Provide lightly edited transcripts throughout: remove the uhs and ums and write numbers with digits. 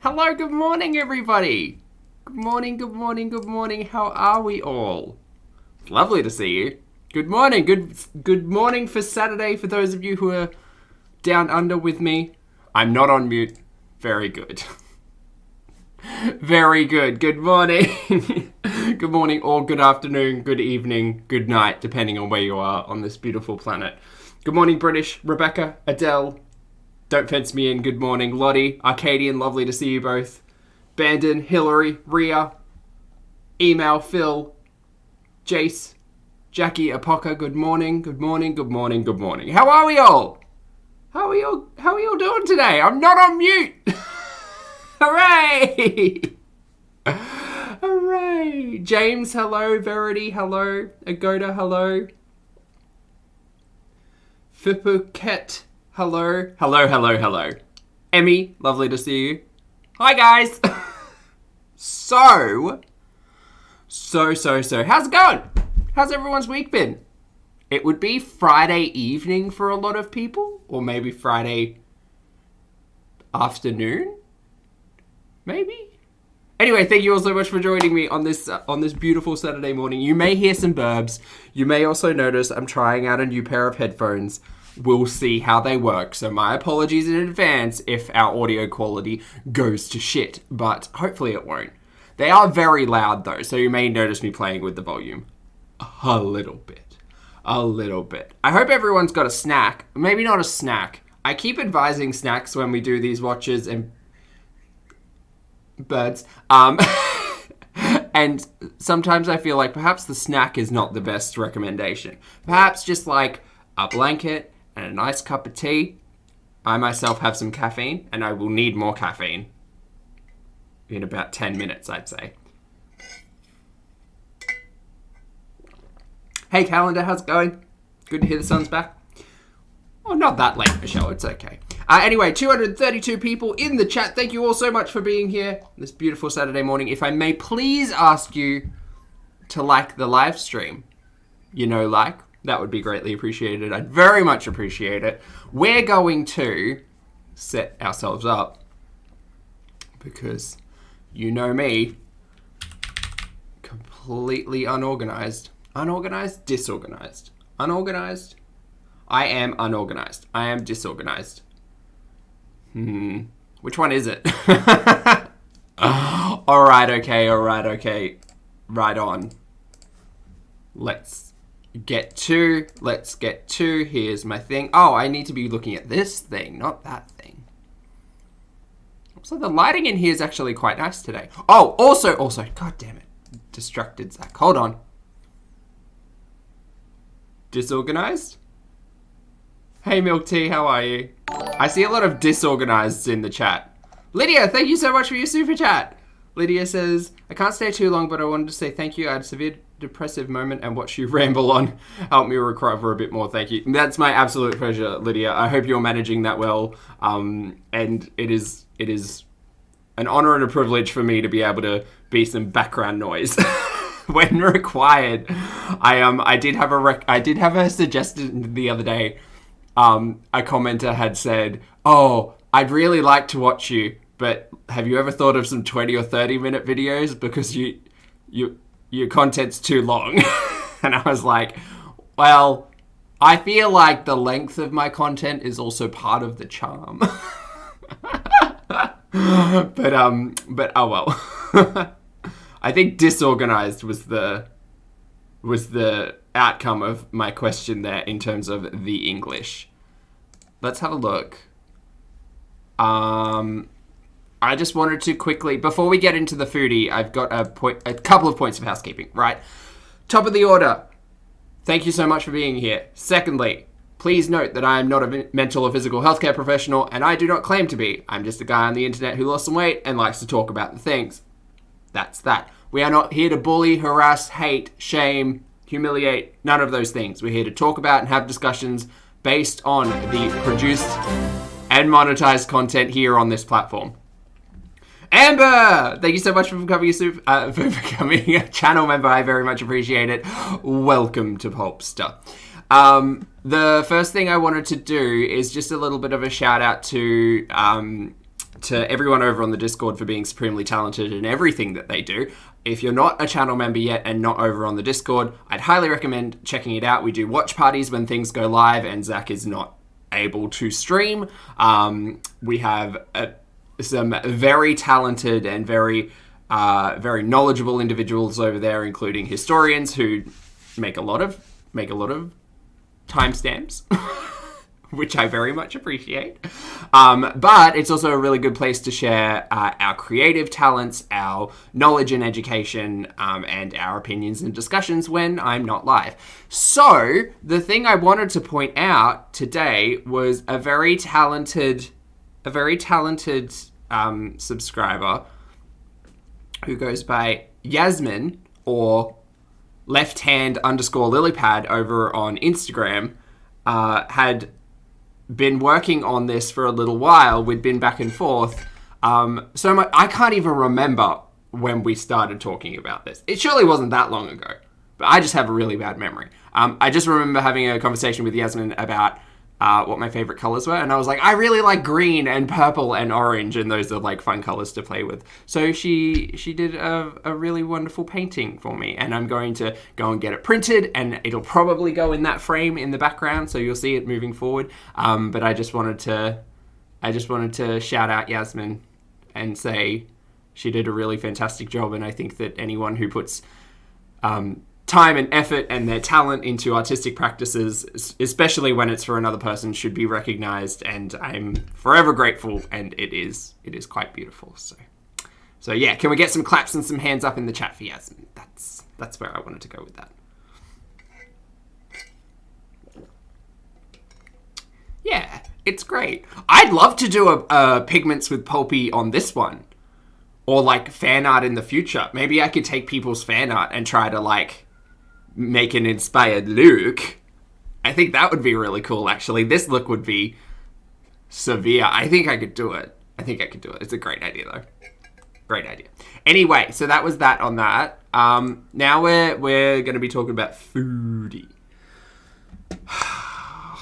Hello, good morning, everybody. Good morning, good morning, good morning. How are we all? It's lovely to see you. Good morning. Good morning for Saturday for those of you who are down under with me. I'm not on mute. Very good. Very good. Good morning. Good morning or good afternoon, good evening, good night, depending on where you are on this beautiful planet. Good morning, British. Rebecca, Adele, don't fence me in. Good morning, Lottie, Arcadian, lovely to see you both. Bandon, Hillary, Ria, Email, Phil, Jace, Jackie, Apoca, good morning, good morning, good morning, good morning. How are we all? How are we all doing today? I'm not on mute. Hooray! Hooray! James, hello. Verity, hello. Agoda, hello. Fipuket, hello. Hello. Emmy, lovely to see you. Hi, guys. So. How's it going? How's everyone's week been? It would be Friday evening for a lot of people, or maybe Friday afternoon? Maybe? Anyway, thank you all so much for joining me on this beautiful Saturday morning. You may hear some burps. You may also notice I'm trying out a new pair of headphones. We'll see how they work. So my apologies in advance if our audio quality goes to shit, but hopefully it won't. They are very loud though, so you may notice me playing with the volume. A little bit. I hope everyone's got a snack. Maybe not a snack. I keep advising snacks when we do these watches and birds. And sometimes I feel like perhaps the snack is not the best recommendation. Perhaps just like a blanket and a nice cup of tea. I myself have some caffeine, and I will need more caffeine in about 10 minutes, I'd say. Hey, Calendar, how's it going? Good to hear the sun's back. Oh, not that late, Michelle. It's okay. Anyway, 232 people in the chat. Thank you all so much for being here this beautiful Saturday morning. If I may please ask you to like the live stream. That would be greatly appreciated. I'd very much appreciate it. We're going to set ourselves up because you know me, completely unorganized. Unorganized? Disorganized. Unorganized? I am unorganized. I am disorganized. Which one is it? Alright, okay. Right on. Let's get to. Here's my thing. Oh, I need to be looking at this thing, not that thing. So the lighting in here is actually quite nice today. Oh, also, god damn it. Distracted Zach. Hold on. Disorganized? Hey, Milk Tea, how are you? I see a lot of disorganized in the chat. Lydia, thank you so much for your super chat. Lydia says, I can't stay too long, but I wanted to say thank you. I had a severe depressive moment and watch you ramble on. Help me recover a bit more. Thank you. That's my absolute pleasure, Lydia. I hope you're managing that well. And it is an honor and a privilege for me to be able to be some background noise when required. I did have a suggestion the other day. A commenter had said, "Oh, I'd really like to watch you, but have you ever thought of some 20 or 30 minute videos because your content's too long?" And I was like, well, I feel like the length of my content is also part of the charm. but oh well. I think disorganized was the outcome of my question there in terms of the English. Let's have a look. I just wanted to quickly, before we get into the foodie, I've got a couple of points of housekeeping, right? Top of the order. Thank you so much for being here. Secondly, please note that I am not a mental or physical healthcare professional, and I do not claim to be. I'm just a guy on the internet who lost some weight and likes to talk about the things. That's that. We are not here to bully, harass, hate, shame, humiliate, none of those things. We're here to talk about and have discussions based on the produced and monetized content here on this platform. Amber, thank you so much for becoming a channel member. I very much appreciate it. Welcome to Pulpster. The first thing I wanted to do is just a little bit of a shout out to to everyone over on the Discord for being supremely talented in everything that they do. If you're not a channel member yet and not over on the Discord, I'd highly recommend checking it out. We do watch parties when things go live and Zach is not able to stream. We have some very talented and very knowledgeable individuals over there, including historians who make a lot of timestamps, which I very much appreciate. But it's also a really good place to share our creative talents, our knowledge and education, and our opinions and discussions when I'm not live. So the thing I wanted to point out today was a very talented subscriber who goes by Yasmin or lefthand_lilypad over on Instagram, had been working on this for a little while. We'd been back and forth. So much, I can't even remember when we started talking about this. It surely wasn't that long ago, but I just have a really bad memory. I just remember having a conversation with Yasmin about what my favorite colors were, and I was like, I really like green and purple and orange, and those are like fun colors to play with. So she did a really wonderful painting for me, and I'm going to go and get it printed, and it'll probably go in that frame in the background, so you'll see it moving forward. But I just wanted to shout out Yasmin and say she did a really fantastic job, and I think that anyone who puts time and effort and their talent into artistic practices, especially when it's for another person, should be recognized, and I'm forever grateful, and it is quite beautiful. So yeah, can we get some claps and some hands up in the chat for Yasmin? That's where I wanted to go with that. Yeah, it's great. I'd love to do a pigments with Pulpy on this one, or like fan art in the future. Maybe I could take people's fan art and try to like make an inspired look. I think that would be really cool, actually. This look would be severe. I think I could do it. It's a great idea, though. Great idea. Anyway, so that was that on that. Now we're going to be talking about Foodie.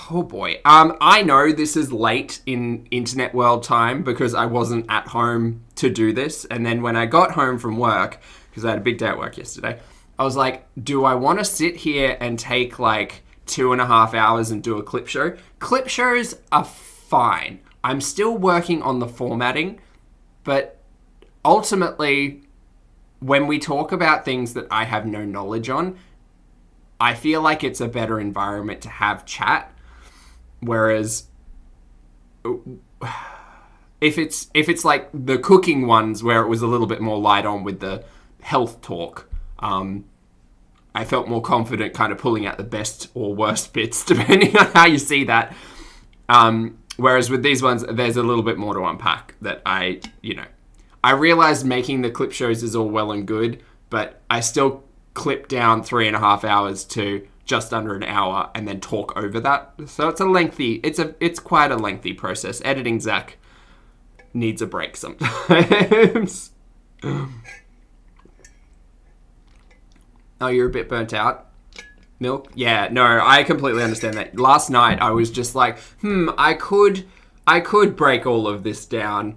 Oh boy. I know this is late in internet world time because I wasn't at home to do this. And then when I got home from work, because I had a big day at work yesterday, I was like, do I want to sit here and take like 2.5 hours and do a clip show? Clip shows are fine. I'm still working on the formatting, but ultimately, when we talk about things that I have no knowledge on, I feel like it's a better environment to have chat. Whereas if it's like the cooking ones where it was a little bit more light on with the health talk, I felt more confident kind of pulling out the best or worst bits, depending on how you see that. Whereas with these ones, there's a little bit more to unpack that I realized making the clip shows is all well and good, but I still clip down 3.5 hours to just under an hour and then talk over that. So it's quite a lengthy process. Editing Zach needs a break sometimes. Oh, you're a bit burnt out? Milk? Yeah, no, I completely understand that. Last night, I was just like, I could break all of this down.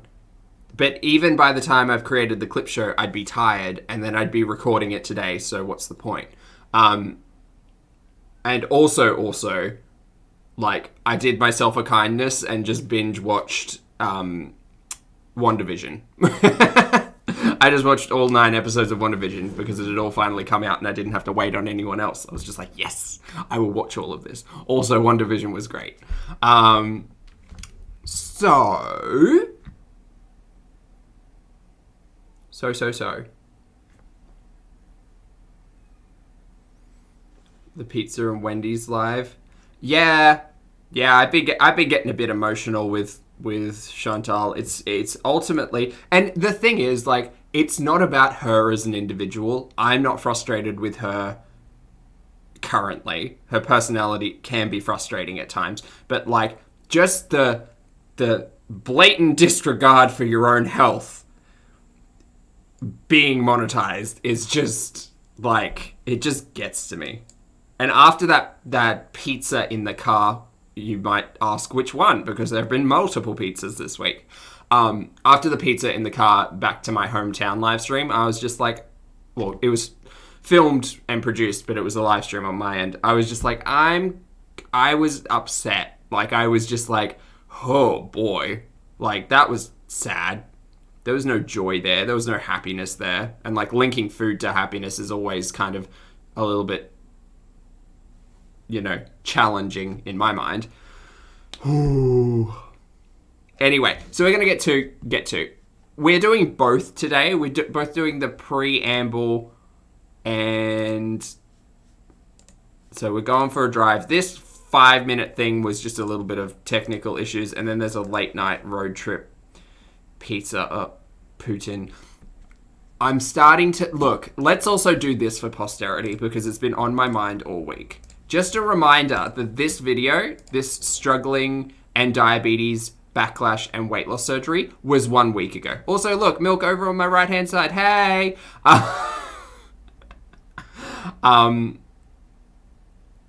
But even by the time I've created the clip show, I'd be tired, and then I'd be recording it today, so what's the point? And also, like, I did myself a kindness and just binge-watched WandaVision. I just watched all 9 episodes of WandaVision because it had all finally come out and I didn't have to wait on anyone else. I was just like, yes, I will watch all of this. Also, WandaVision was great. So. The pizza and Wendy's live. Yeah, I've been getting a bit emotional with Chantal. It's ultimately, and the thing is, like, it's not about her as an individual. I'm not frustrated with her currently. Her personality can be frustrating at times, but like just the blatant disregard for your own health being monetized is just like, it just gets to me. And after that pizza in the car, you might ask which one, because there have been multiple pizzas this week. After the pizza in the car back to my hometown live stream, I was just like, well, it was filmed and produced, but it was a live stream on my end. I was just like, I was upset. Like, I was just like, oh boy. Like, that was sad. There was no joy there. There was no happiness there. And like linking food to happiness is always kind of a little bit, challenging in my mind. Ooh. Anyway, so we're going to get to. We're doing both today. We're both doing the preamble, and so we're going for a drive. This 5-minute thing was just a little bit of technical issues, and then there's a late night road trip pizza Putin. I'm starting to look. Let's also do this for posterity because it's been on my mind all week. Just a reminder that this video, this struggling and diabetes backlash and weight loss surgery, was 1 week ago. Also, look, Milk over on my right hand side. Hey.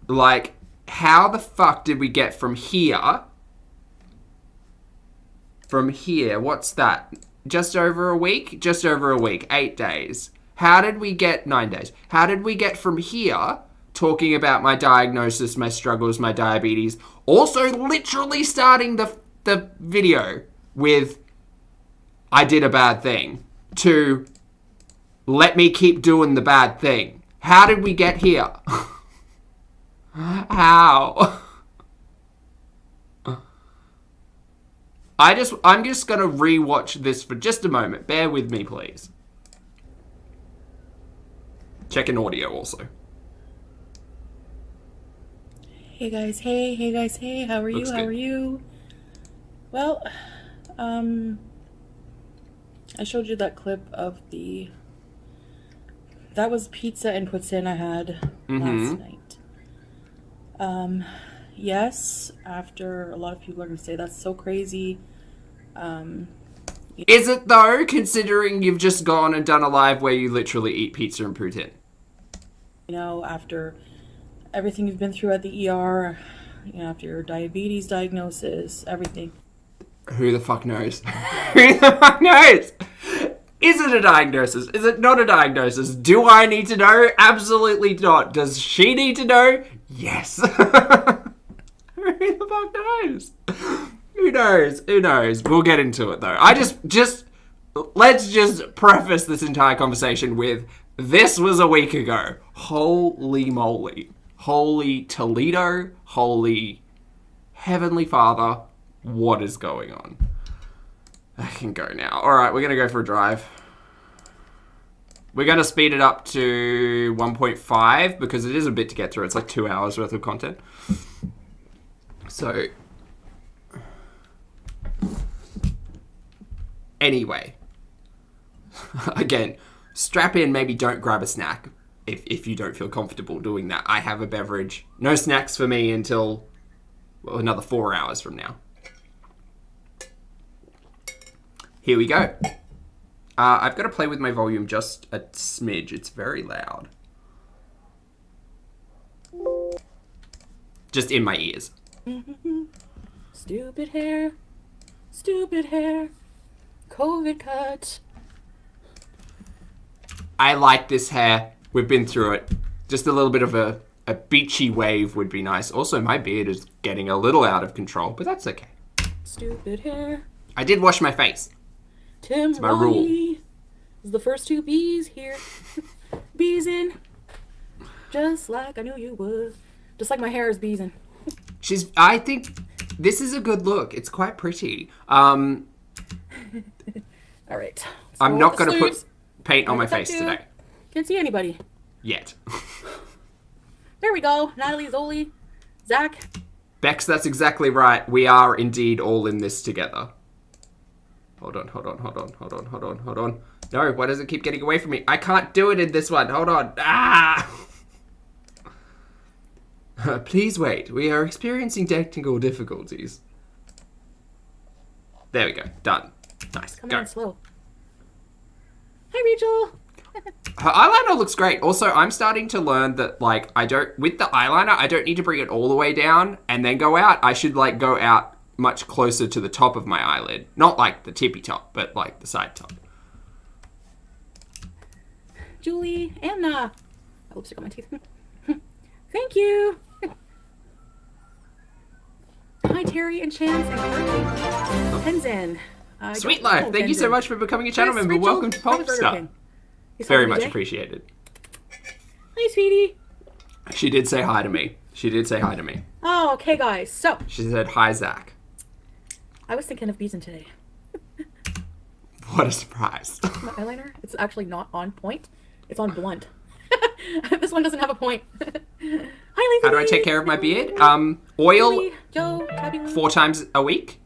Like, how the fuck did we get from here? From here, what's that? Just over a week? Just over a week. 8 days. How did we get 9 days? How did we get from here, talking about my diagnosis, my struggles, my diabetes, also literally starting the video with I did a bad thing, to let me keep doing the bad thing? How did we get here? How? I'm just gonna rewatch this for just a moment. Bear with me, please. Checking audio also. Hey guys, hey guys, hey, how are you? How are you? Well, I showed you that clip of that was pizza and poutine I had last night. Yes, after a lot of people are going to say that's so crazy. Is it though, considering you've just gone and done a live where you literally eat pizza and poutine? After everything you've been through at the ER, after your diabetes diagnosis, everything. Who the fuck knows? Who the fuck knows? Is it a diagnosis? Is it not a diagnosis? Do I need to know? Absolutely not. Does she need to know? Yes. Who the fuck knows? Who knows? Who knows? We'll get into it though. Let's just preface this entire conversation with, this was a week ago. Holy moly. Holy Toledo. Holy Heavenly Father. What is going on? I can go now. Alright, we're going to go for a drive. We're going to speed it up to 1.5 because it is a bit to get through. It's like 2 hours worth of content. So, anyway. Again, strap in, maybe don't grab a snack if you don't feel comfortable doing that. I have a beverage. No snacks for me until, another 4 hours from now. Here we go. I've got to play with my volume just a smidge. It's very loud. Just in my ears. Stupid hair. Stupid hair. COVID cut. I like this hair. We've been through it. Just a little bit of a beachy wave would be nice. Also, my beard is getting a little out of control, but that's okay. Stupid hair. I did wash my face. It's my rule. Is the first two bees here. Bees in. Just like I knew you would. Just like my hair is bees in. I think this is a good look. It's quite pretty. All right. So I'm not going to put paint on my face today. Can't see anybody. Yet. There we go. Natalie, Zoli, Zach. Bex, that's exactly right. We are indeed all in this together. Hold on. No, why does it keep getting away from me? I can't do it in this one. Hold on. Ah! Please wait. We are experiencing technical difficulties. There we go. Done. Nice. Come on, slow. Hi, Rachel. Her eyeliner looks great. Also, I'm starting to learn that, with the eyeliner, I don't need to bring it all the way down and then go out. I should, go out much closer to the top of my eyelid. Not like the tippy top, but like the side top. Julie, Anna. I lipstick on my teeth. Thank you. Hi, Terry and Chance and Pulpy. Tenzin. Sweet Life, thank you so much for becoming a channel member. Welcome to Popstar. Very much appreciated. Hi, sweetie. She did say hi to me. She did say hi to me. Oh, okay, guys. So. She said, hi, Zach. I was thinking of Beeson today. What a surprise. My eyeliner, it's actually not on point. It's on blunt. This one doesn't have a point. Hi, Lizzie. How do I take care of my beard? Oil Lily, Joe, 4 times a week.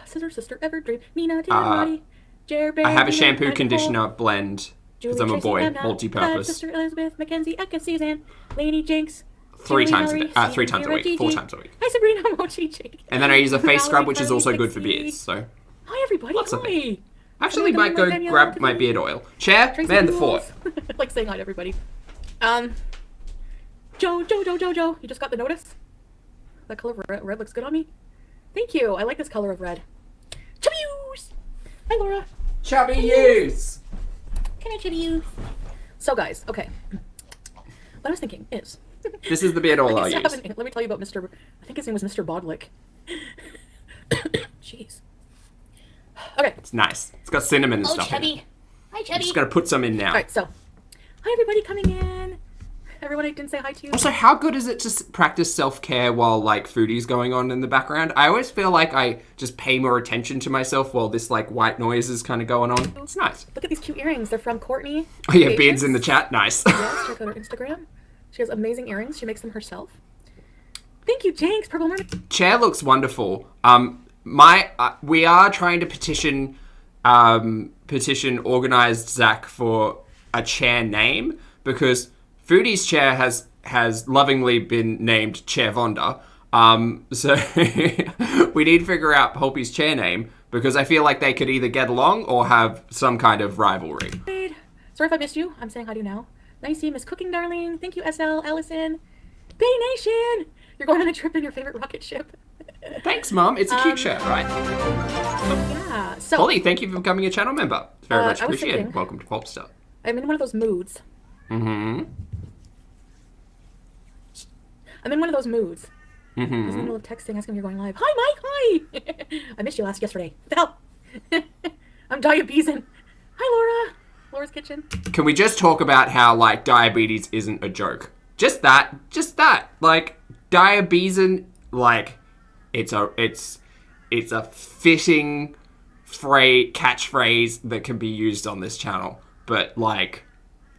Sister, Everdream, Nina, Tina, I have a shampoo conditioner blend because I'm a boy, Emma, multi-purpose. Sister Elizabeth, Mackenzie, Eka, Suzanne, Lady Jinx. 3 times Hillary, a 3 times a week, 4 times a week. Hi, Sabrina, Mochi, Jake. And then I use a face scrub, Valerie, which is Chloe, also good for Pixie. beards. So Hi, everybody. Lots of Hi. actually might go grab my beard oil. Chair, Tracy man the Rules. fort. Like saying hi to everybody. Joe, you just got the notice? That color of red looks good on me. Thank you. I like this color of red. Chubby-oos! Hi, Laura. Chubby use. Can I chubby-oos? So, guys, okay. What I was thinking is... This is the beard oil I used to use. let me tell you about Mr... I think his name was Mr. Bodlick. Jeez. Okay. It's nice. It's got cinnamon and stuff in it. Hi, I'm Chubby. just going to put some in now. Alright, so... Hi, everybody coming in. Everyone I didn't say hi to. Also, how good is it to practice self-care while, like, foodie's going on in the background? I always feel like I just pay more attention to myself while this, like, white noise is kind of going on. It's nice. Look at these cute earrings. They're from Courtney. Oh, yeah, Beards in the chat. Nice. Yes, check out her Instagram. She has amazing earrings. She makes them herself. Thank you, Jinx. Purple Mermaid. Chair looks wonderful. We are trying to petition organized Zach for a chair name because Foodie's chair has lovingly been named Chair Vonda. So we need to figure out Pulpy's chair name because I feel like they could either get along or have some kind of rivalry. Sorry if I missed you. I'm saying hi to you now. Nice to see you, Miss Cooking, darling. Thank you, SL, Allison. Bay Nation! You're going on a trip in your favorite rocket ship. Thanks, Mom. It's a cute shirt, right? Yeah. So, Holly, thank you for becoming a channel member. It's very much I was appreciated. thinking- Welcome to Popstar. I'm in one of those moods. Mm-hmm. I'm in one of those moods. I was in the Mm-hmm. middle of texting, asking if you're going live. Hi, Mike. Hi. I missed you yesterday. What the hell? I'm diabetes. Hi, Laura. Laura's kitchen. Can we just talk about how, like, diabetes isn't a joke? Just that. Like, diabetes, like, it's a fitting catchphrase that can be used on this channel. But, like,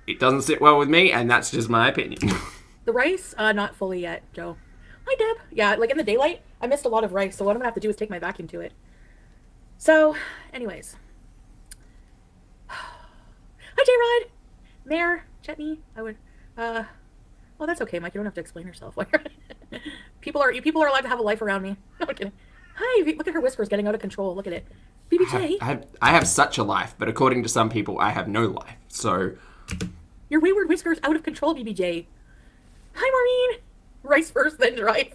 it doesn't sit well with me, and that's just my opinion. The rice, not fully yet, Joe. Hi, Deb. Yeah, like in the daylight, I missed a lot of rice, so what I'm gonna have to do is take my vacuum to it. So, anyways. Hi, J-Rod! Mayor, Chetney, I would, oh, that's okay, Mike, you don't have to explain yourself. people are allowed to have a life around me. No, I'm kidding. Hi, look at her whiskers getting out of control, look at it. BBJ. I have such a life, but according to some people, I have no life. So, Your wayward whiskers out of control, BBJ. Hi, Maureen! Rice first, then rice.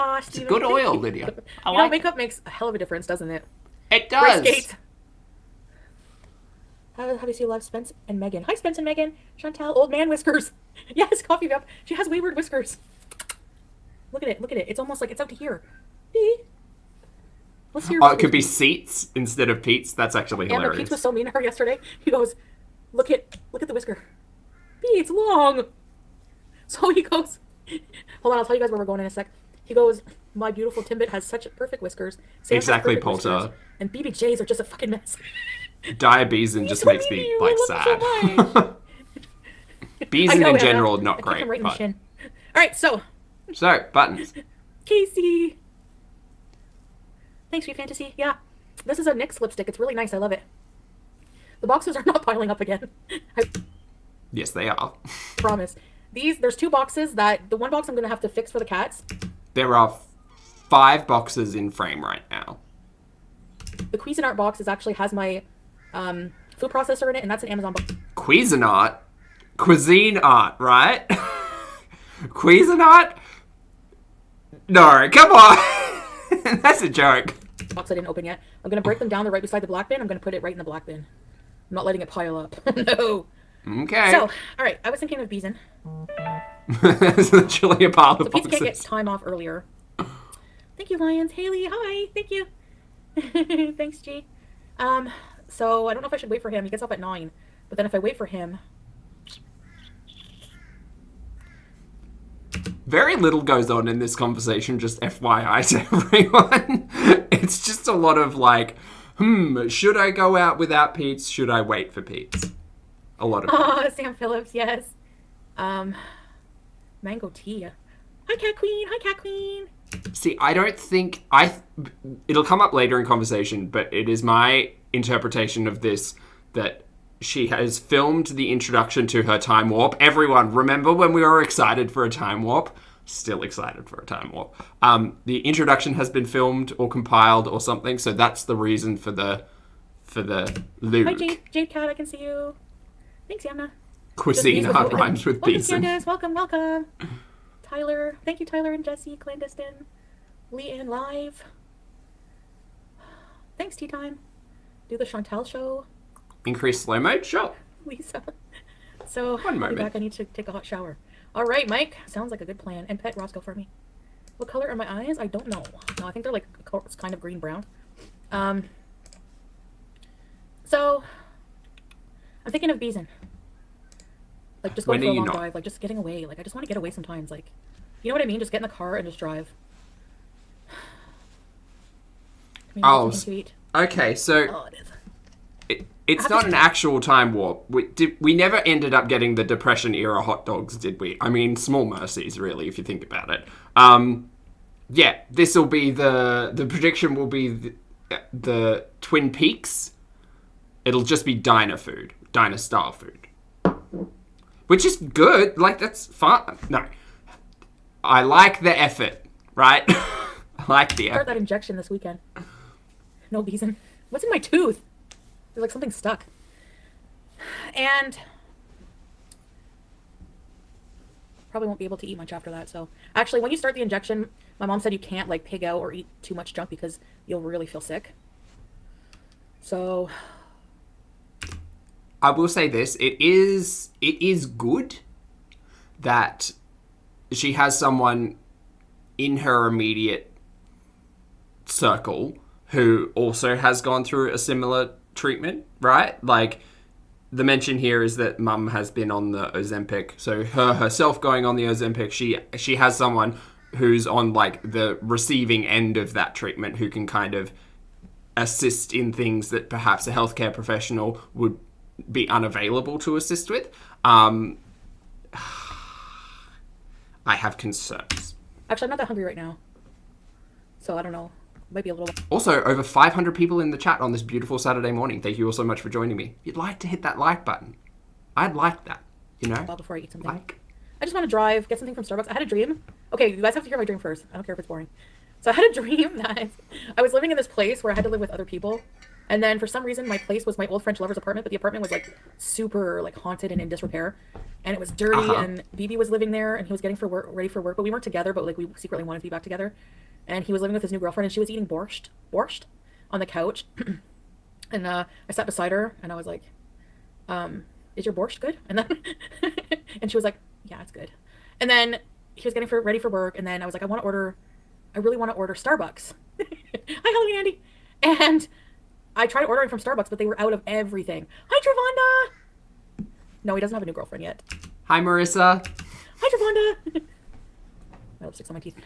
it's a good oil, Lydia. You know, makeup makes a hell of a difference, doesn't it? It does. Rice Gate. How do you see live Spence and Megan? Hi, Spence and Megan. Chantal, old man whiskers. Yes, coffee cup. She has wayward whiskers. Look at it. Look at it. It's almost like it's out to here. Let's see. Oh, it could be seats instead of Pete's. That's actually Amber hilarious. Pete's was so mean to her yesterday. He goes, look at the whisker. It's long. So he goes, hold on, I'll tell you guys where we're going in a sec. He goes, my beautiful Timbit has such perfect whiskers. Sam has Exactly, perfect Polter. whiskers, and BBJs are just a fucking mess. Diabetes just so makes mean to me, you. like, I love you so sad. Bees in Anna. general, I not kicked great. him right in the But... shin. All right, so So, buttons. Casey. Thanks, Sweet Fantasy. Yeah, this is a NYX lipstick. It's really nice. I love it. The boxes are not piling up again. I Yes, they are. promise. There's 2 boxes that, the one box I'm going to have to fix for the cats. There are 5 boxes in frame right now. The Cuisinart box actually has my food processor in it, and that's an Amazon box. Cuisinart? Cuisine art, right? Cuisinart? No, come on. That's a joke. Box I didn't open yet. I'm gonna break them down. They're right beside the black bin. I'm gonna put it right in the black bin. I'm not letting it pile up. No. Okay. So, all right. I was thinking of beezing. There's literally a pile of So Pizza boxes. can't get time off earlier. Thank you, Lions. Haley, hi. Thank you. Thanks, G. So I don't know if I should wait for him. He gets off at 9. But then if I wait for him... Very little goes on in this conversation, just FYI to everyone. It's just a lot of like, should I go out without Pete's? Should I wait for Pete's? A lot of Oh, Sam Phillips, yes. Mango tea. Hi, Cat Queen. Hi, Cat Queen. See, I don't think it'll come up later in conversation, but it is my interpretation of this that she has filmed the introduction to her time warp. Everyone, remember when we were excited for a time warp? Still excited for a time warp. The introduction has been filmed or compiled or something, so that's the reason for the Luke. Hi, Jade Cat. I can see you. Thanks, Yamna. Cuisine art rhymes with welcome, beeson. Candace. Welcome. Tyler. Thank you, Tyler and Jesse. Clandestine. Leanne Live. Thanks, Tea Time. Do the Chantal show. Increase slow mode? Sure. Lisa. So, One I'll be moment. back. I need to take a hot shower. All right, Mike. Sounds like a good plan. And pet Roscoe for me. What color are my eyes? I don't know. No, I think they're like kind of green-brown. So, I'm thinking of beezing. Like, just going When for are a you long not? drive. Like, just getting away. Like, I just want to get away sometimes. Like, you know what I mean? Just get in the car and just drive. Maybe Oh, something to eat. Okay, so Oh, it is. it's not an actual time warp. We never ended up getting the Depression era hot dogs, did we? I mean, small mercies, really, if you think about it. Yeah, this will be the prediction will be the Twin Peaks. It'll just be diner food, diner style food, which is good. Like, that's fun. No, I like the effort, right? I like the Start effort. that injection this weekend. No beezing. What's in my tooth? There's like something stuck. And probably won't be able to eat much after that. So actually, when you start the injection, my mom said you can't like pig out or eat too much junk because you'll really feel sick. So I will say this: it is good that she has someone in her immediate circle who also has gone through a similar treatment, right? Like, the mention here is that mum has been on the Ozempic, so her herself going on the Ozempic, she has someone who's on like the receiving end of that treatment who can kind of assist in things that perhaps a healthcare professional would be unavailable to assist with. I have concerns. actually, I'm not that hungry right now. So I don't know. Might be a little. Also, over 500 people in the chat on this beautiful Saturday morning. Thank you all so much for joining me. If you'd like to hit that like button, I'd like that, you know? While before I eat something. Like. I just want to drive, get something from Starbucks. I had a dream. Okay, you guys have to hear my dream first. I don't care if it's boring. So I had a dream that I was living in this place where I had to live with other people. And then for some reason, my place was my old French lover's apartment, but the apartment was like super like haunted and in disrepair. And it was dirty, and BB was living there, and he was getting ready for work, but we weren't together, but like we secretly wanted to be back together. And he was living with his new girlfriend, and she was eating borscht on the couch. And I sat beside her, and I was like, is your borscht good? And then and she was like, yeah, it's good. And then he was getting ready for work, and then I was like, I really want to order Starbucks. Hi, Halloween Andy. And I tried ordering from Starbucks, but they were out of everything. Hi, Travonda. No, he doesn't have a new girlfriend yet. Hi, Marissa. Hi, Travonda. My lipstick's on my teeth.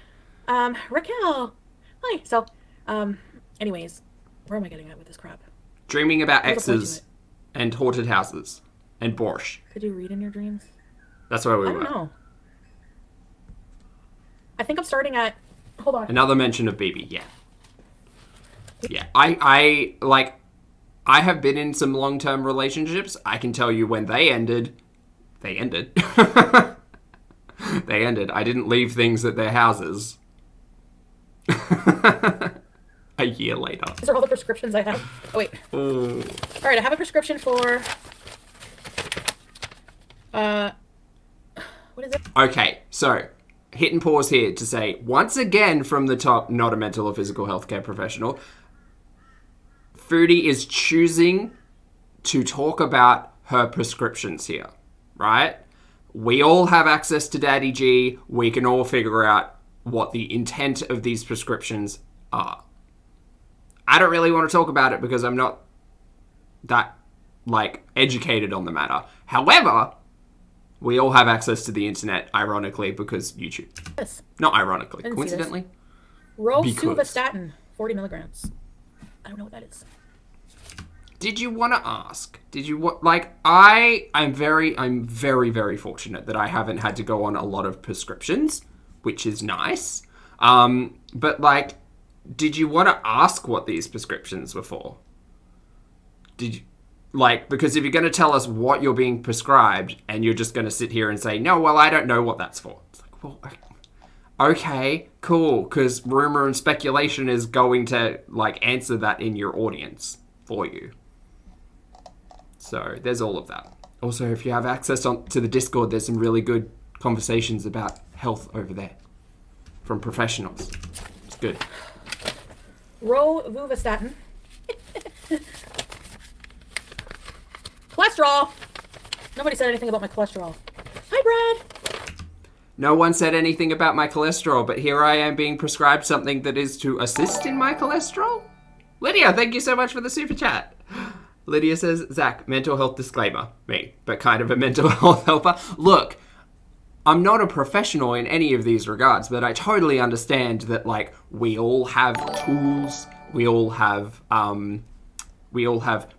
Raquel. Hi. So, anyways, where am I getting at with this crap? Dreaming about There's a point to exes it. and haunted houses and borscht. Could you read in your dreams? That's where we I were. don't know. I think I'm starting at. Hold on. Another mention of BB, yeah. Yeah, I have been in some long-term relationships. I can tell you when they ended. They ended. They ended. I didn't leave things at their houses. A year later. These are all the prescriptions I have. Oh, wait. Ooh. All right, I have a prescription for. What is it? Okay, so hit and pause here to say, once again from the top, not a mental or physical healthcare professional, Foodie is choosing to talk about her prescriptions here, right? We all have access to Daddy G. We can all figure out what the intent of these prescriptions are. I don't really want to talk about it because I'm not that, educated on the matter. However, we all have access to the internet, ironically, because YouTube. Yes. Not ironically, coincidentally. Rosuvastatin, 40 milligrams. I don't know what that is. Did you want to ask? I'm very, very fortunate that I haven't had to go on a lot of prescriptions, which is nice. But did you want to ask what these prescriptions were for? Did you, because if you're going to tell us what you're being prescribed and you're just going to sit here and say, no, well, I don't know what that's for. It's like, well, okay, cool. Because rumor and speculation is going to, answer that in your audience for you. So there's all of that. Also, if you have access to the Discord, there's some really good conversations about health over there from professionals. It's good. Rosuvastatin. Cholesterol. Nobody said anything about my cholesterol. Hi, Brad. No one said anything about my cholesterol, but here I am being prescribed something that is to assist in my cholesterol? Lydia, thank you so much for the super chat. Lydia says, Zach, mental health disclaimer. Me, but kind of a mental health helper. Look, I'm not a professional in any of these regards, but I totally understand that, we all have tools, we all have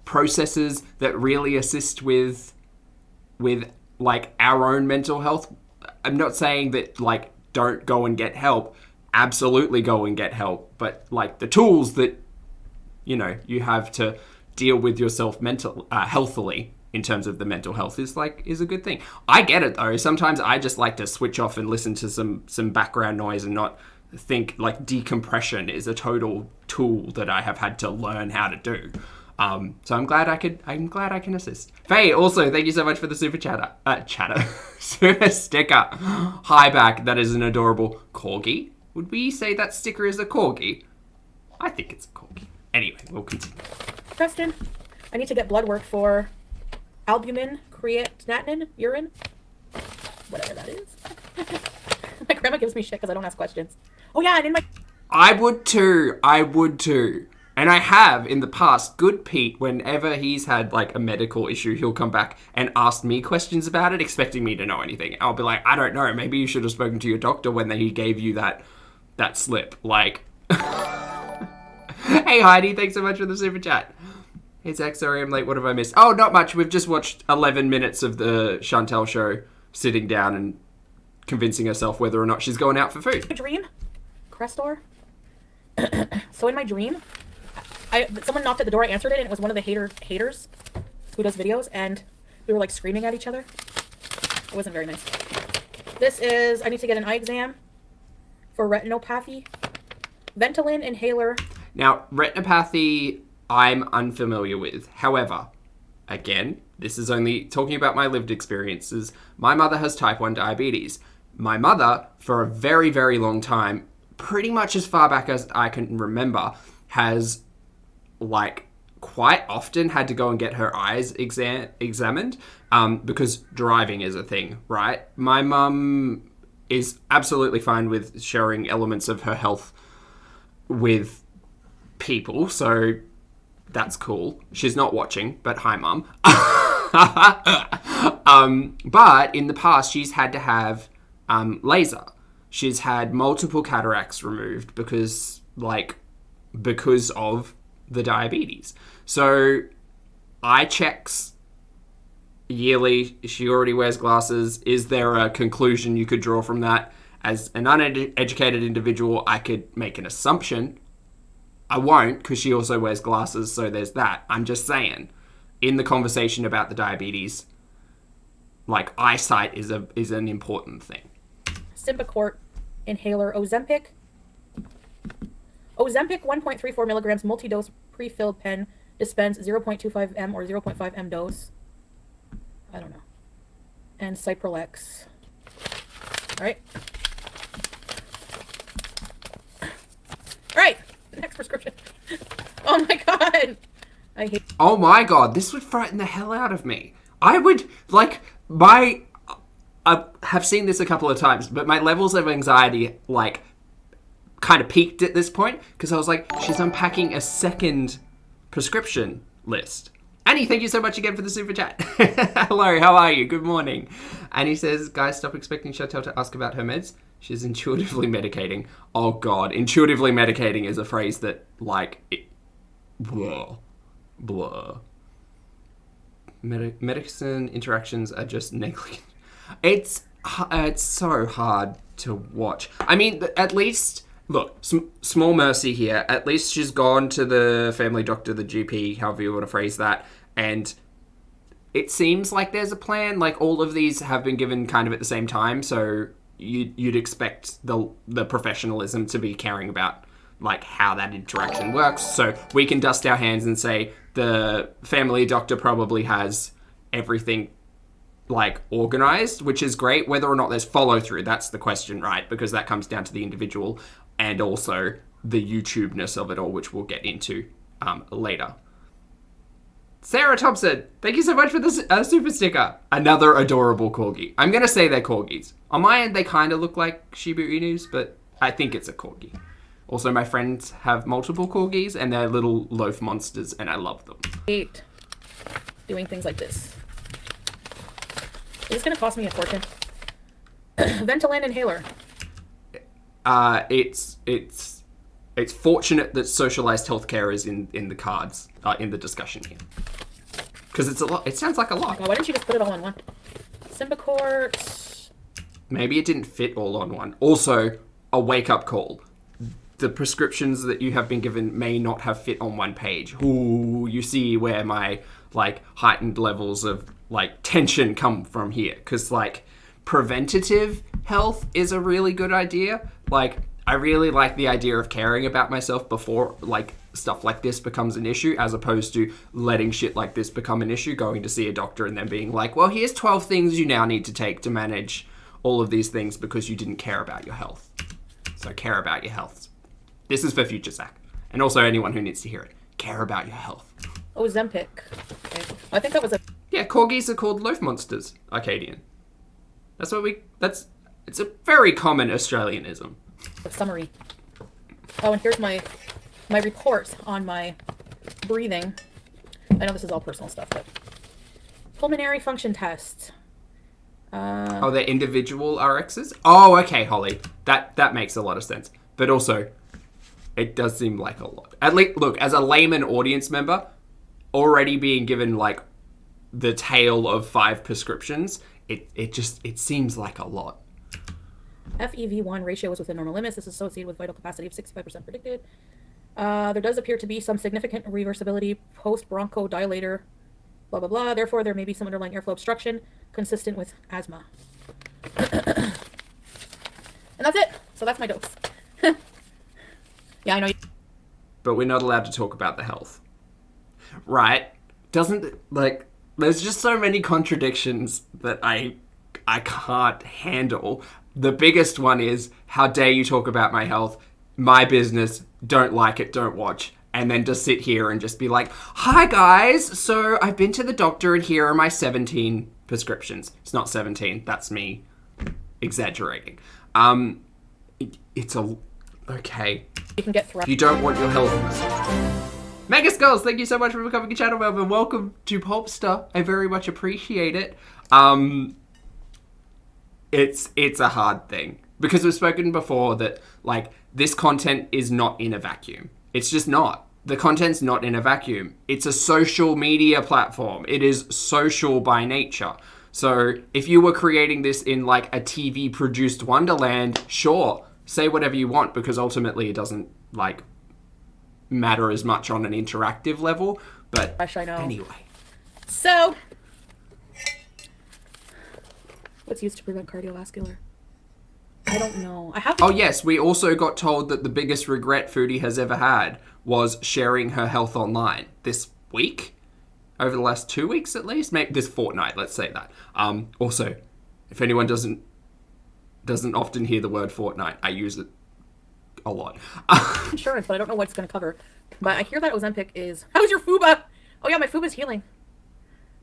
processes that really assist with our own mental health. I'm not saying that, don't go and get help. Absolutely go and get help. But, the tools that, you have to deal with yourself healthily in terms of the mental health is a good thing. I get it though. Sometimes I just like to switch off and listen to some background noise and not think decompression is a total tool that I have had to learn how to do. So I'm glad I can assist. Faye, also, thank you so much for the super super sticker. Hi back, that is an adorable corgi. Would we say that sticker is a corgi? I think it's a corgi. Anyway, we'll continue. Preston, I need to get blood work for albumin, creatinine, urine, whatever that is. My grandma gives me shit because I don't ask questions. Oh yeah, and in my... I would too. And I have in the past. Good Pete, whenever he's had a medical issue, he'll come back and ask me questions about it, expecting me to know anything. I'll be like, I don't know. Maybe you should have spoken to your doctor when he gave you that slip. Hey Heidi, thanks so much for the super chat. Hey Zach, sorry I'm late. What have I missed? Oh, not much. We've just watched 11 minutes of the Chantal show, sitting down and convincing herself whether or not she's going out for food. My dream, Crestor. So in my dream, someone knocked at the door. I answered it, and it was one of the haters who does videos, and we were screaming at each other. It wasn't very nice. This is, I need to get an eye exam for retinopathy. Ventolin inhaler. Now, retinopathy, I'm unfamiliar with. However, again, this is only talking about my lived experiences. My mother has type 1 diabetes. My mother, for a very, very long time, pretty much as far back as I can remember, has, quite often had to go and get her eyes examined because driving is a thing, right? My mum is absolutely fine with sharing elements of her health with people, so that's cool. She's not watching, but hi, Mum. But in the past, she's had to have laser. She's had multiple cataracts removed because of the diabetes. So eye checks yearly. She already wears glasses. Is there a conclusion you could draw from that? As an uneducated individual, I could make an assumption. I won't, because she also wears glasses, so there's that. I'm just saying, in the conversation about the diabetes, eyesight is an important thing. Symbicort inhaler, Ozempic. Ozempic 1.34 milligrams multi-dose pre-filled pen, dispense 0.25 m or 0.5 m dose. I don't know. And Cypralex. All right. prescription. Oh my god. I hate. Oh my god, this would frighten the hell out of me. I would, like, I have seen this a couple of times, but my levels of anxiety, like, kind of peaked at this point, because I was like, she's unpacking a second prescription list. Annie, thank you so much again for the super chat. Hello, how are you? Good morning. Annie says, guys, stop expecting Chantal to ask about her meds. She's intuitively medicating. Oh god, intuitively medicating is a phrase that, like, blah. Medicine interactions are just negligent. It's so hard to watch. I mean, at least, look, small mercy here. At least she's gone to the family doctor, the GP, however you want to phrase that, and it seems like there's a plan. Like, all of these have been given kind of at the same time, so you'd expect the professionalism to be caring about, like, how that interaction works. So we can dust our hands and say the family doctor probably has everything, like, organized, which is great. Whether or not there's follow through, that's the question, right? Because that comes down to the individual and also the YouTube-ness of it all, which we'll get into later. Sarah Thompson, thank you so much for the super sticker. Another adorable corgi. I'm going to say they're corgis. On my end, they kind of look like Shiba Inus, but I think it's a corgi. Also, my friends have multiple corgis, and they're little loaf monsters, and I love them. I hate doing things like this. It's going to cost me a fortune. Ventolin inhaler. It's fortunate that socialized healthcare is in the cards, in the discussion here. Because it's a lot. It sounds like a lot. Why didn't you just put it all in one? Symbicort. Maybe it didn't fit all on one. Also, a wake-up call. The prescriptions that you have been given may not have fit on one page. Ooh, you see where my, like, heightened levels of, like, tension come from here. Because, like, preventative health is a really good idea. Like, I really like the idea of caring about myself before, like, stuff like this becomes an issue, as opposed to letting shit like this become an issue, going to see a doctor and then being like, well, here's 12 things you now need to take to manage all of these things because you didn't care about your health. So care about your health. This is for future Zach. And also anyone who needs to hear it. Care about your health. Oh, Zempic. Okay. I think that was a... Yeah, corgis are called loaf monsters, Arcadian. It's a very common Australianism. Summary. Oh, and here's my report on my breathing. I know this is all personal stuff, but pulmonary function test. Oh, they're individual RXs? Oh, okay, Holly. That makes a lot of sense. But also, it does seem like a lot. At least, look, as a layman audience member, already being given, like, the tail of 5 prescriptions, it seems like a lot. FEV1 ratio was within normal limits. This is associated with vital capacity of 65% predicted. There does appear to be some significant reversibility post-bronchodilator, blah, blah, blah. Therefore, there may be some underlying airflow obstruction consistent with asthma. And that's it. So that's my dose. Yeah, I know. But we're not allowed to talk about the health. Right? There's just so many contradictions that I can't handle. The biggest one is, how dare you talk about my health, my business, don't like it, don't watch. And then just sit here and just be like, hi guys, so I've been to the doctor and here are my 17 prescriptions. It's not 17, that's me exaggerating. Okay. You can get through. You don't want your health. Mega Skulls, thank you so much for becoming a channel member. Welcome to Popstar. I very much appreciate it. It's a hard thing. Because we've spoken before that, like, this content is not in a vacuum. It's just not. The content's not in a vacuum. It's a social media platform. It is social by nature. So if you were creating this in, like, a TV-produced Wonderland, sure, say whatever you want, because ultimately it doesn't, like, matter as much on an interactive level. But Gosh, I know. Anyway. So, what's used to prevent cardiovascular? I don't know. Oh yes, we also got told that the biggest regret Foodie has ever had was sharing her health online this week, over the last 2 weeks at least, maybe this fortnight. Let's say that. Also, if anyone doesn't often hear the word fortnight, I use it a lot. Insurance, but I don't know what it's going to cover. But I hear that Ozempic is... How's your FUBA? Oh yeah, my FUBA's healing.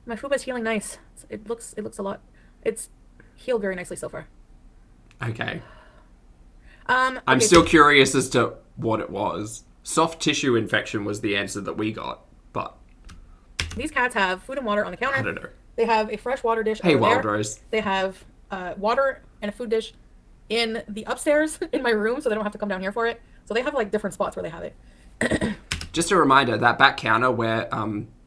My FUBA's healing nice. It looks a lot... It's healed very nicely so far. Okay. Okay, I'm still curious as to what it was. Soft tissue infection was the answer that we got, but... These cats have food and water on the counter. I don't know. They have a fresh water dish Hey, over Wild there. Rose. They have water and a food dish in the upstairs in my room, so they don't have to come down here for it. So they have like different spots where they have it. Just a reminder, that back counter where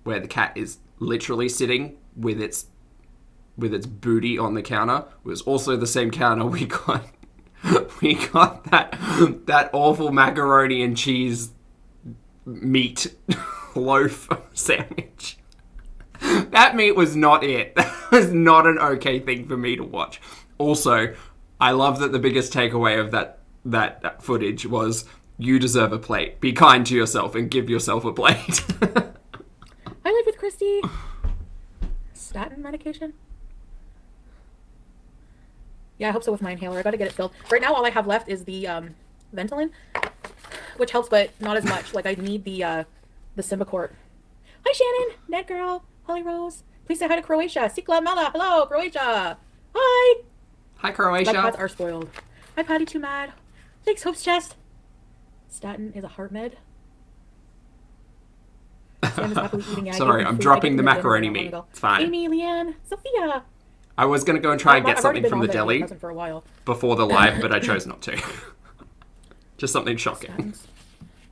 the cat is literally sitting with its booty on the counter was also the same counter we got. We got that awful macaroni and cheese meat loaf sandwich. That meat was not it. That was not an okay thing for me to watch. Also, I love that the biggest takeaway of that footage was you deserve a plate. Be kind to yourself and give yourself a plate. I live with Christy. Statin medication? Yeah, I hope so with my inhaler. I gotta get it filled. Right now, all I have left is the Ventolin, which helps, but not as much. Like, I need the Symbicort. Hi, Shannon, Ned Girl, Holly Rose. Please say hi to Croatia. Sikla Mala. Hello, Croatia. Hi. Hi, Croatia. My cats are spoiled. Hi, Patty Too Mad. Thanks, Hope's Chest. Statin is a heart med. Sam is happily eating Sorry, I'm dropping the macaroni meat. It's fine. Amy, Leanne, Sophia. I was going to go and try and get I've already something been from on the deli for a while. before the live, but I chose not to. Just something shocking. Statins.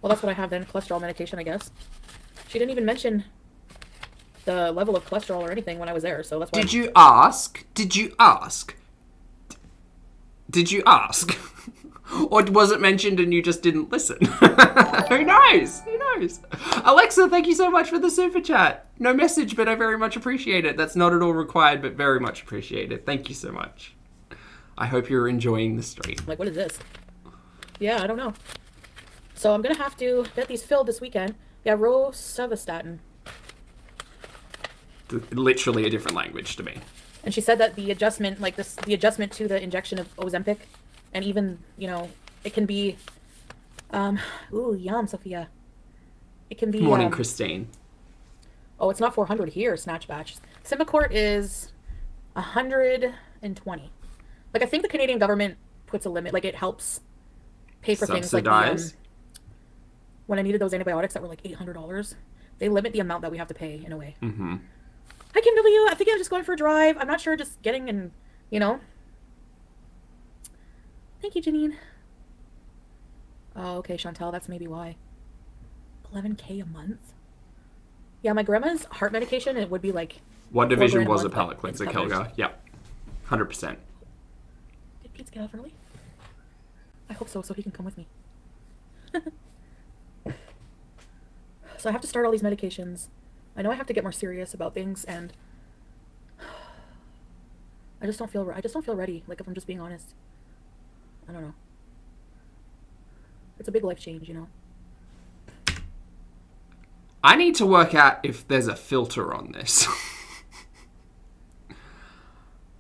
Well, that's what I have then. Cholesterol medication, I guess. She didn't even mention the level of cholesterol or anything when I was there, so that's why. Did you ask? Did you ask? Did you ask? Or was it mentioned and you just didn't listen? Who knows? Who knows? Alexa, thank you so much for the super chat. No message, but I very much appreciate it. That's not at all required, but very much appreciated. Thank you so much. I hope you're enjoying the stream. Like, what is this? Yeah, I don't know. So I'm going to have to get these filled this weekend. Yeah, rosuvastatin. Literally a different language to me. And she said that the adjustment, like this, the adjustment to the injection of Ozempic, and even, you know, it can be, ooh, yum, Sophia. It can be, Morning, Christine. Oh, it's not 400 here, Snatch Batch. Symbicort is 120. Like, I think the Canadian government puts a limit. Like, it helps pay for things like the, when I needed those antibiotics that were like $800, they limit the amount that we have to pay in a way. Mm-hmm. Hi, Kim W. I think I'm just going for a drive. I'm not sure, just getting and, you know. Thank you, Janine. Oh, okay, Chantal, that's maybe why. 11K a month? Yeah, my grandma's heart medication, it would be like... One division was a palate cleanser, Kelga. Yep. 100%. Did Pete get off early? I hope so he can come with me. So I have to start all these medications. I know I have to get more serious about things, and I just don't feel ready. Like, if I'm just being honest, I don't know. It's a big life change, you know. I need to work out if there's a filter on this.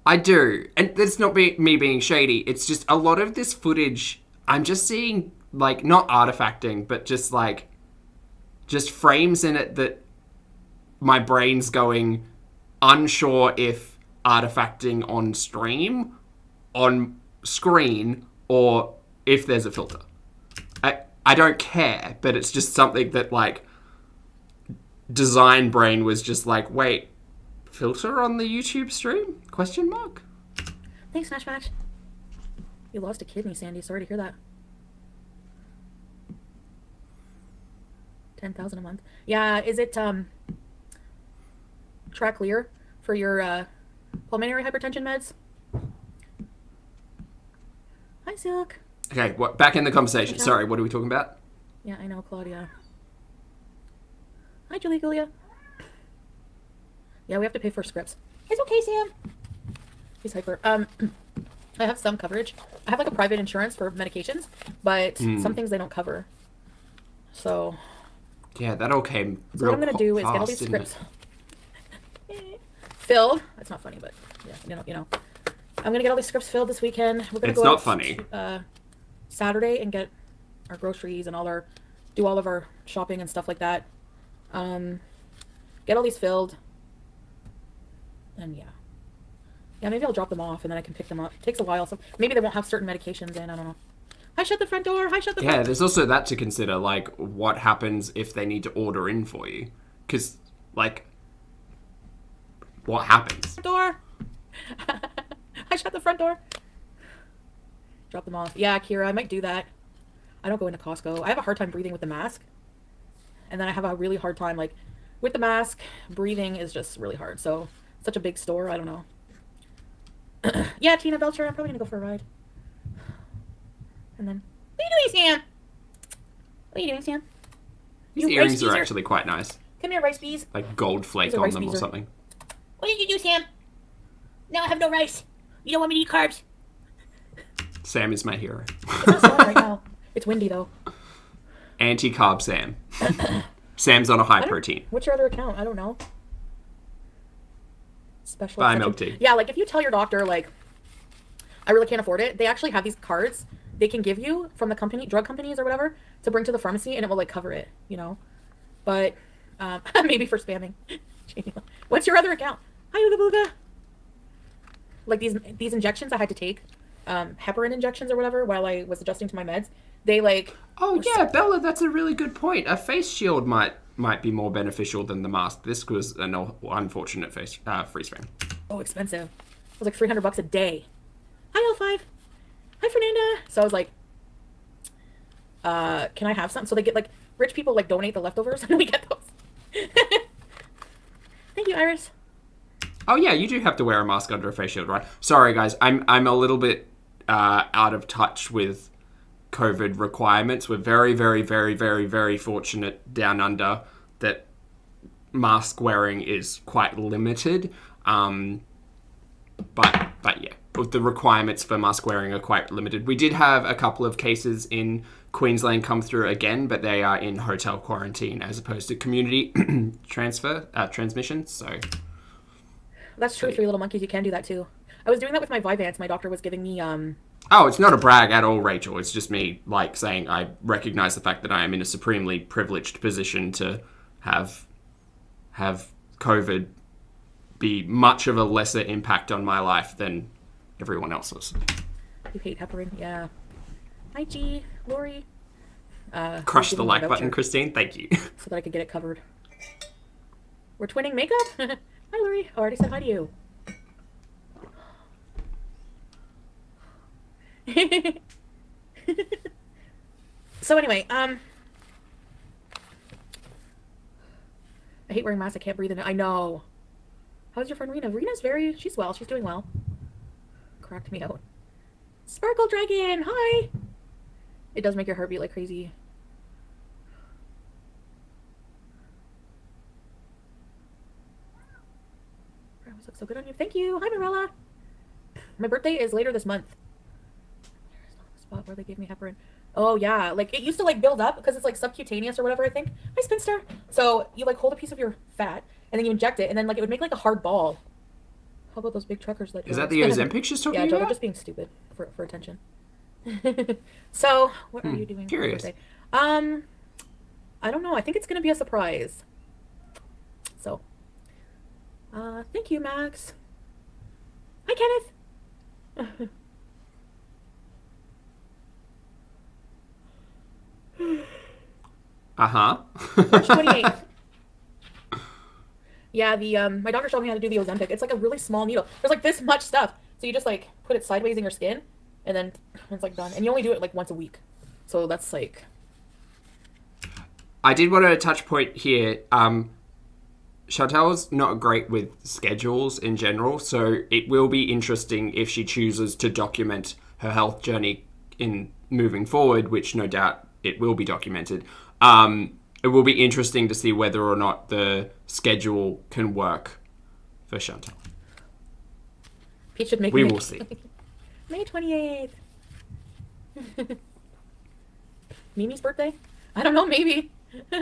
I do, and that's not me being shady. It's just a lot of this footage. I'm just seeing, like, not artifacting, but just like, just frames in it that my brain's going unsure if artifacting on screen, or if there's a filter. I don't care, but it's just something that, like, design brain was just like, wait, filter on the YouTube stream? Question mark? Thanks, Smash Match. You lost a kidney, Sandy. Sorry to hear that. 10,000 a month. Yeah, is it track clear for your pulmonary hypertension meds? Hi, Silk. Okay, back in the conversation. Sorry, what are we talking about? Yeah, I know, Claudia. Hi, Julie Gulia. Yeah, we have to pay for scripts. It's okay, Sam. He's hyper. I have some coverage. I have like a private insurance for medications, but some things they don't cover. So. Yeah, that all came. So what I'm gonna do is get all these scripts filled. That's not funny, but yeah, you know. I'm gonna get all these scripts filled this weekend. We're gonna it's go not out funny. Saturday and get our groceries and do all of our shopping and stuff like that. Get all these filled. And yeah. Yeah, maybe I'll drop them off and then I can pick them up. It takes a while, so maybe they won't have certain medications in. I don't know. Hi, shut the front door. Hi, shut the front door. Yeah, there's also that to consider, like, what happens if they need to order in for you. Because, like, what happens? Door. I shut the front door. Drop them off. Yeah, Kira, I might do that. I don't go into Costco. I have a hard time breathing with the mask. And then I have a really hard time, like, with the mask, breathing is just really hard. So, such a big store, I don't know. Yeah, Tina Belcher, I'm probably gonna go for a ride. And then, what are you doing, Sam? What are you doing, Sam? These earrings are actually quite nice. Come here, rice bees. Like gold flake on them or something. What did you do, Sam? Now I have no rice. You don't want me to eat carbs. Sam is my hero. It's not snowing right now. It's windy, though. Anti-carb Sam. Sam's on a high protein. What's your other account? I don't know. Special Buy milk tea. Yeah, like if you tell your doctor, like, I really can't afford it, they actually have these cards they can give you from the company, drug companies or whatever, to bring to the pharmacy, and it will, like, cover it, you know? But, maybe for spamming. What's your other account? Hi, Ooga Booga. Like, these injections I had to take, heparin injections or whatever, while I was adjusting to my meds, they, like... Oh, yeah, Bella, that's a really good point. A face shield might be more beneficial than the mask. This was an unfortunate freeze frame. Oh, expensive. It was like $300 a day. Hi, L5. Hi, Fernanda. So I was like, can I have some? So they get, like, rich people, like, donate the leftovers, and we get those. Thank you, Iris. Oh, yeah, you do have to wear a mask under a face shield, right? Sorry, guys. I'm a little bit out of touch with COVID requirements. We're very, very, very, very, very fortunate down under that mask wearing is quite limited. But yeah, the requirements for mask wearing are quite limited. We did have a couple of cases in Queensland come through again, but they are in hotel quarantine as opposed to community transmission. So that's true. 3 Little Monkeys, you can do that too. I was doing that with my Vyvanse. My doctor was giving me Oh, it's not a brag at all, Rachel. It's just me, like, saying I recognize the fact that I am in a supremely privileged position to have COVID be much of a lesser impact on my life than everyone else's. You hate heparin, yeah. Hi, G, Lori. Crush the like button, Christine. Thank you. So that I could get it covered. We're twinning makeup. Hi, Lori. I already said hi to you. So anyway, I hate wearing masks. I can't breathe in it. I know. How's your friend Rena? She's well. She's doing well. Cracked me out. Sparkle Dragon, hi! It does make your heart beat like crazy. Brows look so good on you. Thank you. Hi, Marella. My birthday is later this month. There's not the spot where they gave me heparin. Oh, yeah. Like, it used to, like, build up because it's, like, subcutaneous or whatever, I think. Hi, Spinster. So, you, like, hold a piece of your fat, and then you inject it, and then, like, it would make, like, a hard ball. How about those big truckers that... Is that the Ozempic she's talking about? Yeah, they're just being stupid for attention. So, what are you doing? Curious. For your birthday? I don't know. I think it's going to be a surprise. So, thank you, Max. Hi, Kenneth. Uh-huh. March 28th. Yeah, my doctor showed me how to do the Ozempic. It's like a really small needle. There's like this much stuff. So you just like put it sideways in your skin and then it's like done. And you only do it like once a week. So that's like... I did want to touch point here. Chantal's not great with schedules in general, so it will be interesting if she chooses to document her health journey in moving forward, which no doubt it will be documented. It will be interesting to see whether or not the schedule can work for Chantal. Pete should make we will see. May 28th. Mimi's birthday? I don't know, maybe.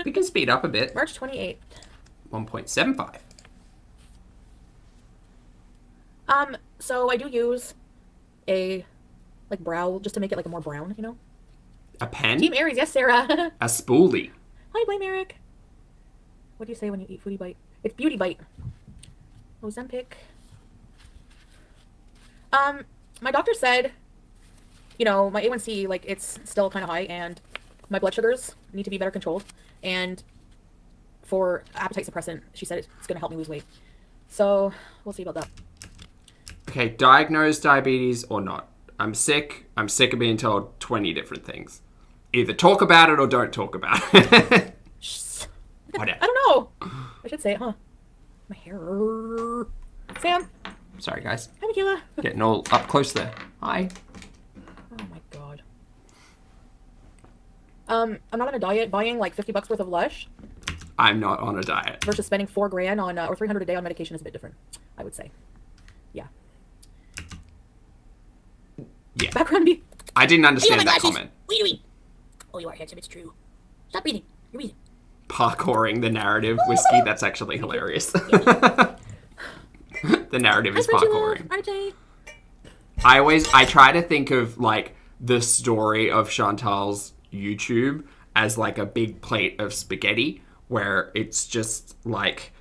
We can speed up a bit. March 28th. 1.75. So I do use a, like, brow, just to make it, like, a more brown, you know? A pen? Team Aries, yes, Sarah. A spoolie. Hi, Blame Eric. What do you say when you eat Foodie Bite? It's Beauty Bite. Ozempic. My doctor said, you know, my A1C, like, it's still kind of high, and my blood sugars need to be better controlled. And for appetite suppressant, she said it's going to help me lose weight. So we'll see about that. Okay, diagnosed diabetes or not. I'm sick. I'm sick of being told 20 different things. Either talk about it or don't talk about it. Whatever. I don't know. I should say it, huh? My hair. Sam. Sorry, guys. Hi, Michaela. Getting all up close there. Hi. Oh my god. I'm not on a diet. Buying like $50 worth of Lush I'm not on a diet. versus spending $4,000 on or $300 a day on medication is a bit different, I would say. Yeah. Yeah. Background beat. I didn't Oh understand my that gosh, comment. what are you doing? Oh, you are handsome, it's true. Stop breathing. You're breathing. Parkouring the narrative whiskey. That's actually hilarious. The narrative is parkouring. RJ. I try to think of like the story of Chantal's YouTube as like a big plate of spaghetti where it's just like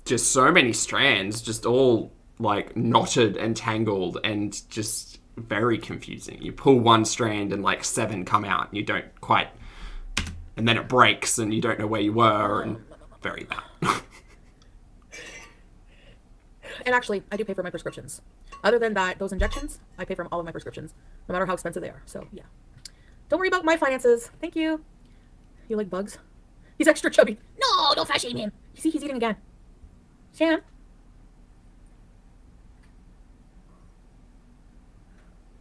just so many strands just all like knotted and tangled and just very confusing. You pull one strand and like 7 come out and you don't quite, and then it breaks and you don't know where you were, and very bad. And actually, I do pay for my prescriptions. Other than that, those injections, I pay for all of my prescriptions, no matter how expensive they are. So, yeah. Don't worry about my finances. Thank you. You like bugs? He's extra chubby. No, don't fat shame him. You see, he's eating again. Sam?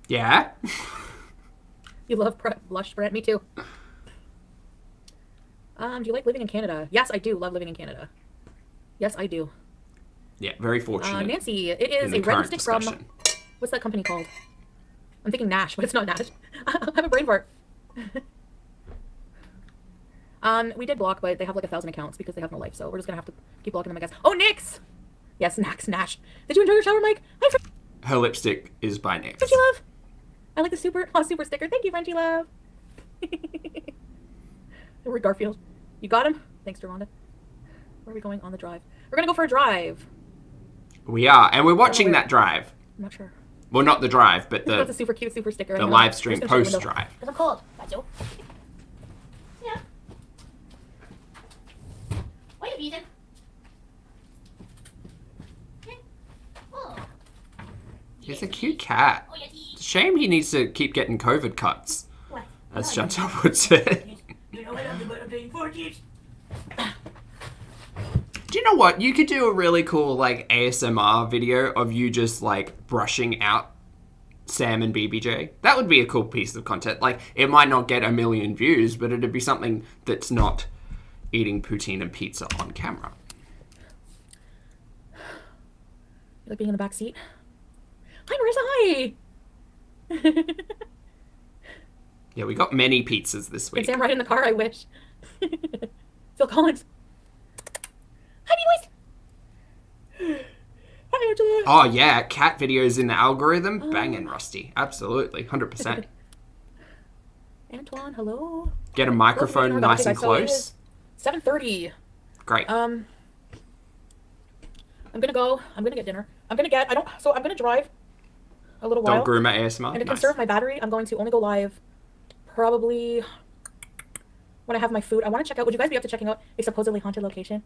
Yeah? You love Lush, Brent? Me too. Do you like living in Canada? Yes, I do love living in Canada. Yes, I do. Yeah, very fortunate. Nancy, it is in the a red current lipstick from... discussion. What's that company called? I'm thinking Nash, but it's not Nash. I have a brain fart. We did block, but they have like 1,000 accounts because they have no life, so we're just gonna have to keep blocking them, I guess. Oh, Nyx! Yes, Nash. Did you enjoy your shower, Mike? Hi, Her lipstick is by Nyx. Frenchie Love. I like the super sticker. Thank you, Frenchie Love. We're Garfield. You got him? Thanks, Deronda. Where are we going on the drive? We're gonna go for a drive. We are, and we're watching that drive. I'm not sure. Well, not the drive, but That's a the super cute super sticker. the I'm live just stream gonna shut the post window. drive. Because I'm cold. That's all. Yeah. Why are you breathing? Okay. Oh. He's a cute cat. Oh, yes, Shame he needs to keep getting COVID cuts, What? as Chantal puts it. You know what? I'm paying for kids. Do you know what? You could do a really cool like ASMR video of you just like brushing out Sam and BBJ. That would be a cool piece of content. Like, it might not get 1 million views, but it'd be something that's not eating poutine and pizza on camera. You like being in the back seat? Hi, Marissa. Hi. Yeah, we got many pizzas this Can week. Sam ride in the car? I wish. Phil Collins. Hi, boys. Hi, Angela. Oh yeah, cat videos in the algorithm, banging Rusty. Absolutely, 100%. Antoine, hello. Get a microphone nice and close. 7:30. Great. I'm gonna go. I'm gonna get dinner. I'm gonna drive a little while. Dog groomer ASMR. And to Nice. conserve my battery, I'm going to only go live probably when I have my food. I want to check out. Would you guys be up to checking out a supposedly haunted location?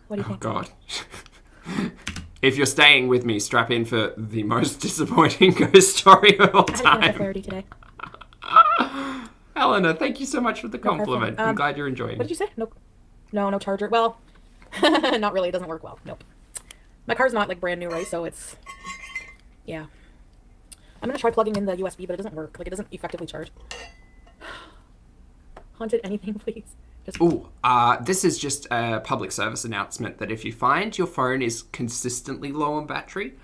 What do you Oh think? god. If you're staying with me, strap in for the most disappointing ghost story of all I had to go into time. clarity today. Eleanor, thank you so much for the compliment. I'm glad you're enjoying What did it. you say? No charger. Well, not really. It doesn't work well. Nope. My car's not like brand new, right? So it's, yeah. I'm gonna try plugging in the USB, but it doesn't work. Like, it doesn't effectively charge. Haunted anything, please. Just Ooh, this is just a public service announcement that if you find your phone is consistently low on battery,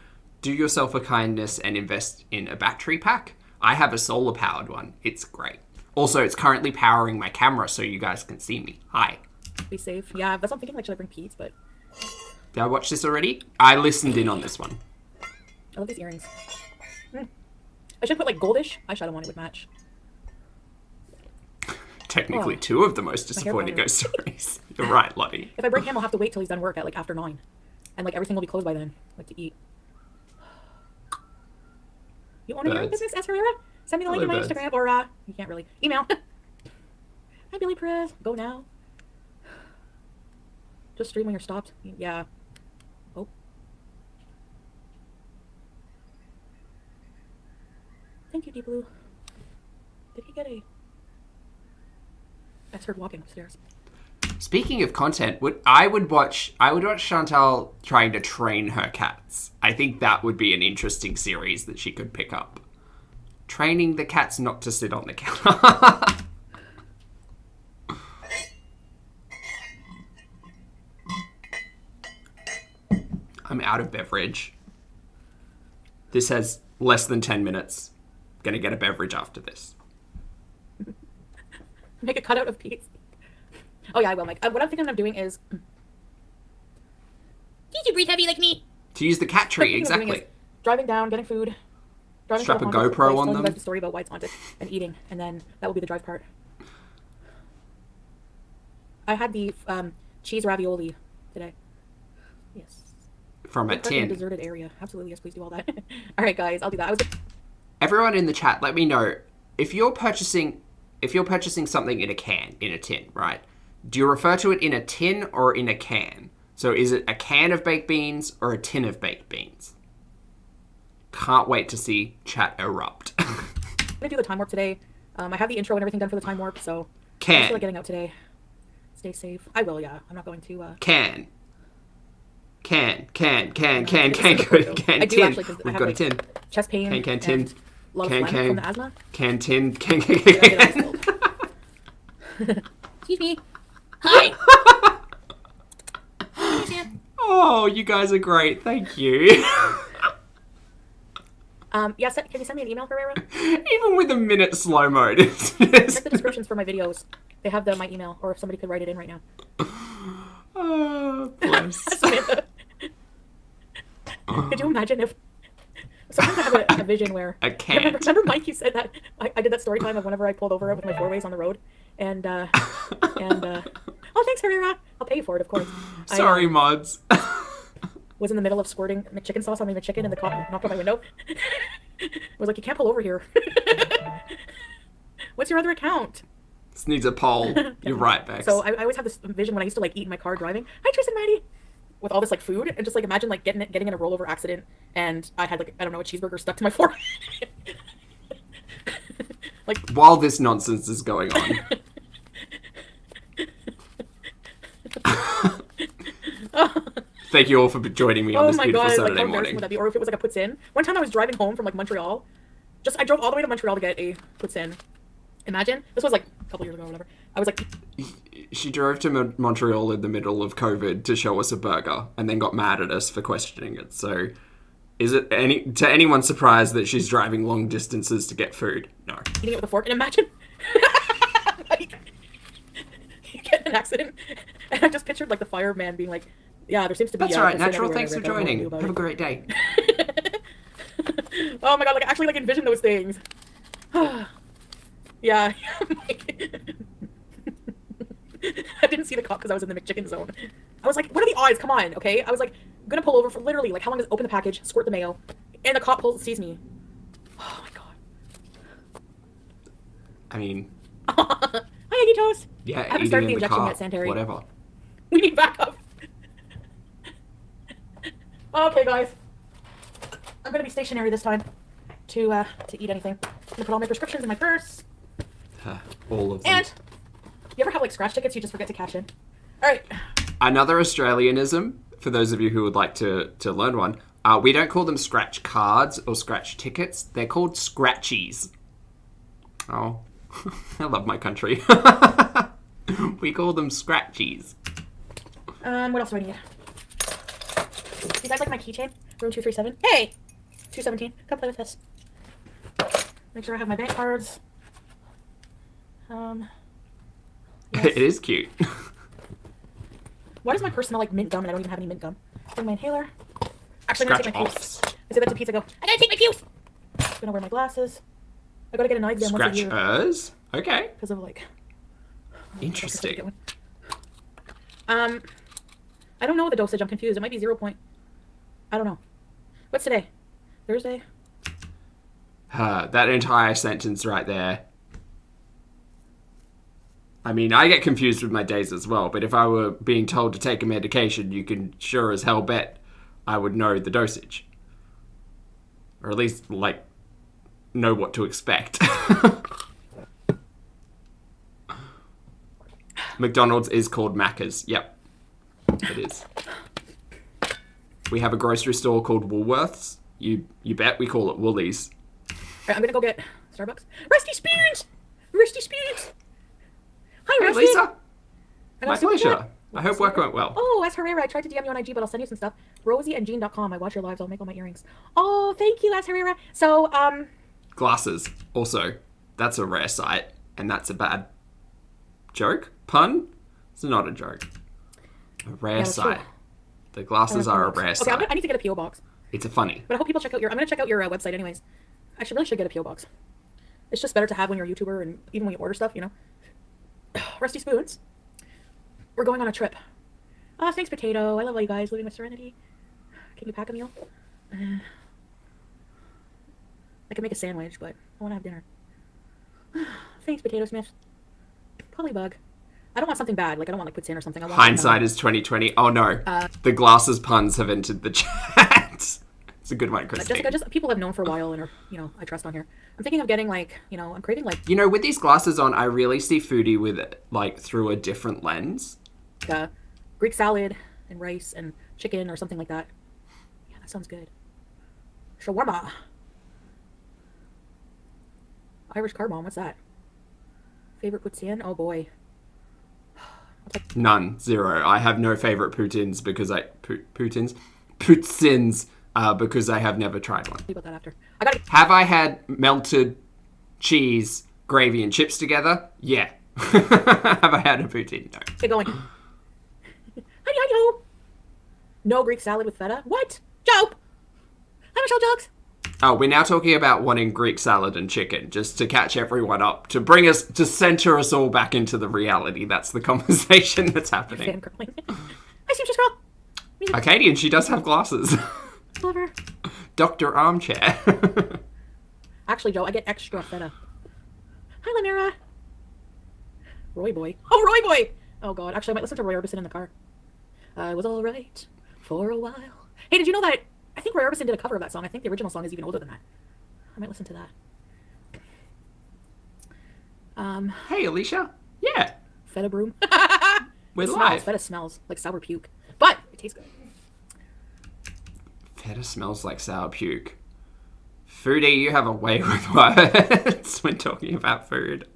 do yourself a kindness and invest in a battery pack. I have a solar powered one. It's great. Also, it's currently powering my camera so you guys can see me. Hi. be safe. Yeah, that's what I'm thinking. Like, should I bring Pete's? But Did I watch this already? I listened in on this one. I love these earrings. I should put like goldish eyeshadow on it would match. technically Oh. 2 of the most disappointing powder. ghost stories. You're right, Lottie. If I bring him, I'll have to wait till he's done work at like after 9. And like everything will be closed by then, like to eat. You own a your own Birds. business, S. Herrera? Send me the link in my Hello, Instagram, or you can't really. Email. Hi, Billy Perez. Go now. Just stream when you're stopped. Yeah. Oh. Thank you, Deep Blue. Did he get a... I heard walking upstairs. Speaking of content, I would watch Chantal trying to train her cats. I think that would be an interesting series that she could pick up. Training the cats not to sit on the counter. I'm out of beverage. This has less than 10 minutes. Gonna get a beverage after this. Make a cutout of Pete. Oh yeah, I will, Mike. What I'm thinking of doing is... Did you breathe heavy like me? To use the cat what I'm tree, thinking of doing exactly. is driving down, getting food, driving Strap to a the haunted GoPro place, on telling them. you guys the story about why it's haunted, and eating, and then that will be the drive part. I had the cheese ravioli today. Yes. From a Park in a tin. deserted area. Absolutely, yes, please do all that. All right, guys, I'll do that. I was... Everyone in the chat, let me know if you're purchasing something in a can, in a tin, right? Do you refer to it in a tin or in a can? So is it a can of baked beans or a tin of baked beans? Can't wait to see chat erupt. I'm gonna do the time warp today. I have the intro and everything done for the time warp, so I Can. feel like getting out today. Stay safe. I will, yeah. I'm not going to. Can. Good. Can, I do tin. actually, 'cause I We've have, got a like, tin. chest pain. Can, tin. and a lot of Can, phlegm from the asthma. Can, tin. Can. Excuse me. Hi. Oh, you guys are great. Thank you. Yes, can you send me an email, Herrera? Even with a minute slow mode. Check the descriptions for my videos. They have my email, or if somebody could write it in right now. Oh, bless. Samantha. Could you imagine if... Sometimes I have a vision where... I can't. Remember, Mike, you said that... I did that story time of whenever I pulled over with my 4-ways on the road. Oh, thanks, Herrera. I'll pay you for it, of course. Sorry, mods. Was in the middle of squirting McChicken sauce on my McChicken, and the cop knocked on my window. Was like, you can't pull over here. What's your other account? This needs a poll. You're right, Bex. So I always have this vision when I used to like eat in my car driving. Hi, Tristan, Maddie. With all this like food, and just like imagine like getting in a rollover accident, and I had like, I don't know, a cheeseburger stuck to my forehead. Like, while this nonsense is going on. Thank you all for joining me on this beautiful Saturday like how embarrassing morning. would that be? Or if it was like a poutine. One time I was driving home from like Montreal. I drove all the way to Montreal to get a poutine. Imagine. This was like a couple years ago or whatever. I was like... She drove to Montreal in the middle of COVID to show us a burger and then got mad at us for questioning it. So is it to anyone's surprise that she's driving long distances to get food? No. Eating it with a fork, and imagine... like, you get in an accident, and I just pictured like the fireman being like, yeah, there seems to be... That's right, poutine Natural. everywhere. Thanks for Like, I don't know what to joining. do about Have a it. great day. Oh my god, like actually like envision those things. Yeah. I didn't see the cop because I was in the McChicken zone. I was like, what are the odds? Come on, okay? I was like, I'm gonna pull over for literally, like, how long does open the package, squirt the mayo, and the cop sees me. Oh my god. I mean... Hi, Eggy Toast! Yeah, I haven't eating started in the the injection car, yet, Santeri. whatever. We need backup. Okay, guys. I'm gonna be stationary this time to eat anything. I'm gonna put all my prescriptions in my purse. All of them. And you ever have like scratch tickets you just forget to cash in? All right. Another Australianism, for those of you who would like to learn one, we don't call them scratch cards or scratch tickets. They're called scratchies. Oh, I love my country. We call them scratchies. What else do I need? You guys like my keychain? Room 237. Hey! 217. Come play with this. Make sure I have my bank cards. Yes. It is cute. Why does my purse smell like mint gum and I don't even have any mint gum? Bring my inhaler. Actually, I'm gonna take my Scratch piece. I said that to Pizza. Go. I gotta take my piece. I'm gonna wear my glasses. I gotta get an eye exam once a year Scratchers? Okay. because of like Interesting. I don't know the dosage. I'm confused. It might be 0 point. I don't know. What's today? Thursday? That entire sentence right there. I mean, I get confused with my days as well, but if I were being told to take a medication, you can sure as hell bet I would know the dosage. Or at least, like, know what to expect. McDonald's is called Macca's. Yep, it is. We have a grocery store called Woolworths. You bet we call it Woolies. Alright, I'm gonna go get Starbucks. Rusty Spoons! Rusty Spoons! Hi, Hey, Rusty! Lisa. I got My a super pleasure. chat. I hope work went well. Oh, S. Herrera, I tried to DM you on IG, but I'll send you some stuff. RosieandJean.com. I watch your lives. I'll make all my earrings. Oh, thank you, S. Herrera. So, Glasses. Also, that's a rare sight, and that's a bad joke? Pun? It's not a joke. A rare that's sight. true. The glasses are a rare okay, sight. I need to get a PO box. It's a funny. But I hope people check out your. I'm gonna check out your website anyways. I really should get a PO box. It's just better to have when you're a YouTuber and even when you order stuff, you know. Rusty Spoons. We're going on a trip. Oh, thanks, Potato. I love all you guys living with serenity. Can you pack a meal? I can make a sandwich, but I want to have dinner. Thanks, Potato Smith. Polybug. I don't want something bad. Like, I don't want, like, poutine or something. I want Hindsight is 2020. Oh, no. The glasses puns have entered the chat. It's a good one, Christine. Jessica, people I've known for a while and are, you know, I trust on here. I'm thinking of getting, like, you know, I'm craving, like... You know, with these glasses on, I really see Foodie with, like, through a different lens. Greek salad and rice and chicken or something like that. Yeah, that sounds good. Shawarma. Irish car bomb, what's that? Favorite poutine? Oh boy. None. Zero. I have no favorite poutines because poutines because I have never tried one. About that after. Have I had melted cheese, gravy, and chips together? Yeah. Have I had a poutine? No. Get going. Hi-yo. No Greek salad with feta? What? Joe! Hi, Michelle Jugs. Oh, we're now talking about wanting Greek salad and chicken, just to catch everyone up, to bring us, to center us all back into the reality. That's the conversation that's happening. Hi, Seamstress Girl. Arcadian, she does have glasses. Love her. Dr. Armchair. Actually, Joe, I get extra feta. Hi, Lamira. Roy Boy. Oh, Roy Boy! Oh, God. Actually, I might listen to Roy Orbison in the car. I was all right for a while. Hey, did you know that? I think Roy Orbison did a cover of that song. I think the original song is even older than that. I might listen to that. Hey, Alicia. Yeah. Feta broom. We're Smells. live. Feta smells like sour puke. But it tastes good. Feta smells like sour puke. Foodie, you have a way with words when talking about food.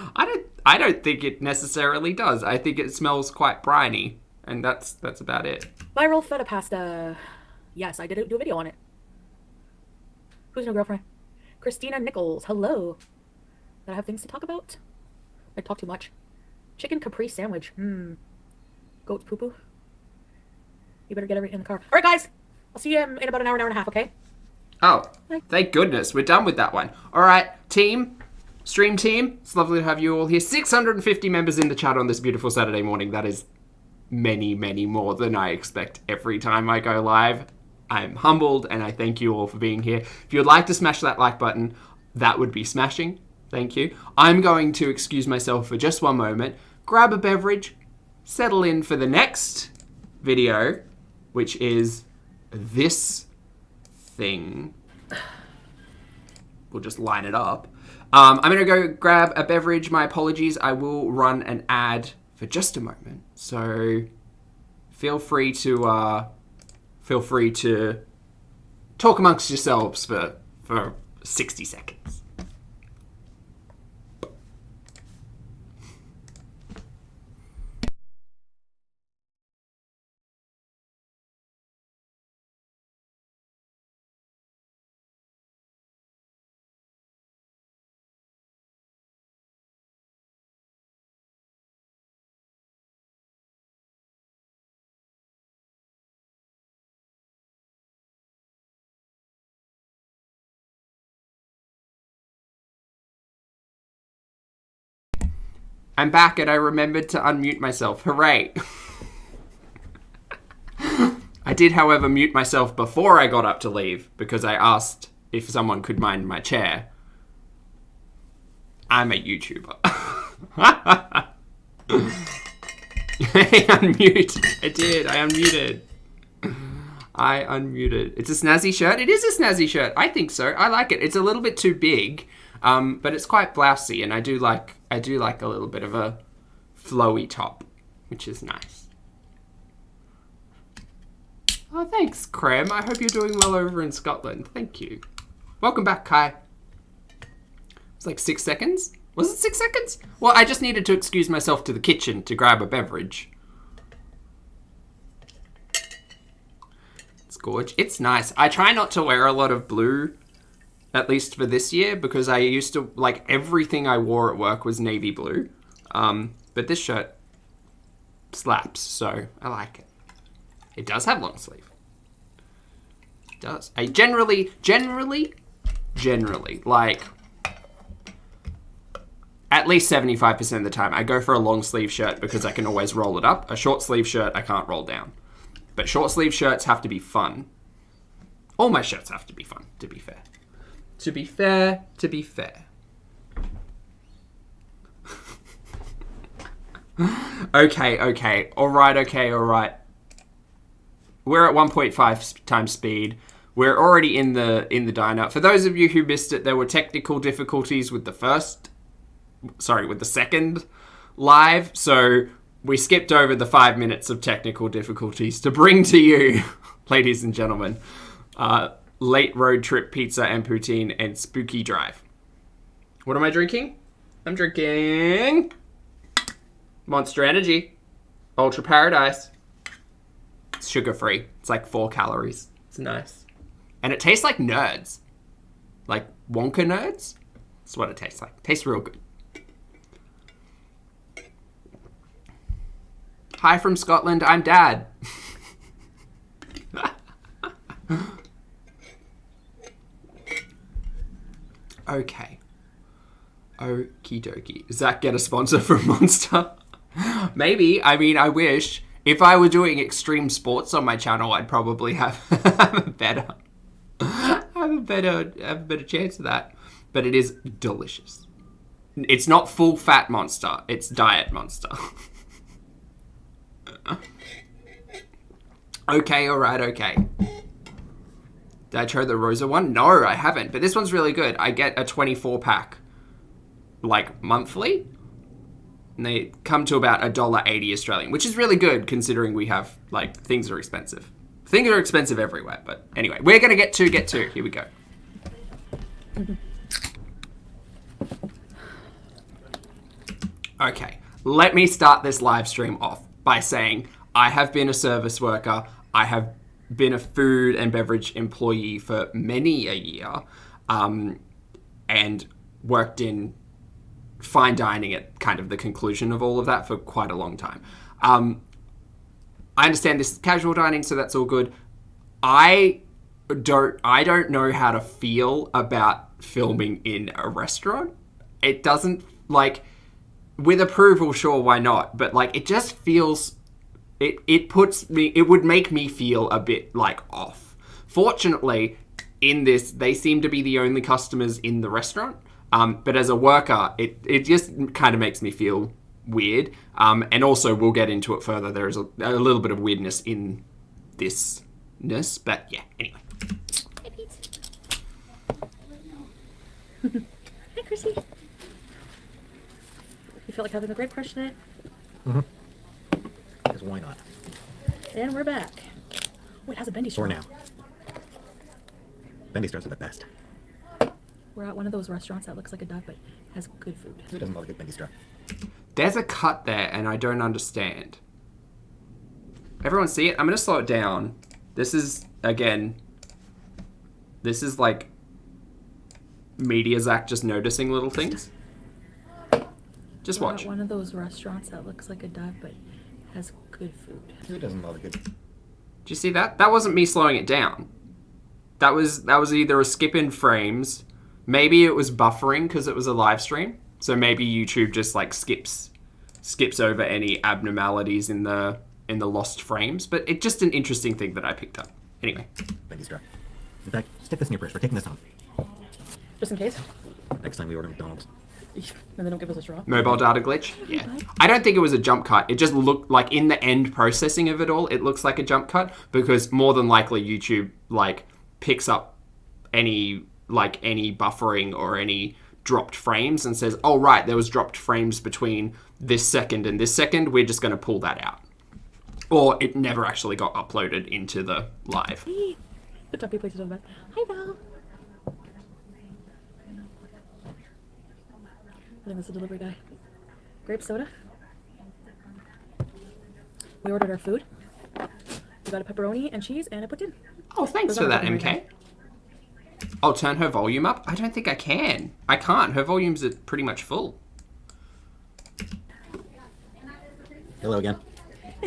I don't think it necessarily does. I think it smells quite briny, and that's about it. Viral feta pasta. Yes, I did do a video on it. Who's your girlfriend? Christina Nichols. Hello. Did I have things to talk about? I talk too much. Chicken capri sandwich. Goat poo poo. You better get everything in the car. All right, guys. I'll see you in about an hour and a half, okay? Oh, thank goodness. We're done with that one. All right, stream team. It's lovely to have you all here. 650 members in the chat on this beautiful Saturday morning. That is many, many more than I expect every time I go live. I'm humbled, and I thank you all for being here. If you'd like to smash that like button, that would be smashing. Thank you. I'm going to excuse myself for just one moment, grab a beverage, settle in for the next video, which is this thing. We'll just line it up. I'm going to go grab a beverage. My apologies. I will run an ad for just a moment. So feel free to talk amongst yourselves for 60 seconds. I'm back and I remembered to unmute myself. Hooray. I did, however, mute myself before I got up to leave because I asked if someone could mind my chair. I'm a YouTuber. I unmute. I did. I unmuted. I unmuted. It's a snazzy shirt. It is a snazzy shirt. I think so. I like it. It's a little bit too big, but it's quite blousy, and I do like a little bit of a flowy top, which is nice. Oh, thanks, Creme. I hope you're doing well over in Scotland. Thank you. Welcome back, Kai. It's like 6 seconds? Was it 6 seconds? Well, I just needed to excuse myself to the kitchen to grab a beverage. It's gorgeous. It's nice. I try not to wear a lot of blue, at least for this year, because I used to, like, everything I wore at work was navy blue. But this shirt slaps, so I like it. It does have long sleeve. It does. I generally, like, at least 75% of the time, I go for a long sleeve shirt because I can always roll it up. A short sleeve shirt, I can't roll down. But short sleeve shirts have to be fun. All my shirts have to be fun, to be fair. To be fair, to be fair. Okay. All right. We're at 1.5 times speed. We're already in the diner. For those of you who missed it, there were technical difficulties with the second live. So we skipped over the 5 minutes of technical difficulties to bring to you, ladies and gentlemen, late road trip pizza and poutine and spooky drive. What am I drinking? I'm drinking Monster Energy Ultra Paradise. It's sugar-free. It's like 4 calories. It's nice. And it tastes like nerds. Like Wonka nerds. That's what it tastes like. Tastes real good. Hi from Scotland. I'm Dad. Okay. Okie dokie. Does that get a sponsor from Monster? Maybe. I mean, I wish. If I were doing extreme sports on my channel, I'd probably have a better chance of that. But it is delicious. It's not full fat Monster. It's diet Monster. Okay, alright, okay. Did I try the Rosa one? No, I haven't. But this one's really good. I get a 24 pack, like, monthly. And they come to about $1.80 Australian, which is really good considering we have, like, things are expensive. Things are expensive everywhere, but anyway, we're going to get to. Here we go. Okay, let me start this live stream off by saying I have been a service worker. I have been a food and beverage employee for many a year, and worked in fine dining at kind of the conclusion of all of that for quite a long time. I understand this is casual dining, so that's all good. I don't know how to feel about filming in a restaurant. It doesn't, like, with approval, sure, why not? But, like, it just feels, it would make me feel a bit, like, off. Fortunately, in this, they seem to be the only customers in the restaurant. But as a worker, it just kind of makes me feel weird. And also, we'll get into it further. There is a little bit of weirdness in thisness. But yeah, anyway. Hey, Pete. Hi, Chrissy. You feel like having a great crush today? Mm-hmm. Because why not? And we're back. Wait, how's a bendy straw? For now. Bendy straws are the best. We're at one of those restaurants that looks like a duck but has good food. Who doesn't love a good bendy straw? There's a cut there, and I don't understand. Everyone see it? I'm going to slow it down. This is, again, this is like Media Zach just noticing little things. Just We're watch. at one of those restaurants that looks like a duck but has good food. Who doesn't love a good... Do you see that? That wasn't me slowing it down. That was either a skip in frames. Maybe it was buffering because it was a live stream. So maybe YouTube just like skips skips over any abnormalities in the lost frames, but it's just an interesting thing that I picked up. Anyway. Bendy straw. In fact, stick this in your purse. We're taking this home. Just in case. Next time we order McDonald's. And they don't give us a straw. Mobile data glitch? Yeah. I don't think it was a jump cut. It just looked like in the end processing of it all, it looks like a jump cut because more than likely YouTube like picks up any buffering or any dropped frames and says, oh right, there was dropped frames between this second and this second. We're just going to pull that out. Or it never actually got uploaded into the live. The tuppy places on the back. Hi, Val. I think that's the delivery guy. Grape soda. We ordered our food. We got a pepperoni and cheese and a poutine. Oh, thanks for that, MK. I'll turn her volume up. I don't think I can. I can't. Her volume's pretty much full. Hello again.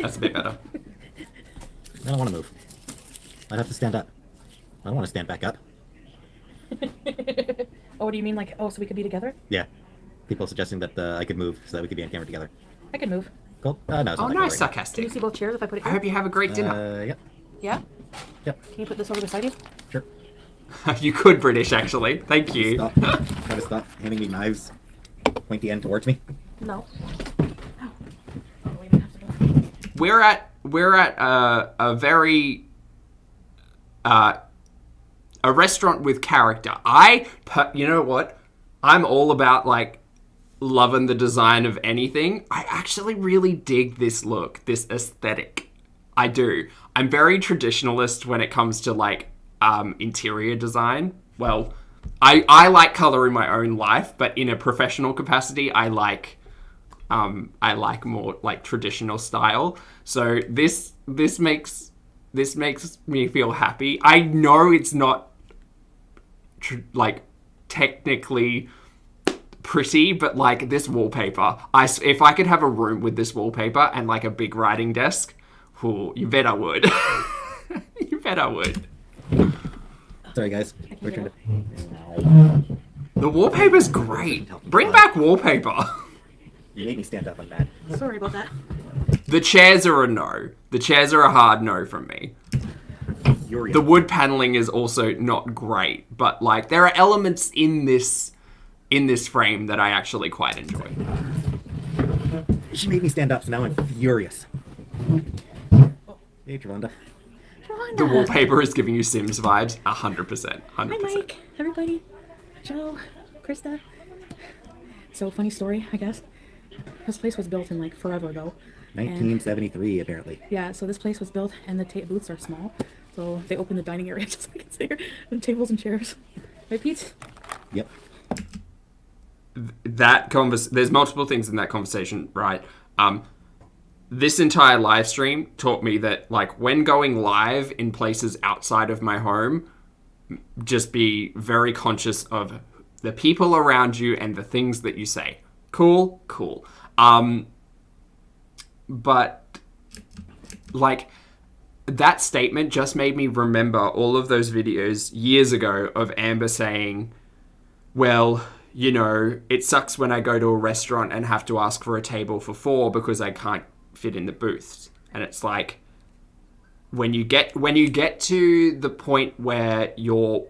That's a bit better. I don't want to move. I have to stand up. I don't want to stand back up. Oh, do you mean like, oh, so we could be together? Yeah. People suggesting that I could move so that we could be on camera together. I could move. Cool. No, it's not Oh, that nice, cool right Can you sarcastic. see both chairs if I put it I here? hope you have a great now. dinner. Yep. Yeah? Yep. Can you put this over beside you? Sure. You could British, actually. Thank you. Stop. Try to stop handing me knives. Point the end towards me. No. We're at a very a restaurant with character. You know what? I'm all about like loving the design of anything. I actually really dig this look, this aesthetic. I do. I'm very traditionalist when it comes to like interior design. Well, I like color in my own life, but in a professional capacity, I like more like traditional style. So this makes me feel happy. I know it's not like technically pretty, but like this wallpaper, if I could have a room with this wallpaper and like a big writing desk, you bet I would. You bet I would. Sorry, guys. We're trying to... The wallpaper's great. Bring back wallpaper. You made me stand up on that. Sorry about that. The chairs are a no. The chairs are a hard no from me. The wood paneling is also not great, but like there are elements in this frame that I actually quite enjoy. She made me stand up, so now I'm furious. Hey, Travonda. The wallpaper is giving you Sims vibes, 100%. Hi, Mike. Everybody. Joe. Krista. So, funny story, I guess. This place was built in like forever ago. 1973, apparently. Yeah, so this place was built and the booths are small. So they opened the dining area just so I can sit here. And tables and chairs. Right, Pete? Yep. There's multiple things in that conversation, right? This entire live stream taught me that, like, when going live in places outside of my home, just be very conscious of the people around you and the things that you say. Cool. But, like, that statement just made me remember all of those videos years ago of Amber saying, well, you know, it sucks when I go to a restaurant and have to ask for a table for 4 because I can't fit in the booths. And it's like, when you get to the point where your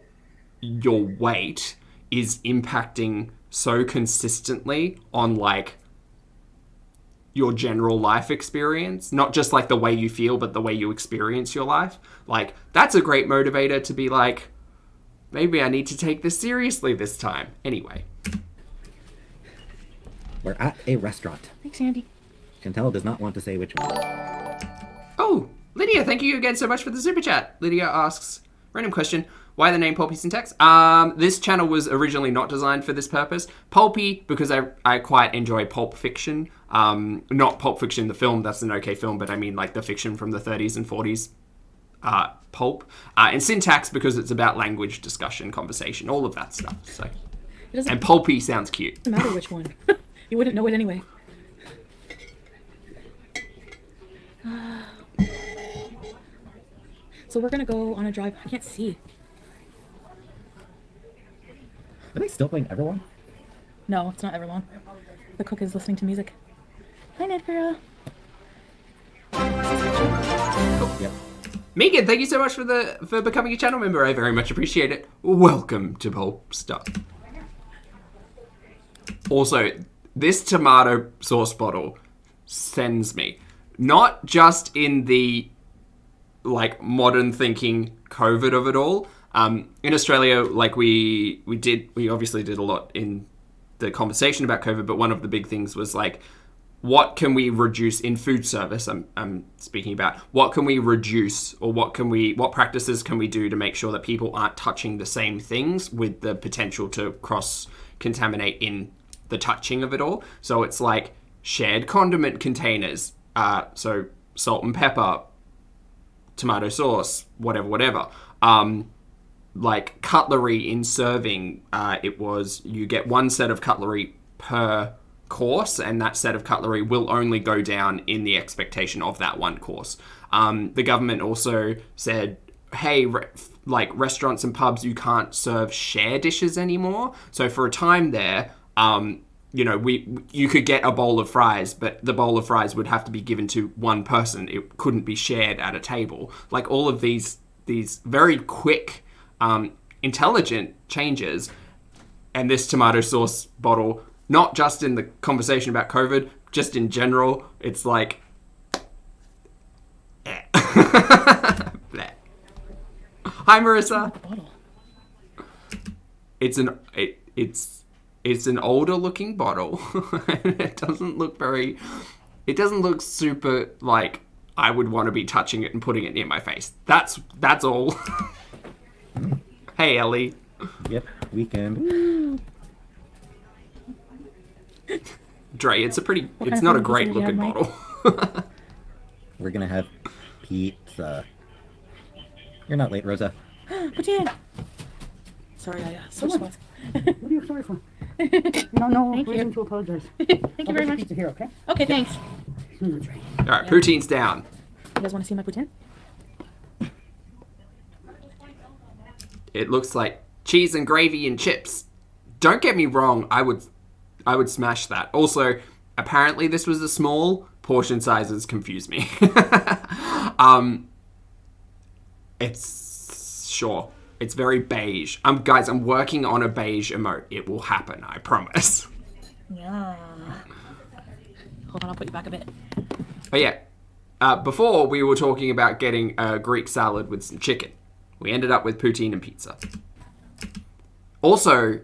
weight is impacting so consistently on like your general life experience, not just like the way you feel, but the way you experience your life, like that's a great motivator to be like, maybe I need to take this seriously this time. Anyway. We're at a restaurant. Thanks, Andy. Chantal does not want to say which one. Oh, Lydia, thank you again so much for the super chat. Lydia asks, random question, why the name Pulpy Syntax? This channel was originally not designed for this purpose. Pulpy, because I quite enjoy pulp fiction. Not Pulp Fiction, the film, that's an okay film, but I mean like the fiction from the 30s and 40s. Pulp. And Syntax, because it's about language, discussion, conversation, all of that stuff. So, and Pulpy sounds cute. It doesn't matter which one. You wouldn't know it anyway. So we're gonna go on a drive. I can't see. Are they still playing Everlong? No, it's not Everlong. The cook is listening to music. Hi, Ned girl. Yep. Megan, thank you so much for becoming a channel member. I very much appreciate it. Welcome to Pulp Stuff. Also, this tomato sauce bottle sends me. Not just in the, like, modern thinking COVID of it all. In Australia, like, we obviously did a lot in the conversation about COVID, but one of the big things was, like, what can we reduce in food service? I'm speaking about what can we reduce, or what practices can we do to make sure that people aren't touching the same things with the potential to cross-contaminate in the touching of it all. So it's like shared condiment containers, so salt and pepper, tomato sauce, whatever. Like cutlery in serving, it was you get one set of cutlery per course, and that set of cutlery will only go down in the expectation of that one course. The government also said, hey, like restaurants and pubs, you can't serve share dishes anymore. So for a time there, you know, you could get a bowl of fries, but the bowl of fries would have to be given to one person. It couldn't be shared at a table. Like all of these very quick, intelligent changes, and this tomato sauce bottle, not just in the conversation about COVID, just in general, it's like, eh. Hi, Marissa. It's an older looking bottle. It doesn't look super like I would want to be touching it and putting it near my face. That's all. Hey, Ellie. Yep. Weekend. Dre, it's not a great looking bottle. We're gonna have pizza. You're not late, Rosa. Poutine. Sorry, I switched spots. What are you sorry for? No Thank reason you. to apologize. Thank you very much. Pizza here, okay? Okay, thanks. All right, poutine's down. You guys want to see my poutine? It looks like cheese and gravy and chips. Don't get me wrong, I would smash that. Also, apparently this was a small. Portion sizes confuse me. It's very beige. Guys, I'm working on a beige emote. It will happen, I promise. Yeah. Hold on, I'll put you back a bit. Oh yeah. Before we were talking about getting a Greek salad with some chicken. We ended up with poutine and pizza. Also,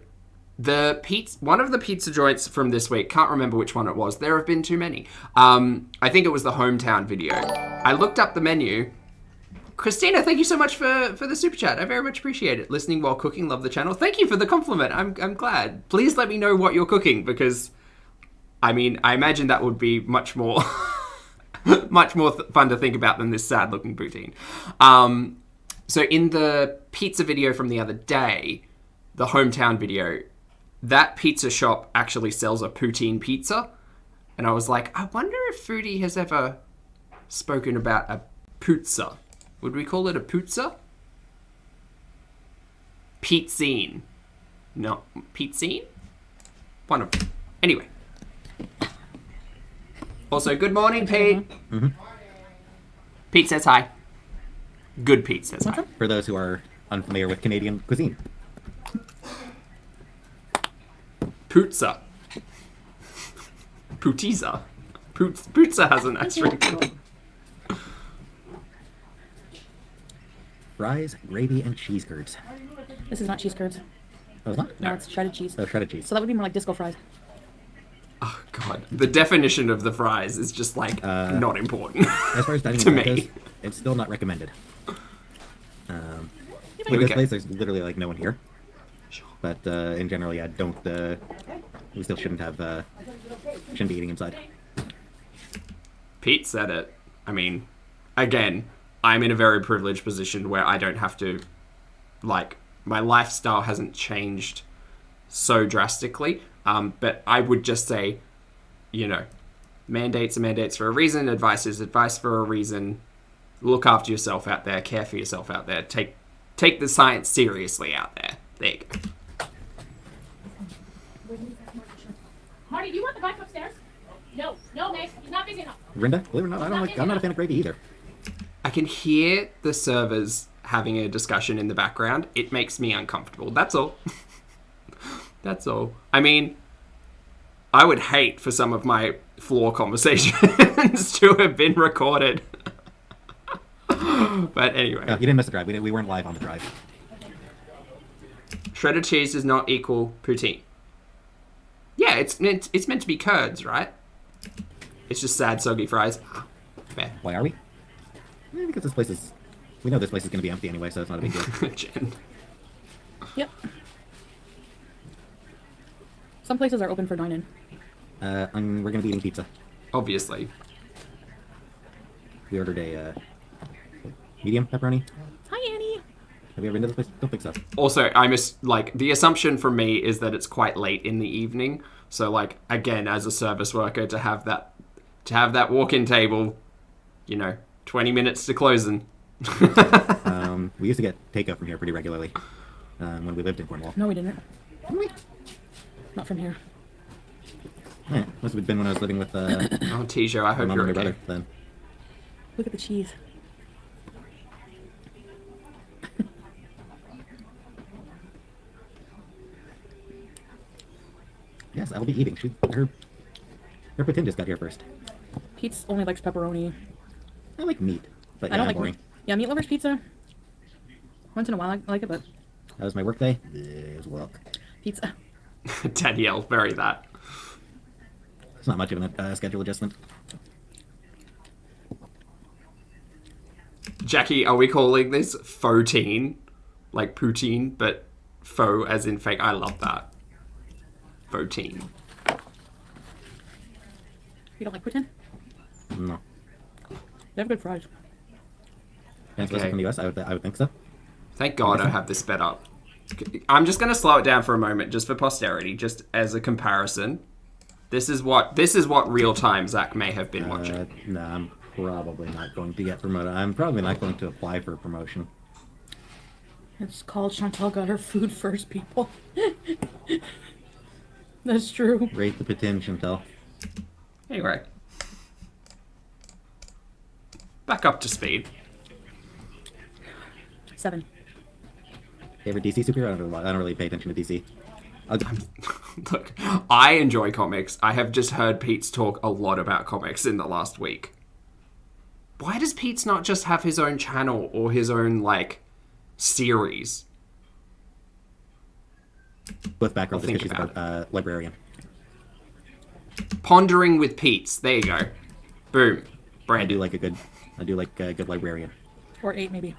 one of the pizza joints from this week, can't remember which one it was. There have been too many. I think it was the hometown video. I looked up the menu. Christina, thank you so much for the super chat. I very much appreciate it. Listening while cooking, love the channel. Thank you for the compliment. I'm glad. Please let me know what you're cooking, because I mean, I imagine that would be much more fun to think about than this sad looking poutine. So in the pizza video from the other day, the hometown video, that pizza shop actually sells a poutine pizza. And I was like, I wonder if Foodie has ever spoken about a pizza. Would we call it a pizza? Pizzine. No, pizzine? One of them. Anyway. Also, good morning, Pete. Mm-hmm. Pete says hi. Good Pete says hi. For those who are unfamiliar with Canadian cuisine. Pizza. Putiza. Pizza has an S ring. Fries, gravy, and cheese curds. This is not cheese curds. Oh, it's not? No, it's shredded cheese. Oh, shredded cheese. So that would be more like disco fries. Oh god, the definition of the fries is just like not important. As far as dining to in me. goes, it's still not recommended. Here With we this go. place, there's literally like no one here. But in general, yeah, don't. We still shouldn't be eating inside. Pete said it. I mean, again, I'm in a very privileged position where I don't have to, like, my lifestyle hasn't changed so drastically. But I would just say, you know, mandates are mandates for a reason. Advice is advice for a reason. Look after yourself out there. Care for yourself out there. Take the science seriously out there. There you go. Marty, do you want the bike upstairs? No, Meg, he's not busy enough. Rinda, believe it or not, I'm not a fan of gravy either. I can hear the servers having a discussion in the background. It makes me uncomfortable. That's all. That's all. I mean, I would hate for some of my floor conversations to have been recorded. But anyway. You didn't miss the drive. We weren't live on the drive. Shredded cheese does not equal poutine. Yeah, it's meant to be curds, right? It's just sad, soggy fries. Fair. Why are we? Because this place is... We know this place is going to be empty anyway, so it's not a big deal. Jen. Yep. Some places are open for dine-in. And we're going to be eating pizza. Obviously. We ordered a medium pepperoni. Hi, Annie. Have you ever been to this place? Don't think so. Also, the assumption from me is that it's quite late in the evening. So, like, again, as a service worker, to have that walk-in table, 20 minutes to closing. We used to get takeout from here pretty regularly when we lived in Cornwall. No, we didn't. Not from here. Yeah, must have been when I was living with Oh, Tijo, I my hope mom you're and my okay. brother then. Look at the cheese. Yes, I will be eating. Her poutine just got here first. Pete's only likes pepperoni. I like meat, but I don't like boring. meat. Yeah, meat lovers pizza. Once in a while I like it, but That was my work day. It was work. pizza. Danielle, bury that. It's not much of a schedule adjustment. Jackie, are we calling this faux-teen? Like poutine, but faux as in fake? I love that. Faux-teen. You don't like poutine? No. They have good fries. And okay. From the US, I would think so. Thank God I have this sped up. I'm just going to slow it down for a moment, just for posterity, just as a comparison. This is what real time Zach may have been watching. No, I'm probably not going to get promoted. I'm probably not going to apply for a promotion. It's called Chantal got her food first, people. That's true. Rate the poutine, Chantal. Anyway. Back up to speed. 7. Favorite DC superhero? I don't really pay attention to DC. Look, I enjoy comics. I have just heard Pete's talk a lot about comics in the last week. Why does Pete's not just have his own channel or his own, series? Both background Think discussions about librarian. Pondering with Pete's. There you go. Boom. I do like a good librarian. Or 8, maybe.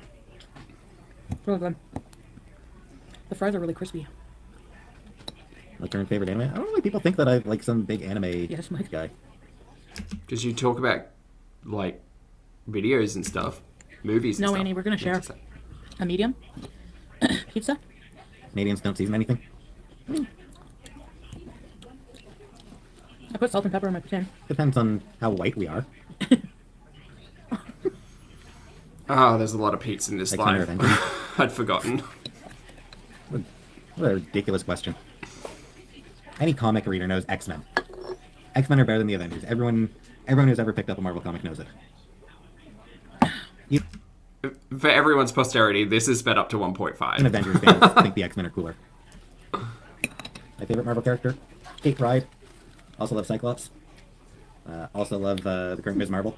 Really good. The fries are really crispy. My current favorite anime? I don't know why people think that I'm like some big anime guy. Because you talk about, videos and stuff. Movies and No, stuff. Annie, we're going to share a medium pizza. Canadians don't season anything. I put salt and pepper in my poutine. Depends on how white we are. Oh, there's a lot of Pete's in this life. I'd forgotten. What a ridiculous question. Any comic reader knows X-Men. X-Men are better than the Avengers. Everyone who's ever picked up a Marvel comic knows it. For everyone's posterity, this is sped up to 1.5. And Avengers fans think the X-Men are cooler. My favorite Marvel character? Kate Pryde. Also love Cyclops. Also love the current Ms. Marvel.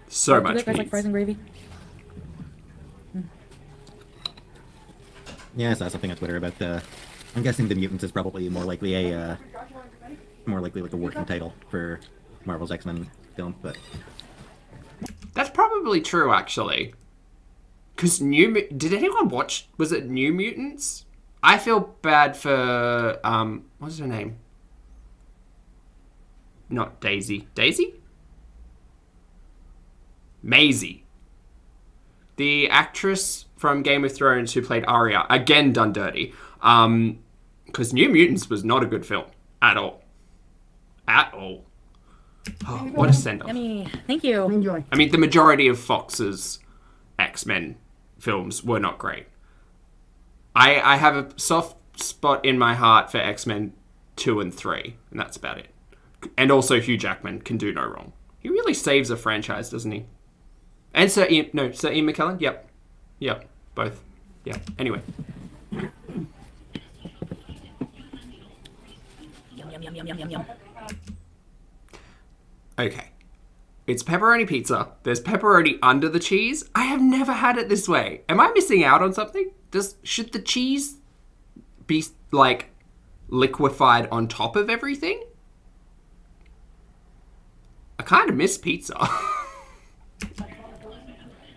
So Do much you guys like fries and gravy? Yeah, I saw something on Twitter about I'm guessing the Mutants is probably more likely like a working title for Marvel's X-Men film, but that's probably true, actually. Because did anyone watch? Was it New Mutants? I feel bad for what's her name? Not Daisy. Daisy? Maisie. The actress from Game of Thrones who played Arya, again done dirty. Because New Mutants was not a good film. At all. At all. Oh, what a send-off. Yummy. Thank you. Enjoy. I mean, the majority of Fox's X-Men films were not great. I have a soft spot in my heart for X-Men 2 and 3, and that's about it. And also Hugh Jackman can do no wrong. He really saves a franchise, doesn't he? And Sir Ian McKellen? Yep, both. Yeah, anyway. Yum, yum, yum, yum, yum, yum, yum. Okay. It's pepperoni pizza. There's pepperoni under the cheese. I have never had it this way. Am I missing out on something? Should the cheese be, like, liquefied on top of everything? I kind of miss pizza.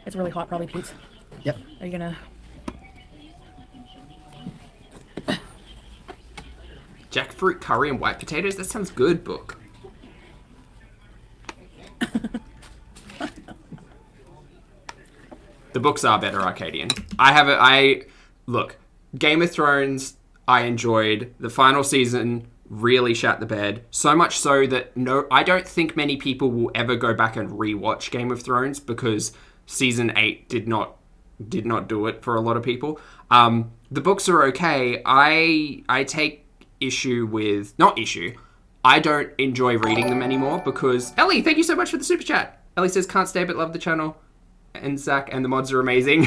It's really hot, probably, Pete. Yep. Are you gonna... Jackfruit curry and white potatoes? That sounds good, book. The books are better, Arcadian. Look, Game of Thrones, I enjoyed. The final season really shat the bed. So much so that I don't think many people will ever go back and rewatch Game of Thrones because season 8 did not do it for a lot of people. The books are okay. I take issue with... Not issue. I don't enjoy reading them anymore because... Ellie, thank you so much for the super chat. Ellie says, can't stay but love the channel. And Zach and the mods are amazing.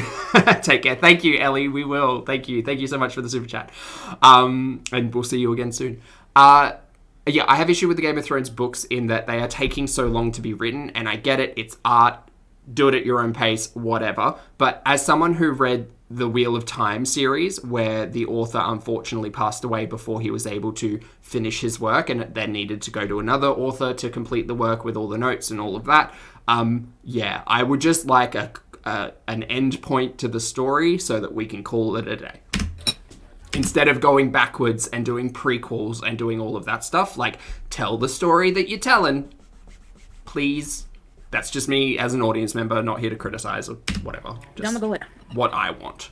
Take care. Thank you, Ellie. We will. Thank you. Thank you so much for the super chat. And we'll see you again soon. Yeah, I have issue with the Game of Thrones books in that they are taking so long to be written, and I get it. It's art. Do it at your own pace, whatever. But as someone who read the Wheel of Time series, where the author unfortunately passed away before he was able to finish his work, and it then needed to go to another author to complete the work with all the notes and all of that, yeah, I would just like an end point to the story so that we can call it a day. Instead of going backwards and doing prequels and doing all of that stuff, like, tell the story that you're telling, please. That's just me as an audience member, not here to criticize or whatever. Just Down the bullet. what I want.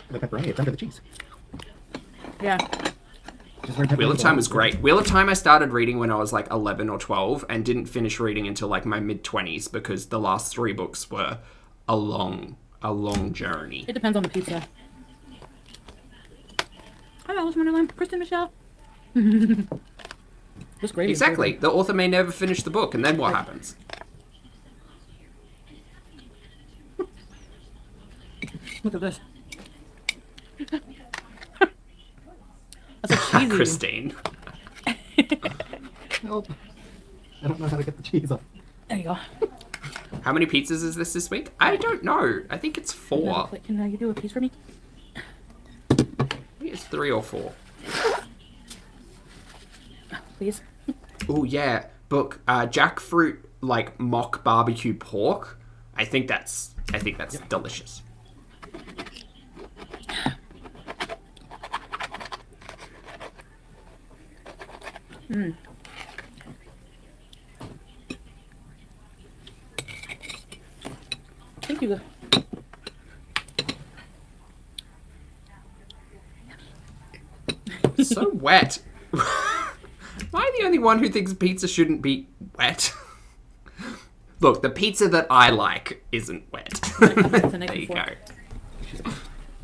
The pepperoni, it's under the cheese. Yeah. Just where pepperoni Wheel of Time was belongs. great. Wheel of Time I started reading when I was like 11 or 12 and didn't finish reading until like my mid-20s because the last 3 books were a long journey. It depends on the pizza. Hi, Alice Wonderland. Kristen Michelle. This gravy is Exactly. The author may never finish the book, and then what happens? Look at this. That's so cheesy. Christine. Nope. I don't know how to get the cheese off. There you go. How many pizzas is this week? I don't know. I think it's 4. Can you do a piece for me? I think it's 3 or 4. Please. Oh yeah, book jackfruit like mock barbecue pork. I think that's delicious. Thank you. So wet. Am I the only one who thinks pizza shouldn't be wet? Look, the pizza that I like isn't wet. There you go.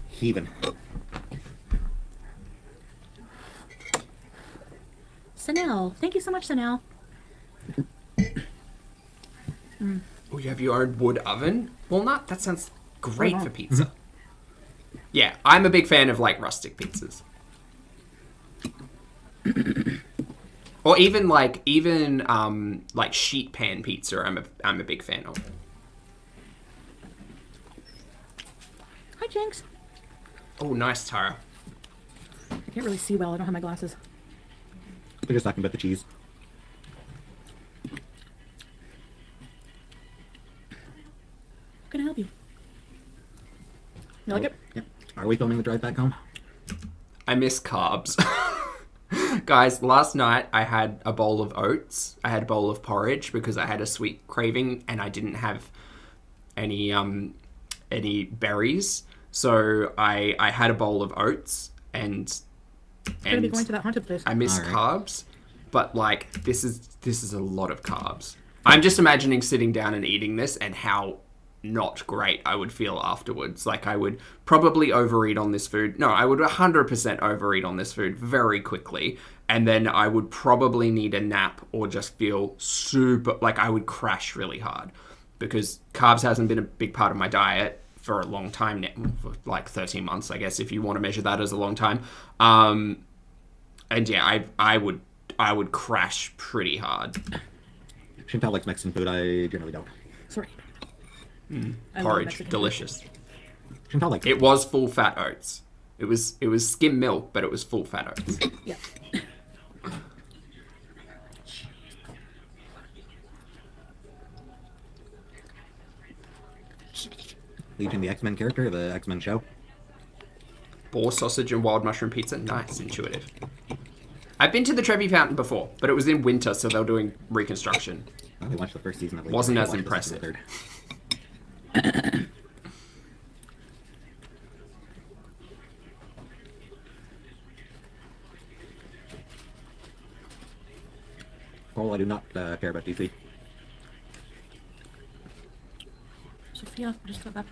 Heathen. Sanel. Thank you so much, Sanel. Oh, you have your own wood oven? Walnut? That sounds great for pizza. Yeah, I'm a big fan of like rustic pizzas. Or even like sheet pan pizza. I'm a big fan of. Hi, Jinx. Oh, nice, Tara. I can't really see well. I don't have my glasses. They're just talking about the cheese. How can I help you? You like it? Yep. Are we filming the drive back home? I miss carbs. Guys, last night I had a bowl of oats. I had a bowl of porridge because I had a sweet craving and I didn't have any berries. So I had a bowl of oats and I'm gonna be going to that haunted place. I miss All right. carbs, but like this is a lot of carbs. I'm just imagining sitting down and eating this and how not great I would feel afterwards. Like, I would probably overeat on this food. No, I would 100% overeat on this food very quickly. And then I would probably need a nap or just feel super, like I would crash really hard. Because carbs hasn't been a big part of my diet for a long time now. For like 13 months, I guess, if you want to measure that as a long time. And yeah, I would crash pretty hard. Chantal likes Mexican food. I generally don't. Sorry. I love Porridge, Mexican food. delicious. Chantal likes It was full fat oats. It was skim milk, but it was full fat oats. Yeah. Legion, the X-Men character, the X-Men show. Boar sausage and wild mushroom pizza. Nice, intuitive. I've been to the Trevi Fountain before, but it was in winter, so they were doing reconstruction. I only watched the first season of Legion. Wasn't I as watched the impressive. second and third. Cole, I do not care about DC. Sophia, just got back.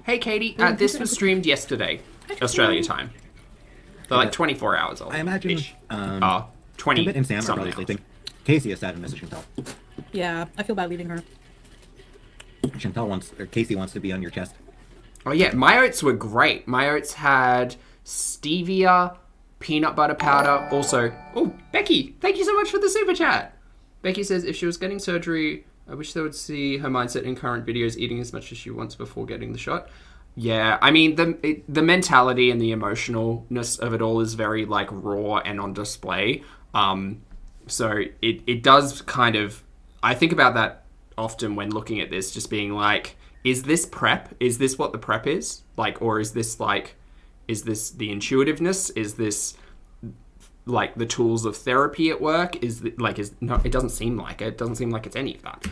Hey, Katie. This was streamed yesterday, Australia time. They're like 24 hours old. I imagine 20 Timbit and Sam are something probably else. sleeping. Casey is sad and misses Chantal. Yeah, I feel bad leaving her. Casey wants to be on your chest. Oh yeah, my oats were great. My oats had stevia, peanut butter powder. Also, oh, Becky, thank you so much for the super chat. Becky says, if she was getting surgery, I wish they would see her mindset in current videos, eating as much as she wants before getting the shot. Yeah, I mean, the mentality and the emotionalness of it all is very, like, raw and on display. So it does kind of... I think about that often when looking at this, just being like, is this prep? Is this what the prep is? Like, or is this, like... Is this the intuitiveness? Is this, like, the tools of therapy at work? No, it doesn't seem like it. It doesn't seem like it's any of that.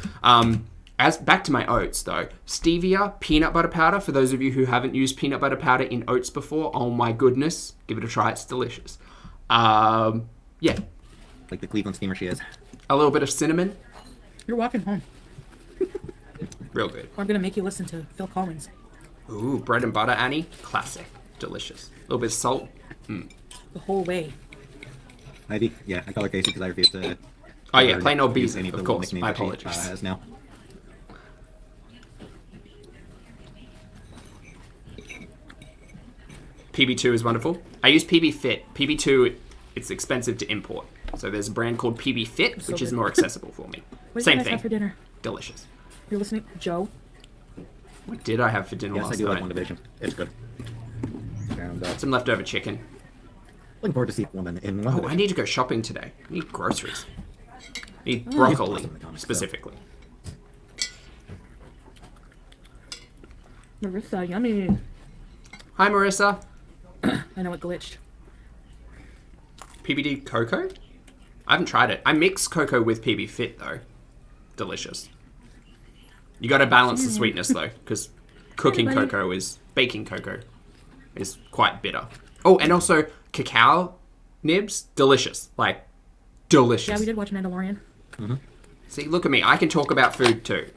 As back to my oats, though. Stevia, peanut butter powder. For those of you who haven't used peanut butter powder in oats before, oh my goodness. Give it a try. It's delicious. Yeah. Like the Cleveland steamer she is. A little bit of cinnamon. You're walking home. Real good. Or I'm gonna make you listen to Phil Collins. Ooh, bread and butter, Annie. Classic. Delicious. A little bit of salt. The whole way. I call her Casey because I refuse to... Oh yeah, plain old use beef, any of the course. nicknames My that she, apologies. has now. PB2 is wonderful. I use PB Fit. PB2, it's expensive to import. So there's a brand called PB Fit, which is good. more accessible for me. What did Same you guys have for thing. dinner? Delicious. You're listening, Joe. What did I have for dinner Yes, I last do like night? One Division. It's good. And Some leftover chicken. looking forward to seeing Woman in One Oh, I Division. need to go shopping today. I need groceries. I need You've broccoli, lost them in the comics, specifically. Marissa, yummy. Hi, Marissa. I know it glitched. PBD cocoa? I haven't tried it. I mix cocoa with PB Fit, though. Delicious. You got to balance the sweetness, though, because baking cocoa is quite bitter. Oh, and also cacao nibs, delicious. Like, delicious. Yeah, we did watch Mandalorian. See, look at me. I can talk about food, too.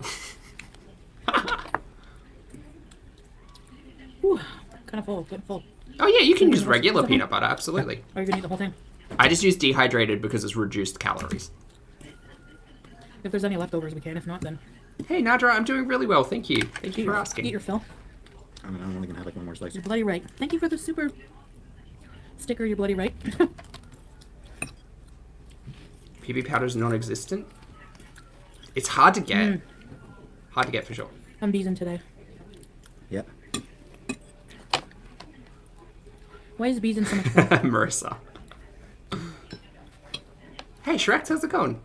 Whew, kind of full, getting full. Oh, yeah, you can use regular peanut butter, absolutely. Are you gonna eat the whole thing? I just use dehydrated because it's reduced calories. If there's any leftovers, we can. If not, then Hey, Nadra, I'm doing really well, thank you. Thank you for asking. eat your fill. I'm only gonna have like one more slice. You're bloody right. Thank you for the super sticker. You're bloody right. PB powder is non-existent. It's hard to get. Hard to get for sure. I'm beezing today. Yep. Why is beezing so much fun? Marissa. Hey, Shrek, how's it going?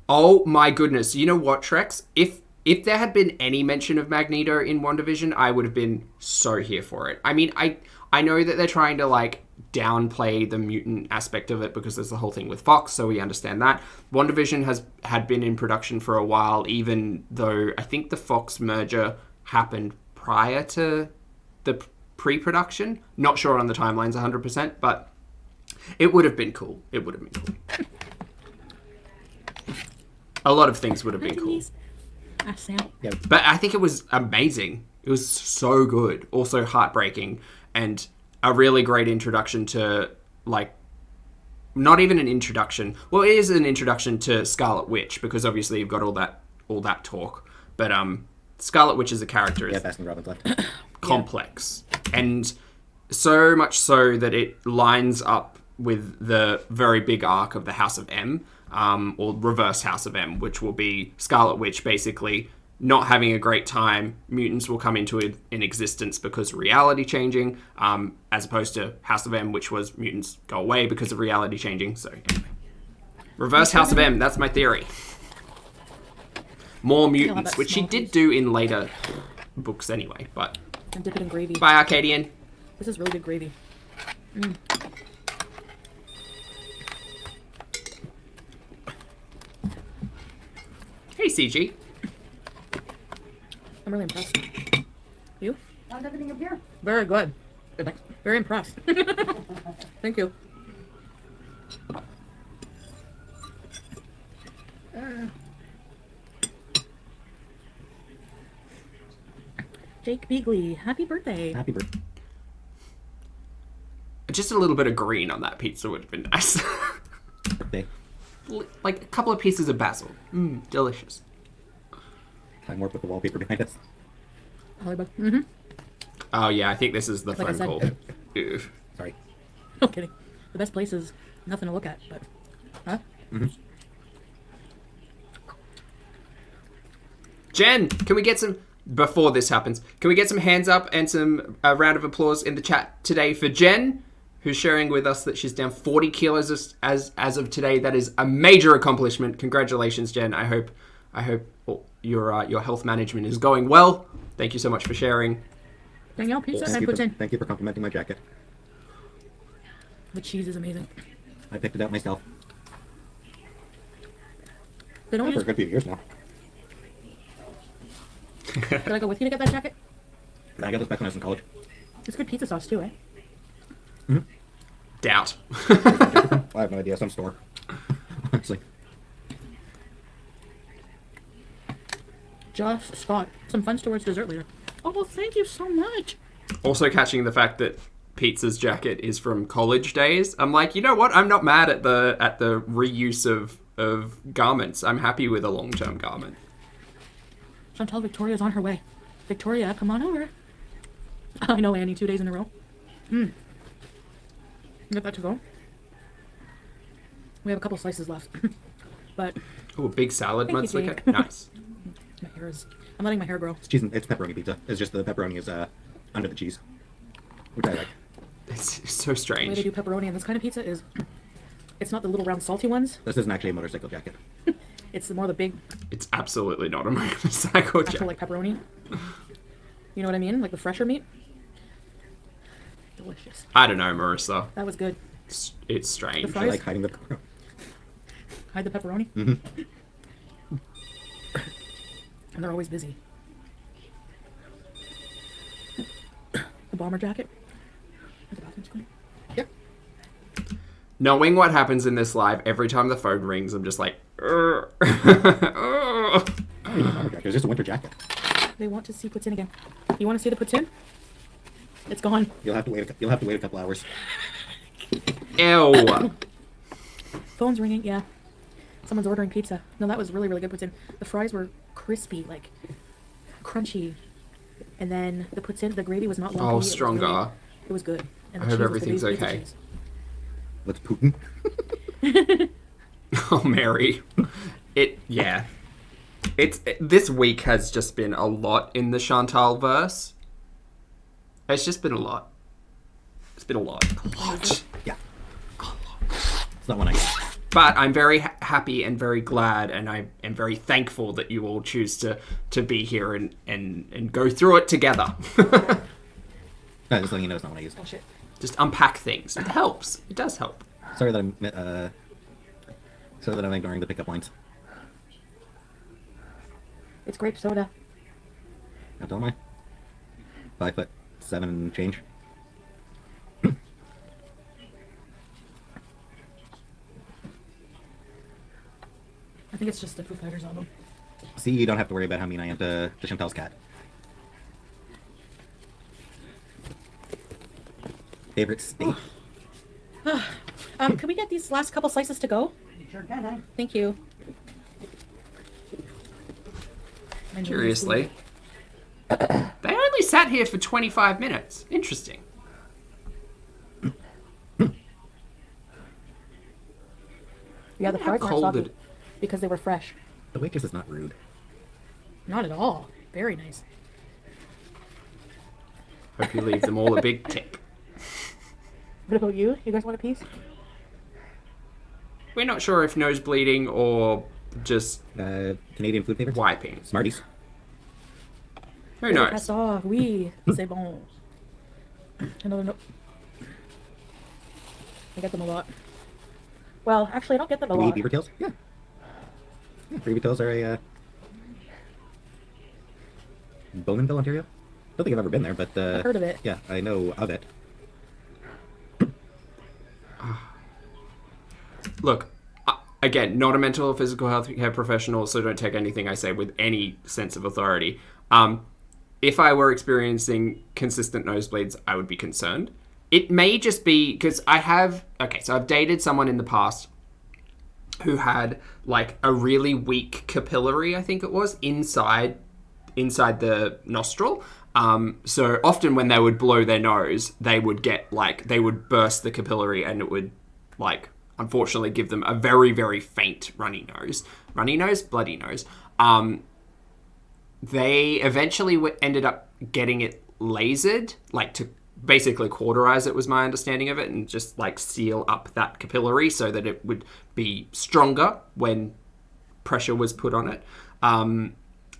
Oh my goodness. You know what, Shreks? If there had been any mention of Magneto in WandaVision, I would have been so here for it. I mean, I know that they're trying to, like, downplay the mutant aspect of it because there's the whole thing with Fox, so we understand that. WandaVision had been in production for a while, even though I think the Fox merger happened prior to the pre-production. Not sure on the timelines 100%, but it would have been cool. It would have been cool. A lot of things would have been cool. Ask Sam. Yeah. But I think it was amazing. It was so good. Also heartbreaking. And a really great introduction to, like, not even an introduction. Well, it is an introduction to Scarlet Witch, because obviously you've got all that talk. But Scarlet Witch as a character is Baskin Robbins left. complex. And so much so that it lines up with the very big arc of the House of M, or reverse House of M, which will be Scarlet Witch basically not having a great time. Mutants will come into in existence because of reality changing, as opposed to House of M, which was mutants go away because of reality changing. So anyway, reverse House of M, that's my theory. More mutants, which she did do in later books anyway, but... And dip it in gravy. Bye, Arcadian. This is really good gravy. Mm. Hey, CG. I'm really impressed. You? How's everything up here? Very good. Very impressed. Thank you. Jake Beagley, happy birthday. Happy birthday. Just a little bit of green on that pizza would have been nice. Birthday. Like a couple of pieces of basil. Delicious. Time warp with the wallpaper behind us. Hollywood. Mm-hmm. Oh yeah, I think this is the Like I phone said. call. Ew. Sorry. No kidding. The best place is nothing to look at, but... Huh? Jen, can we get some... Before this happens, can we get some hands up and some round of applause in the chat today for Jen, who's sharing with us that she's down 40 kilos as of today. That is a major accomplishment. Congratulations, Jen. I hope your health management is going well. Thank you so much for sharing. Danielle, pizza Thank and you, for, poutine. thank you for complimenting my jacket. The cheese is amazing. I picked it out myself They don't for a use... good few years now. Did I go with you to get that jacket? I got this back when I was in college. It's good pizza sauce too, eh? Doubt. I have no idea. Some store. Honestly. Just Scott. Some fun towards dessert later. Oh, well, thank you so much. Also catching the fact that Pizza's jacket is from college days. I'm like, you know what? I'm not mad at the reuse of garments. I'm happy with a long-term garment. Chantal, Victoria's on her way. Victoria, come on over. I know, Annie, 2 days in a row. Get that to go. We have a couple slices left. But Oh, a big salad Thank you, mudslicker. Jake. Nice. my hair is... I'm letting my hair grow. It's cheese. It's pepperoni pizza. It's just the pepperoni is under the cheese, which I like. It's so The way strange. they do pepperoni in this kind of pizza is... It's not the little round salty ones. This isn't actually a motorcycle jacket. It's more the big, It's absolutely not a motorcycle actual, jacket. like, pepperoni. You know what I mean? Like the fresher meat. Delicious. I don't know, Marissa. That was good. It's strange. The I fries? like hiding the pepperoni. Hide the pepperoni. And they're always busy. The bomber jacket. Are the bathrooms clean? Yep. Knowing what happens in this live, every time the phone rings, I'm just like, "Urgh." Oh, you know, jacket. It's just a winter jacket. They want to see poutine again. You want to see the poutine? It's gone. You'll have to wait. You'll have to wait a couple hours. Ew. Phone's ringing. Yeah. Someone's ordering pizza. No, that was really, really good poutine. The fries were crispy, like crunchy. And then the poutine, the gravy was not lumpy. Oh, It was stronger. really- It was good. And I the hope cheese was everything's the pizza okay. cheese. What's Putin? Oh, Mary. This week has just been a lot in the Chantal verse. It's just been a lot. It's been a lot. A lot. Yeah. It's not one I get. But I'm very happy and very glad, and I am very thankful that you all choose to be here and go through it together. No, just letting you know it's not one I use. Oh, shit. Just unpack things. It helps. It does help. Sorry that I'm ignoring the pickup lines. It's grape soda. How tall am I? 5'7" and change. I think it's just the Foo Fighters album. See, you don't have to worry about how mean I am to Chantal's cat. Favorite steak? Can we get these last couple slices to go? Sure can, huh? Thank you. Curiously. They only sat here for 25 minutes. Interesting. Yeah, the How fries weren't cold soggy it... because they were fresh. The waitress is not rude. Not at all. Very nice. Hope you leave them all a big tip. What about you? You guys want a piece? We're not sure if nose bleeding or just Canadian food favorites? wiping. Smarties. Who knows? Pass off. Oui. C'est bon. Another no. I get them a lot. Well, actually, I don't get them a Do we eat lot. beaver tails? Yeah. Yeah, beaver tails are a Bowmanville, Ontario. Don't think I've ever been there, but I've heard of it. Yeah, I know of it. Look, again, not a mental or physical health care professional, so don't take anything I say with any sense of authority. If I were experiencing consistent nosebleeds, I would be concerned. It may just be because I've dated someone in the past who had like a really weak capillary, I think it was, inside the nostril. So often when they would blow their nose, they would burst the capillary and it would unfortunately give them a very, very faint runny nose. Runny nose? Bloody nose. They eventually ended up getting it lasered, to basically cauterize it was my understanding of it, and just seal up that capillary so that it would be stronger when pressure was put on it.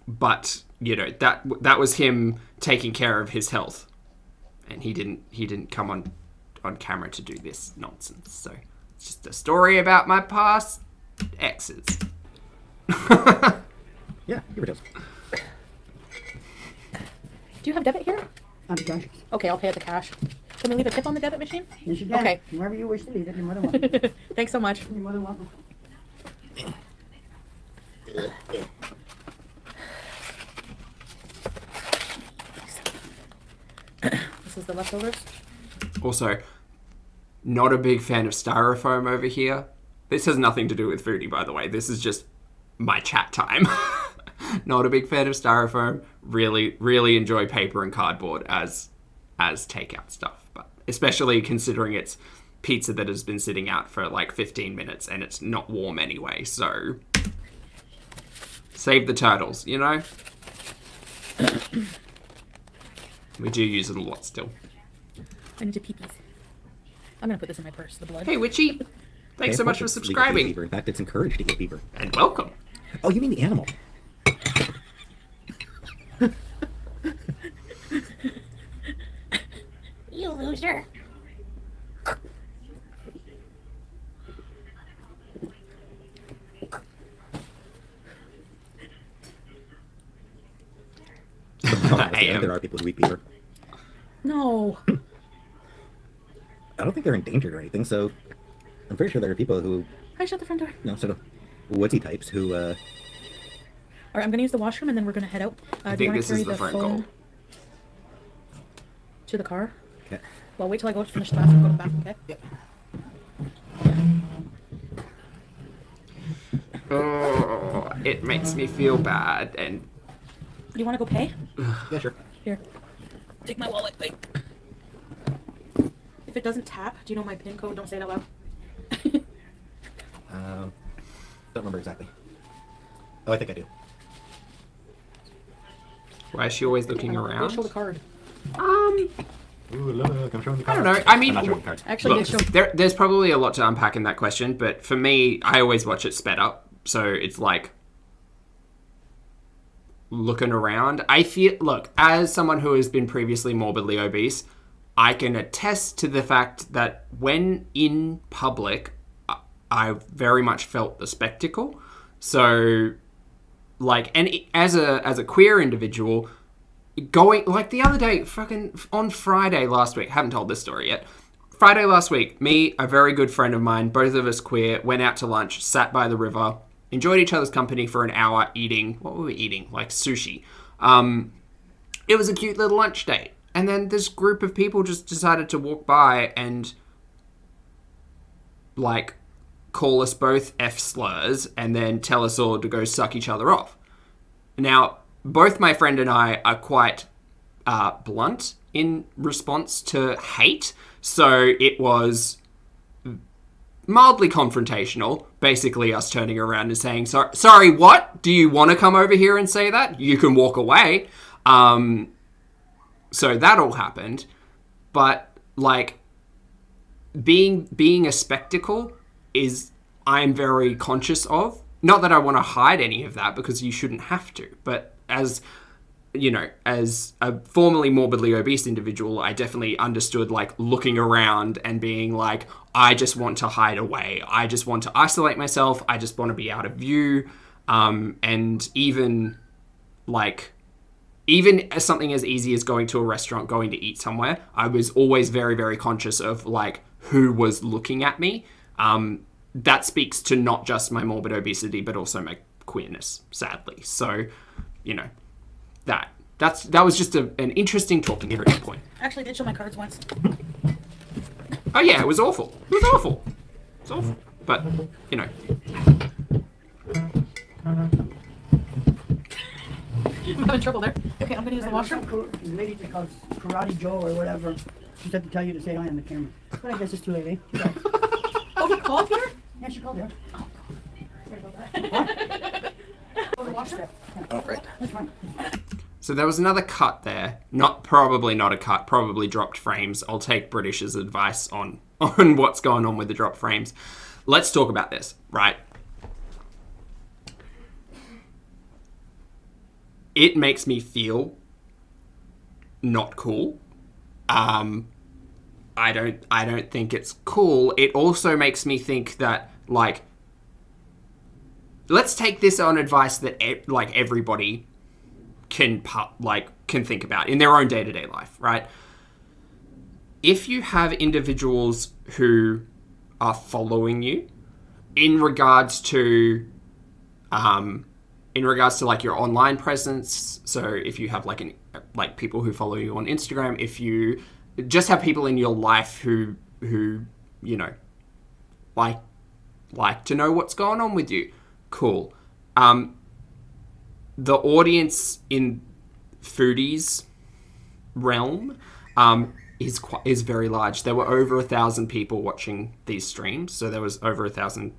But that was him taking care of his health, and he didn't come on camera to do this nonsense. So it's just a story about my past exes. Yeah, beaver tails. Do you have debit here? On the cash. Okay, I'll pay at the cash. Can we leave a tip on the debit machine? Yes, you can. Okay. Wherever you wish to leave it, you're more than welcome. Thanks so much. You're more than welcome. This is the leftovers. Also, not a big fan of styrofoam over here. This has nothing to do with Foodie, by the way. This is just my chat time. Not a big fan of styrofoam. Really, really enjoy paper and cardboard as takeout stuff. But especially considering it's pizza that has been sitting out for 15 minutes and it's not warm anyway. So save the turtles, you know? We do use it a lot still. I need to pee-pees. I'm going to put this in my purse, the blood. Hey, Witchy. Thanks so much for subscribing. Beaver. In fact, it's encouraged to get beaver. And welcome. Oh, you mean the animal? You loser. There are people who eat beaver. No. I don't think they're endangered or anything, so I'm pretty sure there are people who, Hi, shut the front door. sort of woodsy types who, All right, I'm going to use the washroom and then we're going to head out. I do you think wanna this carry is the front goal. To the car? Okay. Well, wait till I go to finish the bathroom. Go to the bathroom, okay? Yep. Oh, it makes me feel bad. And Do you want to go pay? Yeah, sure. Here. Take my wallet. Wait. If it doesn't tap, do you know my PIN code? Don't say it out loud. Don't remember exactly. Oh, I think I do. why is she always looking Go around? show the card. Ooh, look, I'm showing the I cards. don't know. I mean, I'm not showing the cards. Actually, look, yeah, show. there's probably a lot to unpack in that question, but for me, I always watch it sped up. So it's looking around. Look, as someone who has been previously morbidly obese, I can attest to the fact that when in public, I very much felt the spectacle. So, as a queer individual, going, the other day, fucking on Friday last week, haven't told this story yet. Friday last week, me, a very good friend of mine, both of us queer, went out to lunch, sat by the river, enjoyed each other's company for an hour eating, what were we eating? Like sushi. It was a cute little lunch date. And then this group of people just decided to walk by and, like, call us both F slurs and then tell us all to go suck each other off. Now, both my friend and I are quite blunt in response to hate. So it was mildly confrontational, basically us turning around and saying, sorry, what? Do you want to come over here and say that? You can walk away. So that all happened. But, like, being a spectacle is I'm very conscious of. Not that I want to hide any of that, because you shouldn't have to. But as, you know, as a formerly morbidly obese individual, I definitely understood, like, looking around and being like, I just want to hide away. I just want to isolate myself. I just want to be out of view. And even, like, even as something as easy as going to a restaurant, going to eat somewhere, I was always very, very conscious of, like, who was looking at me. That speaks to not just my morbid obesity, but also my queerness, sadly. So, you know, that was just an interesting talking point. Actually, I did show my cards once. Oh yeah, it was awful. It was awful. It's awful. But, you know. I'm having trouble there. Okay, I'm gonna use the washroom. The lady that calls Karate Joe or whatever, she said to tell you to say hi on the camera. But I guess it's too late, eh? Oh, he called here? Yeah, she called her. Oh, the washroom? Oh, right. That's fine. So there was another cut there. Probably not a cut, probably dropped frames. I'll take British's advice on what's going on with the drop frames. Let's talk about this, right? It makes me feel not cool. I don't think it's cool. It also makes me think that, like, let's take this on advice that like everybody can think about in their own day-to-day life, right? If you have individuals who are following you in regards to like your online presence, so if you have like people who follow you on Instagram, if you just have people in your life who you know like to know what's going on with you, cool. The audience in Foodie's realm is very large. There were over 1,000 people watching these streams, so there was over 1,000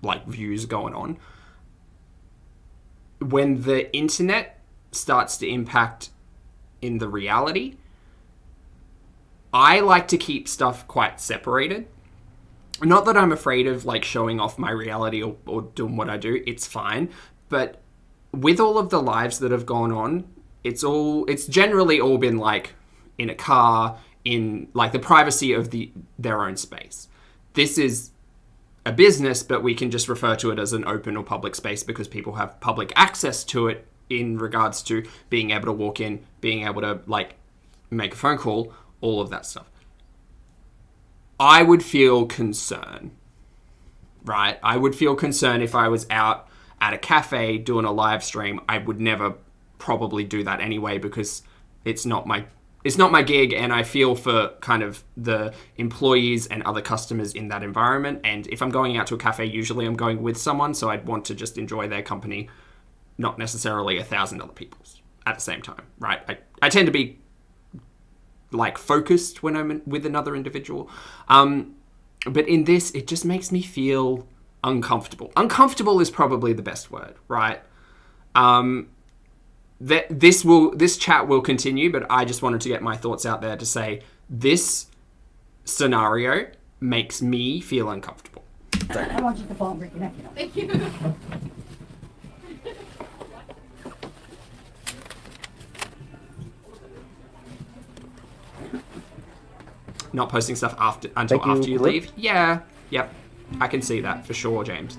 like views going on. When the internet starts to impact in the reality, I like to keep stuff quite separated. Not that I'm afraid of like showing off my reality or doing what I do, it's fine. But with all of the lives that have gone on, it's generally all been like in a car, in like the privacy of their own space. This is a business, but we can just refer to it as an open or public space because people have public access to it in regards to being able to walk in, being able to like make a phone call, all of that stuff. I would feel concern, right? I would feel concern if I was out at a cafe doing a live stream. I would never probably do that anyway because it's not my gig, and I feel for kind of the employees and other customers in that environment. And if I'm going out to a cafe, usually I'm going with someone, so I'd want to just enjoy their company, not necessarily 1,000 other people's at the same time, right? I tend to be like focused when I'm with another individual. But in this, it just makes me feel uncomfortable. Uncomfortable is probably the best word, right? This chat will continue, but I just wanted to get my thoughts out there to say this scenario makes me feel uncomfortable. I want you to fall and break your neck, you know. Thank you. Not posting stuff until after you leave. Yeah, yep. I can see that for sure, James.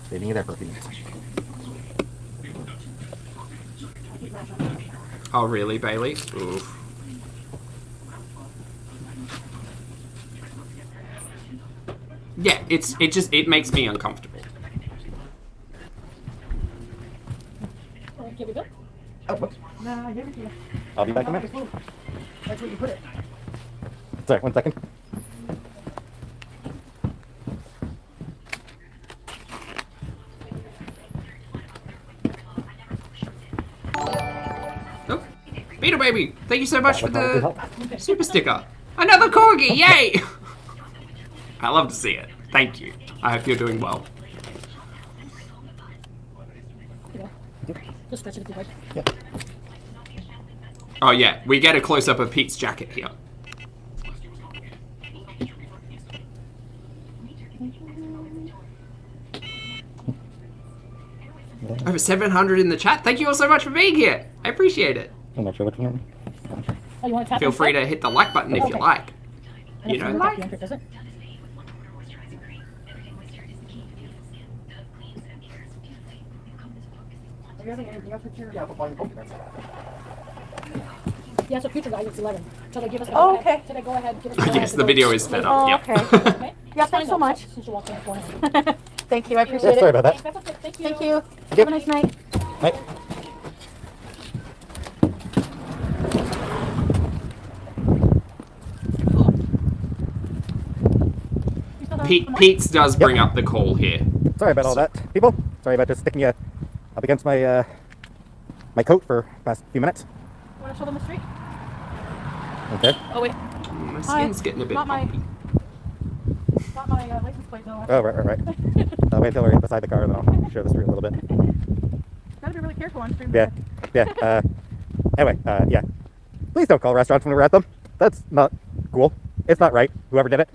Saving it there for a few minutes. Oh, really, Bailey? Oof. yeah, it makes me uncomfortable. Here we go. Oh, whoops. Nah, I gave it to you. I'll be back in a That's minute. where you put it. Sorry, 1 second. Oh, Beetle Baby, thank you so much for That was the super sticker. Another corgi, yay! I love to see it. Thank you. I hope you're doing well. Here you go. Just stretch it if you like. Yeah. Oh yeah, we get a close-up of Pete's jacket here. Over 700 in the chat. Thank you all so much for being here. I appreciate it. I'm not sure which one. Oh, you want to tap Feel on free that? to hit the like button if you Okay. like. And You if know, tap like. the enter, does it? Are you having anything else with your... Yeah, Yeah, so future guys, it's 11. So they give us. Oh, okay. So they go ahead. Give us Yes, the video is sped up. Oh, Yep. okay. Okay. Yeah, thanks so much. Since you walked in the corner. Thank you, I appreciate Yeah, sorry it. about that. That's okay. Thank you. Thank you. Have a nice night. Right. You still have some more? Pete's does bring up the call here. Sorry about all that, people. Sorry about just sticking you up against my my coat for the past few minutes. You want to show them the street? Okay. Oh, wait. My skin's getting a bit Not my- bumpy. Got my license plate though. Oh, right. I'll wait until we're beside the car, and then I'll show the street a little bit. Gotta be really careful on stream. Yeah. Anyway, yeah. Please don't call restaurants when we're at them. That's not cool. It's not right. Whoever did it.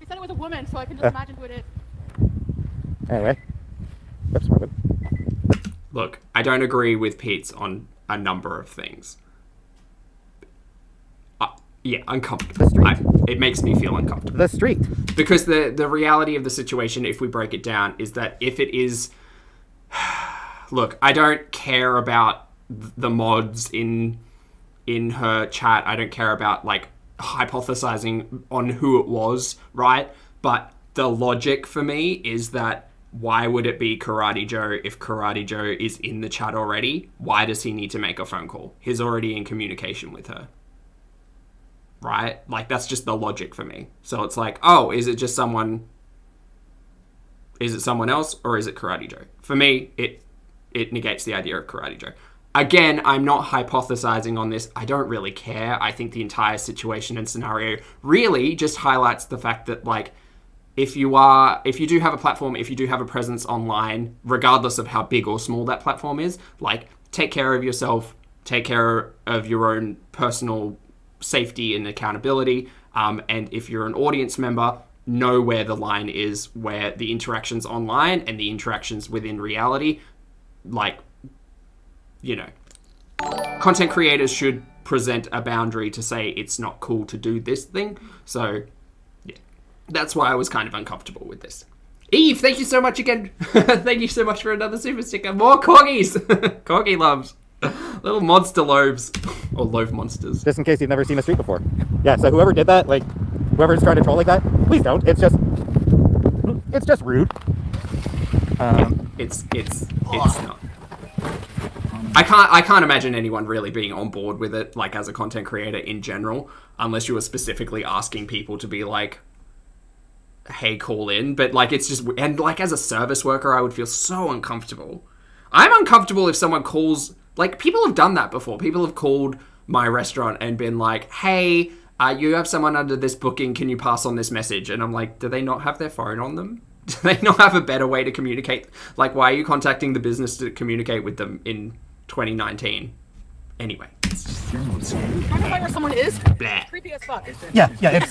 He said it was a woman, so I can just imagine who it is. Anyway. Oops, Robin. Look, I don't agree with Pete's on a number of things. Yeah, uncomfortable. The street. It makes me feel uncomfortable. The street. Because the reality of the situation, if we break it down, is that if it is... Look, I don't care about the mods in her chat. I don't care about, like, hypothesizing on who it was, right? But the logic for me is that why would it be Karate Joe if Karate Joe is in the chat already? Why does he need to make a phone call? He's already in communication with her. Right? Like, that's just the logic for me. So it's like, oh, is it just someone... Is it someone else, or is it Karate Joe? For me, it negates the idea of Karate Joe. Again, I'm not hypothesizing on this. I don't really care. I think the entire situation and scenario really just highlights the fact that, like, if you do have a platform, if you do have a presence online, regardless of how big or small that platform is, like, take care of yourself, take care of your own personal safety and accountability. And if you're an audience member, know where the line is, where the interactions online and the interactions within reality, like, you know, content creators should present a boundary to say it's not cool to do this thing. So, yeah, that's why I was kind of uncomfortable with this. Eve, thank you so much again. Thank you so much for another super sticker. More corgis. Corgi loves. Little monster loaves. Or loaf monsters. Just in case you've never seen a street before. Yeah, so whoever did that, like, whoever's trying to troll like that, please don't. It's just rude. It's not. I can't imagine anyone really being on board with it, like, as a content creator in general, unless you were specifically asking people to be like, hey, call in. But, like, it's just... And, like, as a service worker, I would feel so uncomfortable. I'm uncomfortable if someone calls... Like, people have done that before. People have called my restaurant and been like, hey, you have someone under this booking, can you pass on this message? And I'm like, do they not have their phone on them? Do they not have a better way to communicate? Like, why are you contacting the business to communicate with them in 2019? Anyway. Trying to find where someone is. Blah. Creepy as fuck. Yeah, it's...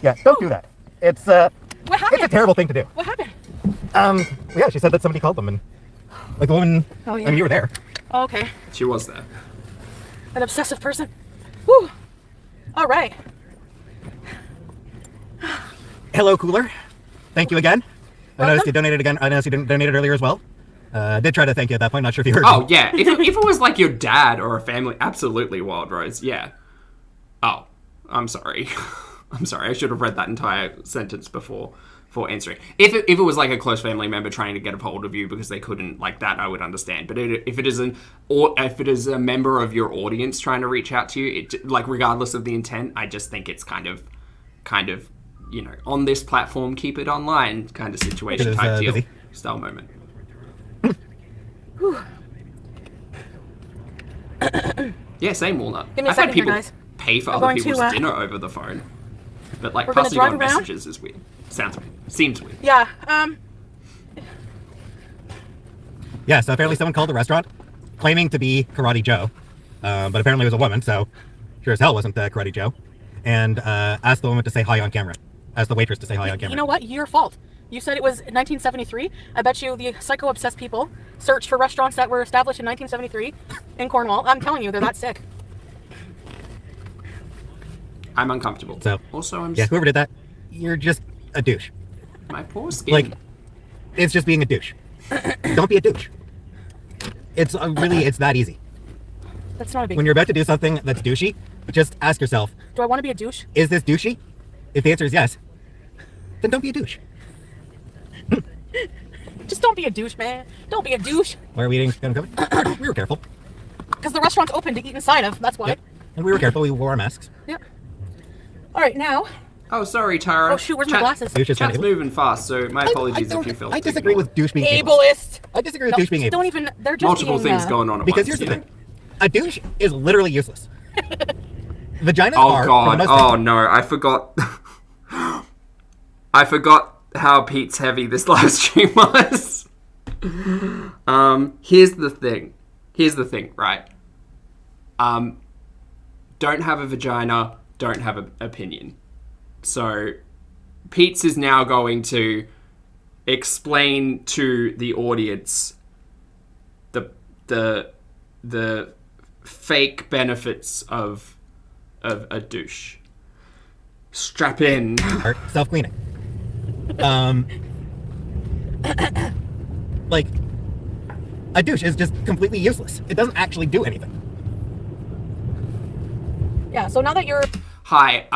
yeah, don't do that. It's What it's a happened? terrible thing to do. What happened? Yeah, she said that somebody called them, and, like, the woman... Oh, yeah. I mean, you were there. Oh, okay. She was there. An obsessive person. Whew. All right. Hello, Cooler. Thank you again. I noticed you donated again. I noticed you didn't donated earlier as well. I did try to thank you at that point. Not sure if you heard. Oh, yeah. If it was like your dad or a family, absolutely, Wild Rose. Yeah. Oh, I'm sorry. I'm sorry, I should have read that entire sentence before answering. If it was like a close family member trying to get a hold of you because they couldn't, like that, I would understand. But if it is a member of your audience trying to reach out to you, like regardless of the intent, I just think it's kind of, you know, on this platform, keep it online kind of situation type deal, busy style moment. Yeah, same, Walnut. Give me a I've had second people here, guys. pay for We're other going people's to, dinner over the phone. But like we're gonna passing drive on around. messages is weird. Sounds weird. Seems weird. Yeah. Yeah, so apparently someone called the restaurant claiming to be Karate Joe, but apparently it was a woman, so sure as hell wasn't Karate Joe, and asked the woman to say hi on camera. Asked the waitress to say hi on camera. You know what? Your fault. You said it was 1973. I bet you the psycho-obsessed people search for restaurants that were established in 1973 in Cornwall. I'm telling you, they're that sick. I'm uncomfortable. So, also, I'm yeah, whoever did that, you're just a douche. My poor skin. Like, it's just being a douche. Don't be a douche. It's really, it's that easy. That's not a big When you're about to do something that's douchey, just ask yourself, Do I want to be a douche? is this douchey? If the answer is yes, then don't be a douche. Just don't be a douche, man. Don't be a douche. Why are we eating Phantom Cover? We were careful. Because the restaurant's open to eat inside of. That's why. Yep. And we were careful. We wore our masks. Yep. All right, now. Oh, sorry, Tara. Oh, shoot, where's my glasses? Douche is Chat's kinda moving fast, so my apologies if you feel. I disagree with douche being able. Ableist. I disagree with douche being able. Don't even. They're just Multiple being, things going on at Because once. here's the you know? thing. A douche is literally useless. Vaginas Oh are... god. for the most Oh part- no, I forgot. I forgot how Pete's heavy this live stream was. Here's the thing, right? Don't have a vagina, don't have an opinion. So Pete's is now going to explain to the audience the fake benefits of a douche. Strap in. Or self-cleaning. Like, a douche is just completely useless. It doesn't actually do anything. Yeah, so now that you're. Hi,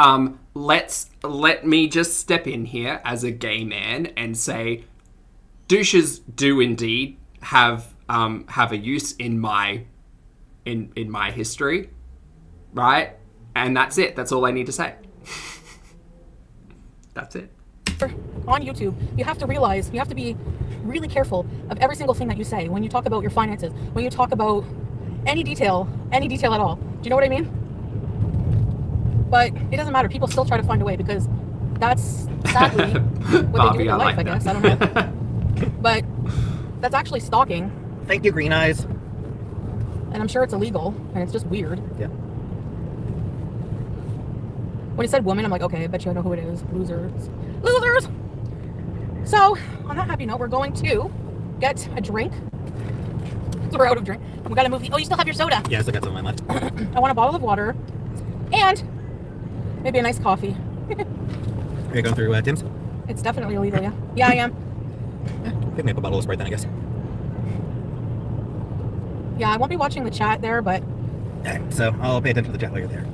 let me just step in here as a gay man and say douches do indeed have a use in my history, right? And that's it. That's all I need to say. That's it. On YouTube, you have to realize, you have to be really careful of every single thing that you say when you talk about your finances, when you talk about any detail at all. Do you know what I mean? But it doesn't matter. People still try to find a way because that's sadly what Bobby, they do in their life, like I that. guess. I don't know. But that's actually stalking, Thank you, Green Eyes. and I'm sure it's illegal, and it's just weird. Yeah. When it said woman, I'm like, okay, I bet you I know who it is. Losers. Losers! So, on that happy note, we're going to get a drink. So we're out of drink. We got to move the... Oh, you still have your soda. Yeah, I still got some of mine left. I want a bottle of water. And maybe a nice coffee. Are you going through Tim's? It's definitely illegal, yeah. Yeah, I am. Pick me up a bottle of Sprite then, I guess. Yeah, I won't be watching the chat there, but... Alright, so I'll pay attention to the chat later there.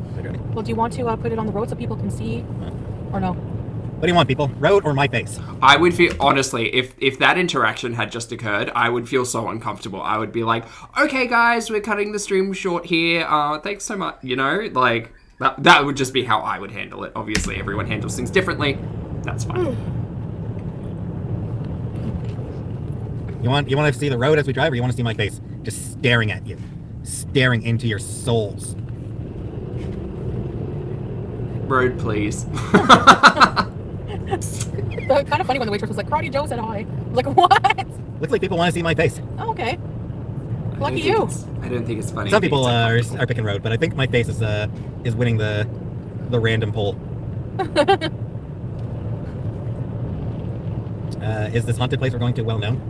Well, do you want to put it on the road so people can see? Or no? What do you want, people? Road or my face? I would feel, honestly, if that interaction had just occurred, I would feel so uncomfortable. I would be like, okay, guys, we're cutting the stream short here. Thanks so much. You know, like, that would just be how I would handle it. Obviously, everyone handles things differently. That's fine. You want to see the road as we drive, or you want to see my face just staring at you? Staring into your souls. Road, please. Kind of funny when the waitress was like, Karate Joe said hi. I was like, what? Looks like people want to see my face. Oh, okay. I Lucky don't you. think I don't think it's funny. Some I think people it's are picking road, but I think my face is winning the random poll. Is this haunted place we're going to well known?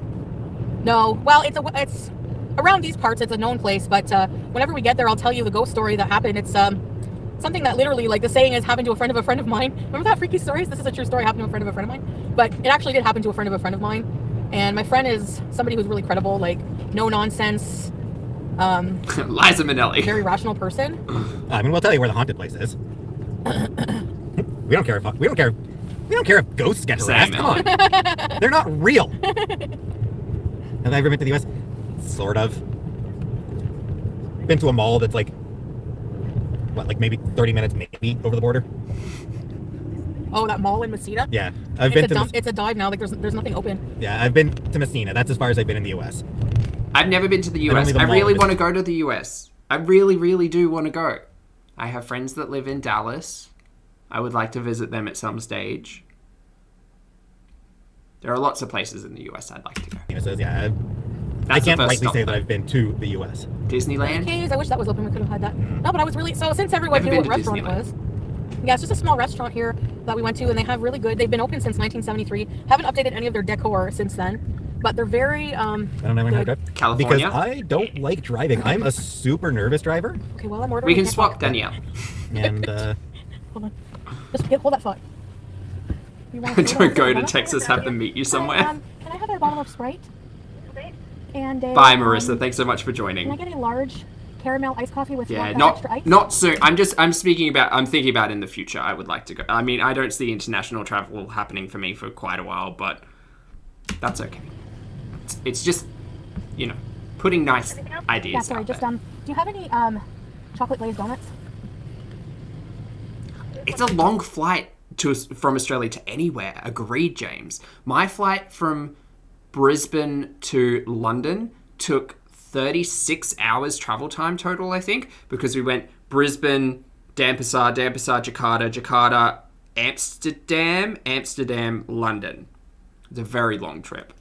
No. Well, it's around these parts. It's a known place, but whenever we get there, I'll tell you the ghost story that happened. It's something that literally, like the saying is, happened to a friend of mine. Remember that freaky stories? This is a true story. Happened to a friend of mine. But it actually did happen to a friend of mine. And my friend is somebody who's really credible, like no nonsense, Liza Minnelli. very rational person. I mean, we'll tell you where the haunted place is. We don't care if ghosts get harassed. Same, Come on. They're not real. Have I ever been to the US? Sort of. Been to a mall that's like, what, like maybe 30 minutes maybe over the border? Oh, that mall in Messina? Yeah. It's a dive now. Like there's nothing open. Yeah, I've been to Messina. That's as far as I've been in the US. I've never been to the And US. only the I mall really is- want to go to the US. I really, really do want to go. I have friends that live in Dallas. I would like to visit them at some stage. There are lots of places in the US I'd like to go. It says, yeah, I That's the can't first rightly stop, say though. that I've been to the US. Disneyland? Caves. I wish that was open. We could have had that. No, but I was really since everyone Never knew been what to restaurant it Disneyland. was. Yeah, it's just a small restaurant here that we went to, and they have really good. They've been open since 1973. Haven't updated any of their decor since then, but they're very I don't know how to drive. California? Because I don't like driving. I'm a super nervous driver. Okay, well, I'm ordering. We can can't swap talk. Danielle. And, Hold on. Just hold that thought. You want Don't go to Texas, have them meet you somewhere. Can I have a bottle of Sprite? And a, Bye, Marissa. Thanks so much for Can I joining. get a large caramel iced coffee with Yeah, extra ice? not soon. I'm thinking about in the future. I would like to go. I mean, I don't see international travel happening for me for quite a while, but that's okay. It's just, putting nice ideas Yeah, sorry. out Just there. do you have any chocolate glazed donuts? It's a long flight from Australia to anywhere. Agreed, James. My flight from Brisbane to London took 36 hours travel time total, I think, because we went Brisbane, Denpasar, Jakarta, Amsterdam, London. It's a very long trip.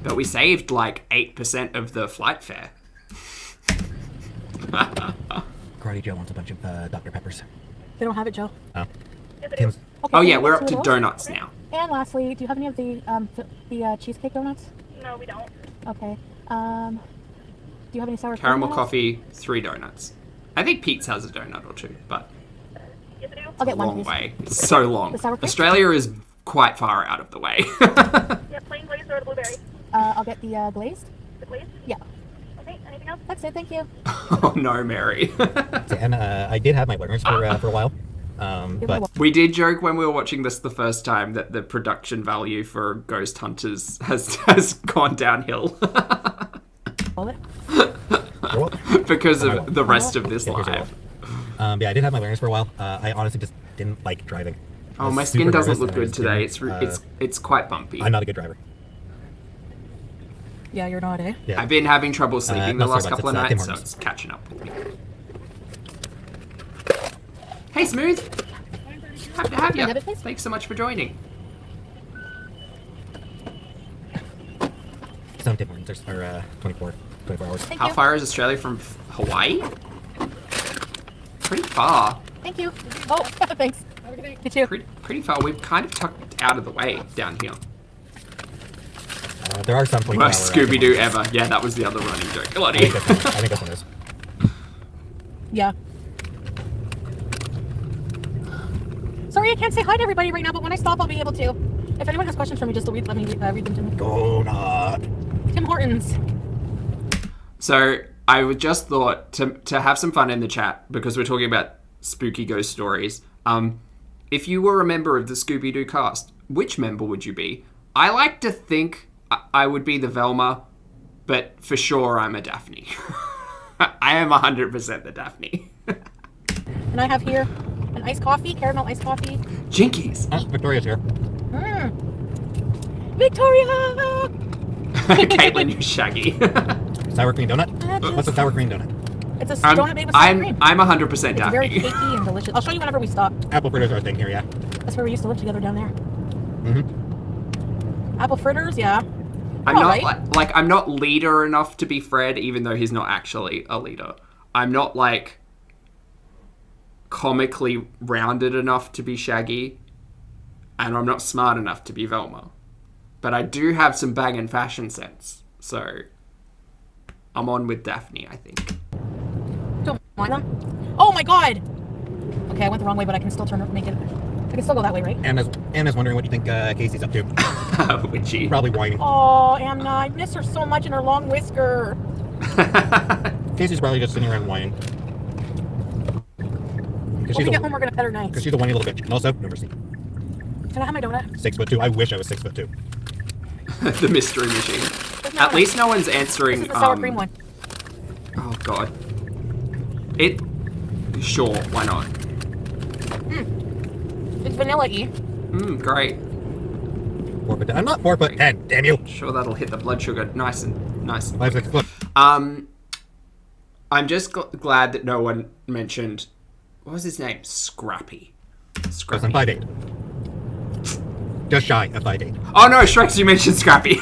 But we saved like 8% of the flight fare. Karate Joe wants a bunch of Dr. Peppers. They don't have it, Joe. Oh. Tim's. Okay, Oh can yeah, you we're get up two to of those? donuts now. And lastly, do you have any of the cheesecake donuts? No, we don't. Okay. Do you have any sour cream Caramel donuts? coffee, 3 donuts. I think Pete's has a donut or 2, but Yes, I do. I'll get a one, long please. way. It's so long. The sour cream? Australia is quite far out of the way. Yeah, plain glazed or the blueberry. I'll get the glazed. The glazed? Yeah. Okay, anything else? That's it. Thank you. Oh no, Mary. And I did have my learners for a while. But We did joke when we were watching this the first time that the production value for Ghost Hunters has gone downhill Hold it. you're welcome. because of the rest of this Yeah, here's your live. Yeah, I did have my learners for a while. I honestly just didn't like driving. I Oh, was my super skin doesn't nervous look and I good just today. didn't, It's quite bumpy. I'm not a good driver. Yeah, you're not, eh? Yeah. I've been having trouble sleeping the no, last sorry, couple of it's, Tim nights, so Hortons. it's catching up with me. Hey, Smooth. Happy to have you. Debit, please? Thanks so much for joining. Some Tim Hortons are 24 hours. Thank How you. far is Australia from Hawaii? Pretty far. Thank you. Oh, thanks. You too. Pretty far. We've kind of tucked out of the way down here. There are some 24 hour. Worst Scooby-Doo ever. Yeah, that was the other running joke. I Bloody. think that's one is. Yeah. Sorry, I can't say hi to everybody right now, but when I stop, I'll be able to. If anyone has questions for me, just let me read them to me. Donut. Tim Hortons. So I would just thought to have some fun in the chat because we're talking about spooky ghost stories. If you were a member of the Scooby-Doo cast, which member would you be? I like to think I would be the Velma, but for sure I'm a Daphne. I am 100% the Daphne. And I have here an iced coffee, caramel iced coffee. Jinkies. Oh, Victoria's here. Victoria! Caitlin, you're shaggy. Sour cream donut? What's a sour cream donut? It's a donut made with sour cream. I'm 100% It's very Daphne. cakey and delicious. I'll show you whenever we stop. Apple fritters are a thing here, yeah. That's where we used to live together down there. Mm-hmm. Apple fritters, yeah. I'm All not right. like I'm not leader enough to be Fred, even though he's not actually a leader. I'm not like comically rounded enough to be Shaggy, and I'm not smart enough to be Velma. But I do have some banging fashion sense, so I'm on with Daphne, I think. Don't mind them. Oh my god! Okay, I went the wrong way, but I can still make it. I can still go that way, right? Anna's wondering what you think Casey's up to. Witchy. Probably whining. Oh, Anna, I miss her so much in her long whisker. Casey's probably just sitting around whining. When we get home, we're gonna pet her nice. Because she's a whiny little bitch. And also, no mercy. Can I have my donut? 6'2". I wish I was 6'2". The mystery machine. Where's my At donut? least no one's answering. This is the sour cream one. Oh god. Sure, why not? It's vanilla-y. Great. 4'10". I'm not 4'10", damn you. Sure, that'll hit the blood sugar nice and nice. 5'6". Look. I'm just glad that no one mentioned, what was his name? Scrappy. Because I'm 5'8". Just shy of 5'8". Oh no, Shreks, you mentioned Scrappy.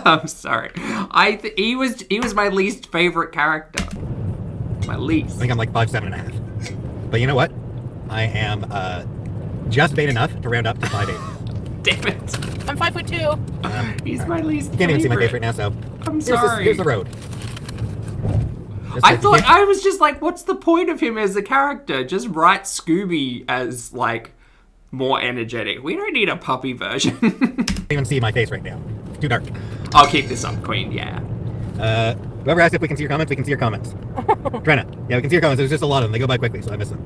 I'm sorry. He was my least favorite character. My least. I think I'm like 5'7.5". But you know what? I am just bait enough to round up to 5'8". Damn it. I'm 5'2". He's my least You can't even see my face favorite. right now, so I'm sorry. here's the road. I thought, I was just like, what's the point of him as a character? Just write Scooby as, like, more energetic. We don't need a puppy version. Can't even see my face right now. It's too dark. I'll keep this up, Queen, yeah. Whoever asked if we can see your comments, we can see your comments. Trina, yeah, we can see your comments. There's just a lot of them. They go by quickly, so I miss them.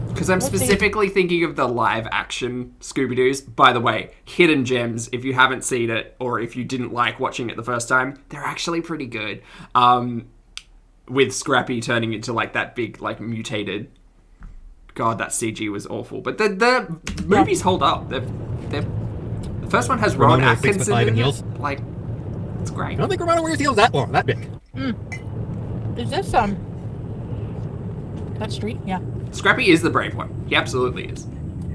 Because I'm specifically thinking of the live action Scooby-Doos. By the way, hidden gems, if you haven't seen it, or if you didn't like watching it the first time, they're actually pretty good. With Scrappy turning into, like, that big, like, mutated... God, that CG was awful. But the movies hold up. The first one has Rowan Ramona is Atkinson 6'5" in in it. heels. Like, it's great. I don't think Ramona wears heels that long, that big. Is this, that street? Yeah. Scrappy is the brave one. He absolutely is.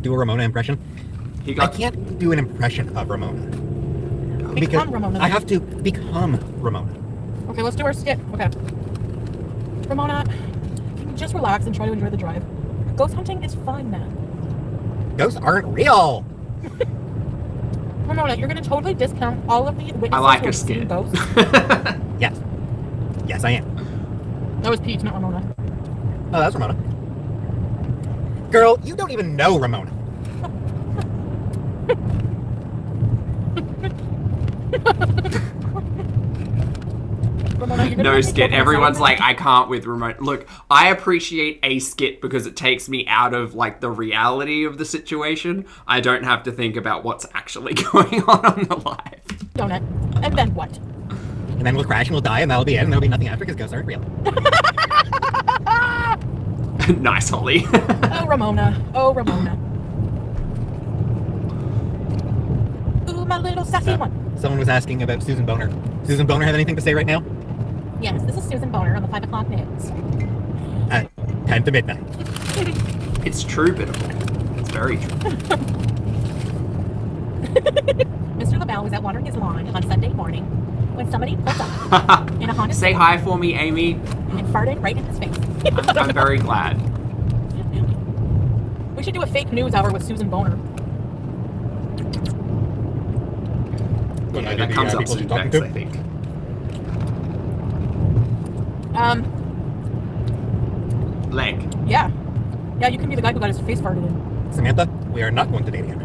Do a Ramona impression. He I got... can't do an impression of Ramona. Become Ramona. I have to become Ramona. Okay, let's do our skit. Okay. Ramona, can you just relax and try to enjoy the drive? Ghost hunting is fun, man. Ghosts aren't real. Ramona, you're gonna totally discount all of the witnesses I like who a have seen skit. ghosts. Yes. Yes, I am. That was Peach, not Ramona. Oh, that's Ramona. Girl, you don't even know Ramona. Ramona, you're gonna No make me skit. feel Everyone's sorry. like, I can't with remote. Look, I appreciate a skit because it takes me out of, like, the reality of the situation. I don't have to think about what's actually going on the live. Donut. And then what? And then we'll crash and we'll die and that'll be it and there'll be nothing after because ghosts aren't real. Nice, Holly. Oh, Ramona. Oh, Ramona. Ooh, my little sassy one. Someone was asking about Susan Boner. Susan Boner have anything to say right now? Yes, this is Susan Boner on the 5 o'clock news. At 10 to midnight. It's true, Pitiful. It's very true. Mr. LaBelle was out watering his lawn on Sunday morning when somebody pulled up in a Honda Say Civic hi for me, Amy. and farted right in his face. I'm very glad. We should do a fake news hour with Susan Boner. Yeah, that comes up soon, Bex, I think. Leg. Yeah. Yeah, you can be the guy who got his face farted in. Samantha, we are not going to date again.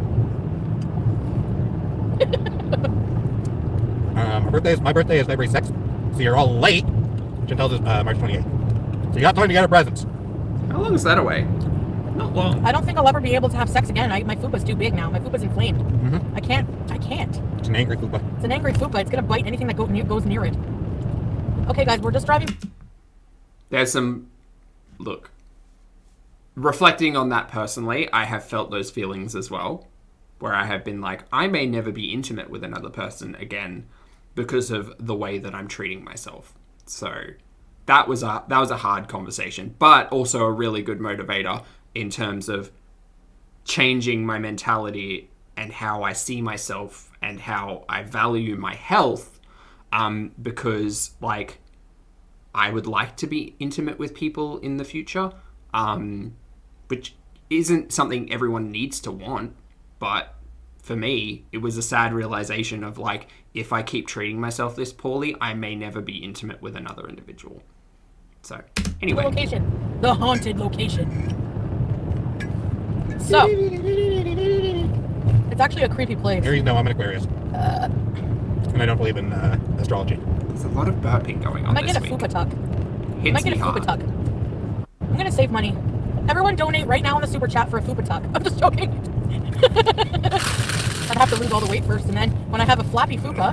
My birthday is February 6th, so you're all late. Chantal's is March 28th. So you got time to get her presents. How long is that away? Not long. I don't think I'll ever be able to have sex again. My fupa's too big now. My fupa's inflamed. Mm-hmm. I can't. It's an angry fupa. It's an angry fupa. It's gonna bite anything that goes near it. Okay, guys, we're just driving. There's some... Look. Reflecting on that personally, I have felt those feelings as well. Where I have been like, I may never be intimate with another person again because of the way that I'm treating myself. So that was a hard conversation, but also a really good motivator in terms of changing my mentality and how I see myself and how I value my health. Because, like, I would like to be intimate with people in the future, which isn't something everyone needs to want. But for me, it was a sad realization of, like, if I keep treating myself this poorly, I may never be intimate with another individual. So, anyway. The location. The haunted location. So, it's actually a creepy place. Aries, no, I'm an Aquarius. And I don't believe in astrology. There's a lot of burping going on I might this get a week. fupa tuck. I Hits might get me a fupa hard. tuck. I'm gonna save money. Everyone donate right now in the super chat for a fupa tuck. I'm just joking. I'd have to lose all the weight first, and then when I have a flappy fupa,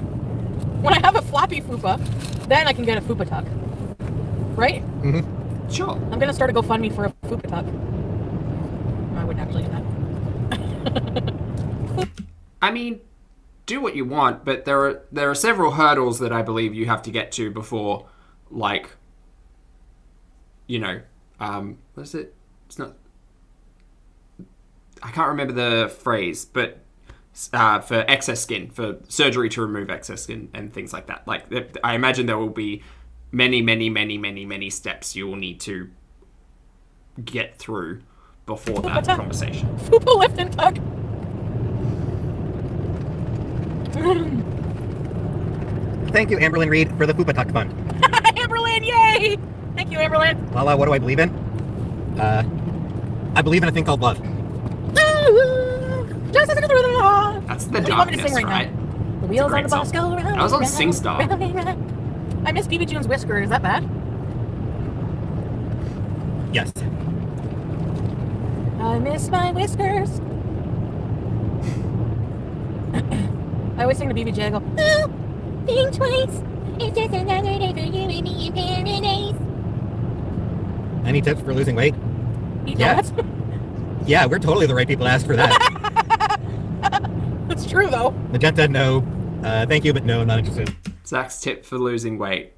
then I can get a fupa tuck. Right? Mm-hmm. Sure. I'm gonna start a GoFundMe for a fupa tuck. No, I wouldn't actually do that. I mean, do what you want, but there are several hurdles that I believe you have to get to before, like, you know, what is it? It's not. I can't remember the phrase, but for excess skin, for surgery to remove excess skin and things like that. Like, I imagine there will be many steps you will need to get through before that conversation. Fupa lift and tuck. Thank you, Amberlyn Reed, for the Fupa Tuck Fund. Amberlyn, yay! Thank you, Amberlyn. Lala, what do I believe in? I believe in a thing called love. That's That's the What do you want me to darkness, sing right right? now? The wheels on great the bus song. go round. That was on round, SingStar. round, round. I miss BB June's whisker. Is that bad? Yes. I miss my whiskers. I always sing to BB J. I go, Oh, think twice. It's just another day for you and me in paradise. Any tips for losing weight? eat Yeah. donuts. Yeah, we're totally the right people to ask for that. That's true, though. Magenta, no. Thank you, but no, not interested. Zach's tip for losing weight.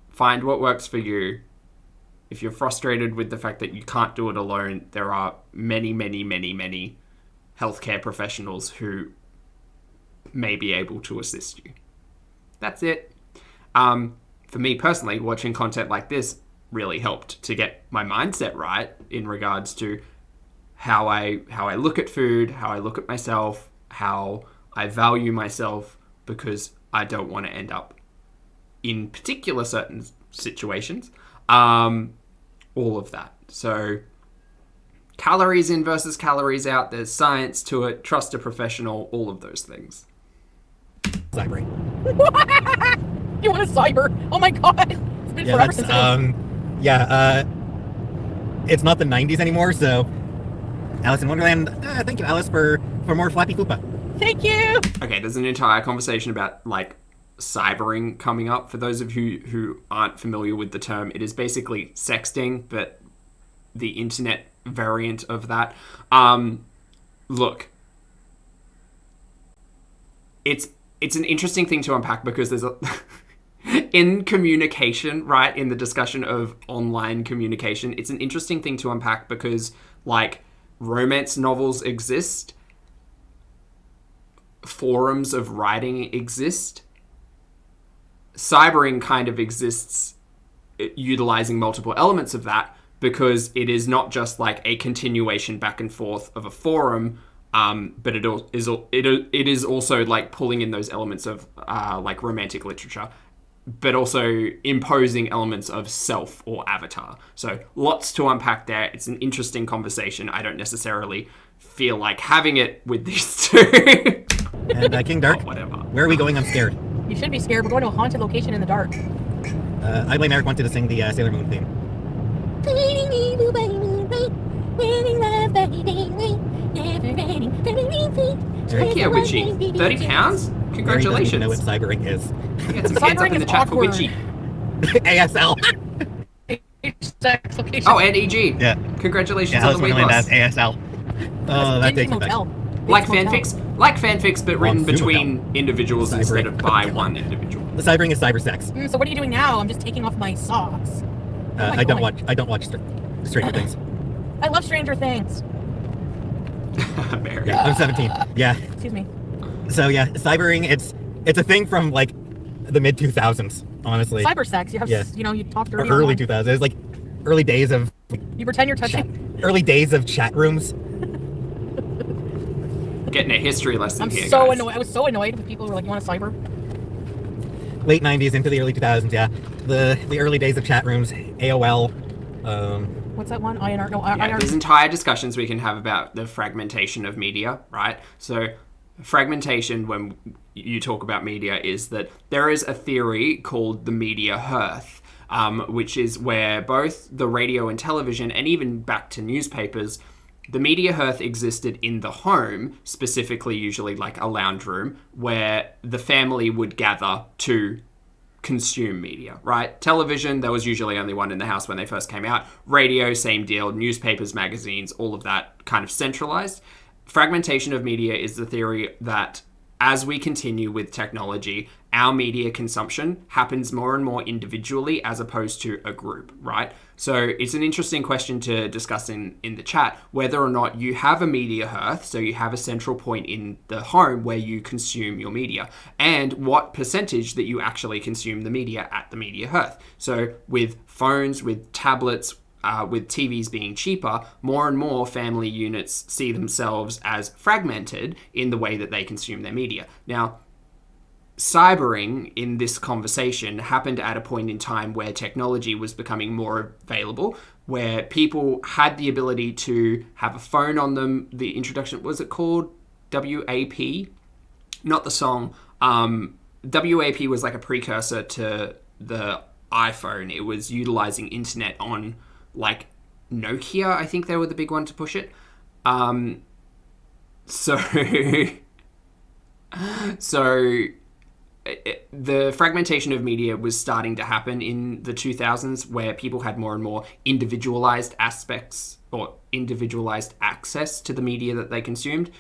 Find what works for you. If you're frustrated with the fact that you can't do it alone, there are many healthcare professionals who may be able to assist you. That's it. For me personally, watching content like this really helped to get my mindset right in regards to how I look at food, how I look at myself, how I value myself, because I don't want to end up in particular certain situations. All of that. So calories in versus calories out, there's science to it, trust a professional, all of those things. Cyber. You want a cyber? Oh my god. It's been Yeah, forever that's, since I it's not the 90s anymore, so Alice in Wonderland, thank you, Alice, for more flappy fupa. Thank you. Okay, there's an entire conversation about, like, cybering coming up. For those of you who aren't familiar with the term, it is basically sexting, but the internet variant of that. Look, it's an interesting thing to unpack because there's a in communication, right, in the discussion of online communication, it's an interesting thing to unpack because, like, romance novels exist, forums of writing exist, cybering kind of exists utilizing multiple elements of that, because it is not just like a continuation back and forth of a forum, but it is also like pulling in those elements of like romantic literature, but also imposing elements of self or avatar. So lots to unpack there. It's an interesting conversation. I don't necessarily feel like having it with these two. And King Dark, Whatever. where are we going? I'm scared. You should be scared. We're going to a haunted location in the dark. I blame Eric wanted to sing the Sailor Moon theme. Heck yeah, Witchy. 30 pounds? Mary doesn't even know what Congratulations. cybering is. Get some hands up Cybering in the is chat for awkward. Witchy. ASL. Sex location. Oh, and EG. Yeah. Congratulations Yeah, on Alice the weight Wonderland loss. has ASL. Oh, that Dingy takes me back. motel. Like Dingy motel. fanfics, but written Sumo between individuals Cybering. instead of by one individual. The cybering is cyber sex. So what are you doing now? I'm just taking off my socks. Where am I don't going? watch Stranger Things. I love Stranger Things. Mary. Yeah, I'm 17. Yeah. Excuse me. So yeah, cybering, it's a thing from like the mid 2000s, honestly. Cyber sex. You have, Yeah. you talk Or dirty. early online. 2000s. It's like early days of You pretend you're touching. early days of chat rooms. Getting a history lesson I'm here, so guys. annoyed. I was so annoyed when people were like, "You want a cyber?" Late 90s into the early 2000s. Yeah, the early days of chat rooms, AOL. What's that one? INR? No, Yeah, INR. there's entire discussions we can have about the fragmentation of media, right? So fragmentation, when you talk about media is that there is a theory called the media hearth, which is where both the radio and television, and even back to newspapers, the media hearth existed in the home, specifically usually like a lounge room, where the family would gather to consume media, right? Television, there was usually only one in the house when they first came out. Radio, same deal. Newspapers, magazines, all of that kind of centralized. Fragmentation of media is the theory that as we continue with technology, our media consumption happens more and more individually as opposed to a group, right? So it's an interesting question to discuss in the chat, whether or not you have a media hearth, so you have a central point in the home where you consume your media, and what percentage that you actually consume the media at the media hearth. So with phones, with tablets, with TVs being cheaper, more and more family units see themselves as fragmented in the way that they consume their media. Now, cybering in this conversation happened at a point in time where technology was becoming more available, where people had the ability to have a phone on them. The introduction, was it called WAP? Not the song. WAP was like a precursor to the iPhone. It was utilizing internet on like Nokia. I think they were the big one to push it. The fragmentation of media was starting to happen in the 2000s, where people had more and more individualized aspects or individualized access to the media that they consumed.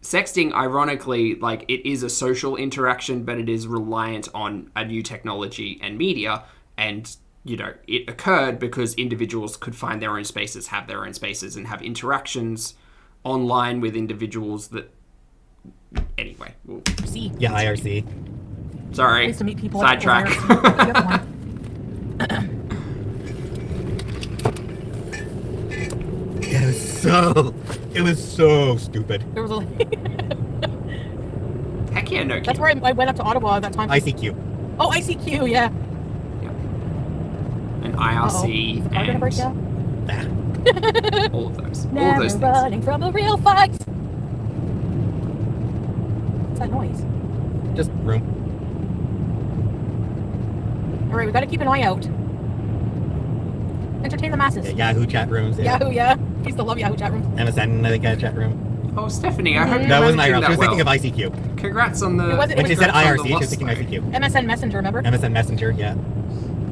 Sexting, ironically, like, it is a social interaction, but it is reliant on a new technology and media. And, you know, it occurred because individuals could find their own spaces, have their own spaces, and have interactions online with individuals that... Anyway, we'll... Yeah, IRC. Sorry. Nice to meet people. Sidetrack. It was so stupid. There was a... Heck yeah, no. That's where I went up to Ottawa at that time. ICQ. Oh, ICQ, yeah. And IRC Is the car gonna break down? all of those. All of Never those things. running from a real fight. What's that noise? Just room. Alright, we gotta keep an eye out. Entertain the masses. Yeah, Yahoo chat rooms. Yeah. Yahoo, yeah. I used to love Yahoo chat rooms. MSN, I think, had a chat room. Oh, Stephanie, I hope you're That wasn't managing IRL. She was that thinking well. of ICQ. Congrats on the... When she said congrats on IRC, the she was loss, thinking though. ICQ. MSN Messenger, remember? MSN Messenger, yeah.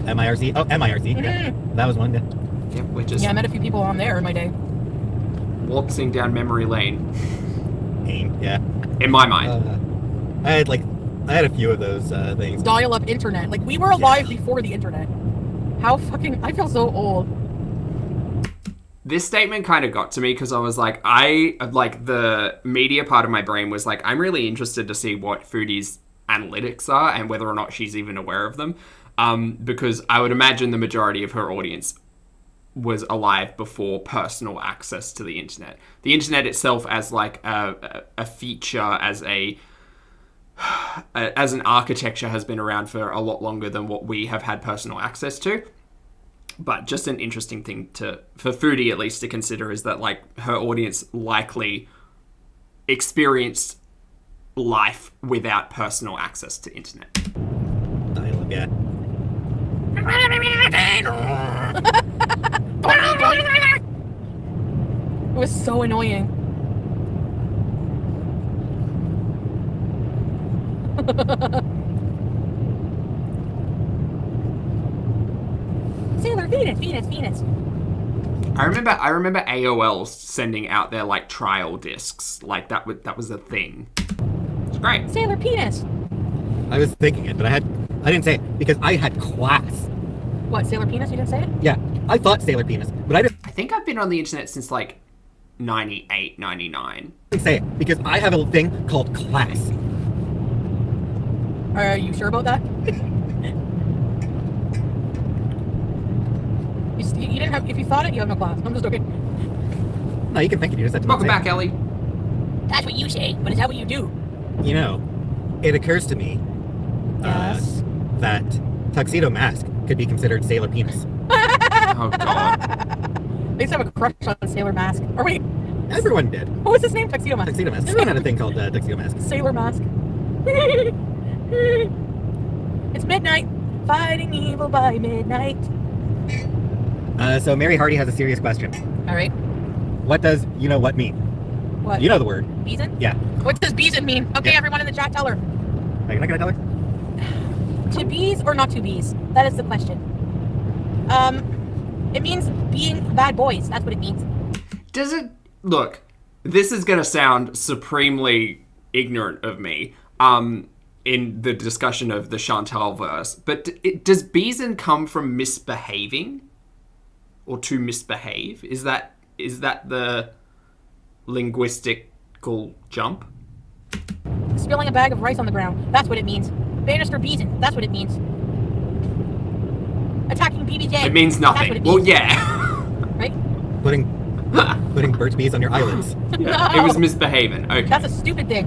MIRC. Oh, MIRC. Yeah. That was one. Yeah. Yep, we're just Yeah, I met a few people on there in my day. waltzing down memory lane. Pain. Yeah. In my mind. I had a few of those things. Dial-up internet. Like, we were alive before the internet. How fucking... I feel so old. This statement kind of got to me because I was like, the media part of my brain was like, I'm really interested to see what Foodie's analytics are and whether or not she's even aware of them. Because I would imagine the majority of her audience was alive before personal access to the internet. The internet itself as like a feature, as an architecture, has been around for a lot longer than what we have had personal access to. But just an interesting thing for Foodie at least to consider is that like her audience likely experienced life without personal access to internet. Dial-up, yeah. It was so annoying. Sailor Venus. I remember AOL sending out their like trial discs. Like that was a thing. It's great. Sailor Penis. I was thinking it, but I didn't say it because I had class. What, Sailor Penis? You didn't say it? Yeah, I thought Sailor Penis, but I I think I've been on the internet since like 98, 99. didn't say it because I have a thing called class. Are you sure about that? You didn't have... If you thought it, you have no class. I'm just joking. No, you can think it. You just have to Welcome say back, it. Ellie. That's what you say, but is that what you do? You know, it occurs to me Yes. that Tuxedo Mask could be considered Sailor Penis. Oh god. I used to have a crush on Sailor Mask. Or wait, Everyone did. what was his name? Tuxedo Mask. Tuxedo Mask. Everyone had a thing called Tuxedo Mask. Sailor Mask. It's midnight. Fighting evil by midnight. So Mary Hardy has a serious question. All right. What does you know what mean? What? You know the word. Beeson? Yeah. What does beeson mean? Okay, Yeah. everyone in the chat, tell her. Are you not gonna tell her? To bees or not to bees? That is the question. It means being bad boys. That's what it means. Does it look? This is gonna sound supremely ignorant of me. In the discussion of the Chantal verse, but does beeson come from misbehaving, or to misbehave? Is that the linguistical jump? Spilling a bag of rice on the ground. That's what it means. Banished for beeson. That's what it means. Attacking BBJ. It means That's what nothing. it Well, means. yeah. Right? Putting Burt's Bees on your eyelids. No. It was misbehaving. Okay. That's a stupid thing.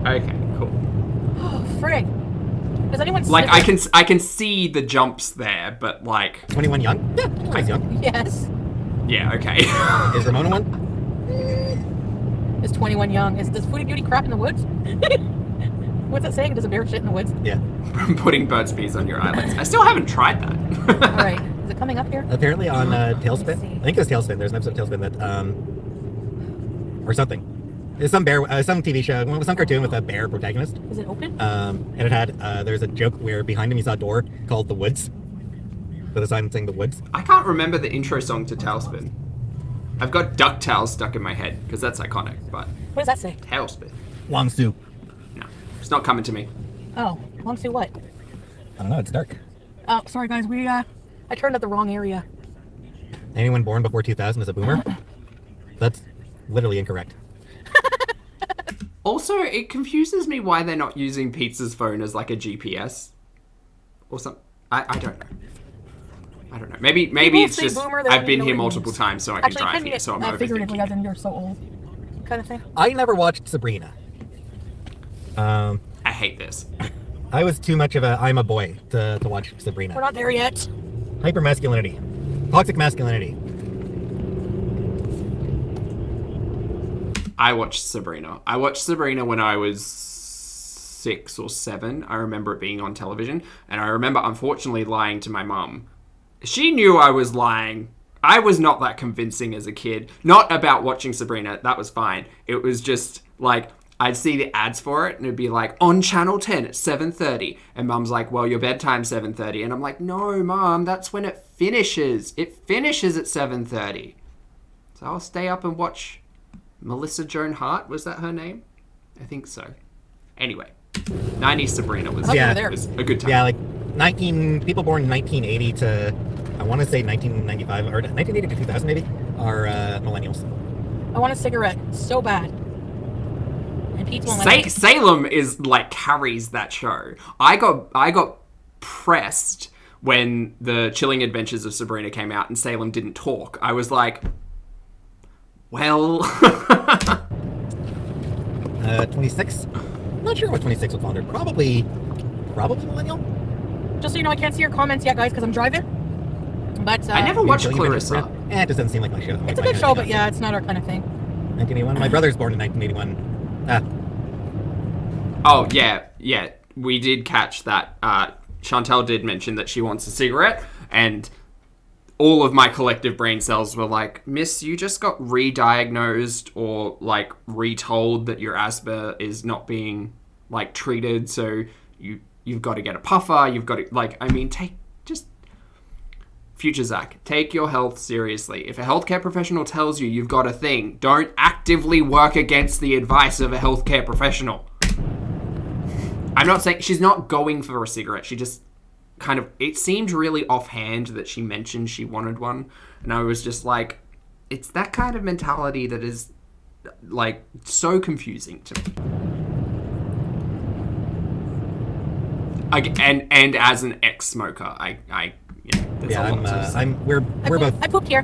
Okay. Cool. Oh, frig. Does anyone Like sniff I can see the jumps there, but like 21 young? Yeah, nice young. Yes. yeah. Okay. Is Ramona one? Is 21 young? Does Foodie Beauty crap in the woods? What's that saying? Does a bear shit in the woods? Yeah. Putting Burt's Bees on your eyelids. I still haven't tried that. All right. Is it coming up here? Apparently on Let's Tailspin. see. I think it was Tailspin. There's an episode of Tailspin that or something. It's some bear, some TV show, some cartoon with a bear protagonist. Is it open? And it had there's a joke where behind him you saw a door called The Woods, with a sign saying The Woods. I can't remember the intro song to Tailspin. I've got DuckTales stuck in my head because that's iconic, but What does that say? Tailspin. Long soup. No, it's not coming to me. Oh, long to what? I don't know. It's dark. Oh, sorry guys. I turned at the wrong area. Anyone born before 2000 is a boomer. That's literally incorrect. Also, it confuses me why they're not using Pizza's phone as like a GPS or something. I don't know. I don't know. Maybe People it's say just boomer, they I've don't been know here what it multiple means. times, so I can Actually, drive couldn't here. it So I'm figuratively, overthinking. as in you're so old, kind of thing. I never watched Sabrina. I hate this. I was too much of a I'm a boy to watch Sabrina. We're not there yet. Hypermasculinity. Toxic masculinity. I watched Sabrina. I watched Sabrina when I was 6 or 7. I remember it being on television, and I remember unfortunately lying to my mum. She knew I was lying. I was not that convincing as a kid. Not about watching Sabrina. That was fine. It was just like I'd see the ads for it, and it'd be like on Channel 10 at 7:30, and Mum's like, "Well, your bedtime's 7:30," and I'm like, "No, Mum, that's when it finishes. It finishes at 7:30." So I'll stay up and watch Melissa Joan Hart. Was that her name? I think so. Anyway, 90s Sabrina was, Yeah. was a good time. Yeah, like people born in 1980 to I want to say 1995 or 1980 to 2000 maybe are millennials. I want a cigarette so bad. And Pete's won't let me. Salem is like carries that show. I got pressed when the Chilling Adventures of Sabrina came out and Salem didn't talk. I was like, well, 26. Not sure what 26 would fall under. Probably millennial. Just so you know, I can't see your comments yet, guys, because I'm driving. But I never watched Chilling Adventures Clarissa. of Sabrina. It just doesn't seem like my show. It's a good show, but yeah, it's not our kind of thing. 1981. My brother's born in 1981. Oh yeah, we did catch that. Chantal did mention that she wants a cigarette, and all of my collective brain cells were like, "Miss, you just got re-diagnosed or like retold that your asthma is not being like treated, so you've got to get a puffer. You've got to Future Zach, take your health seriously. If a healthcare professional tells you you've got a thing, don't actively work against the advice of a healthcare professional." I'm not saying she's not going for a cigarette. She just kind of, it seemed really offhand that she mentioned she wanted one. And I was just like, it's that kind of mentality that is like so confusing to me. And as an ex-smoker, there's a lot to say. we're both I pooped here.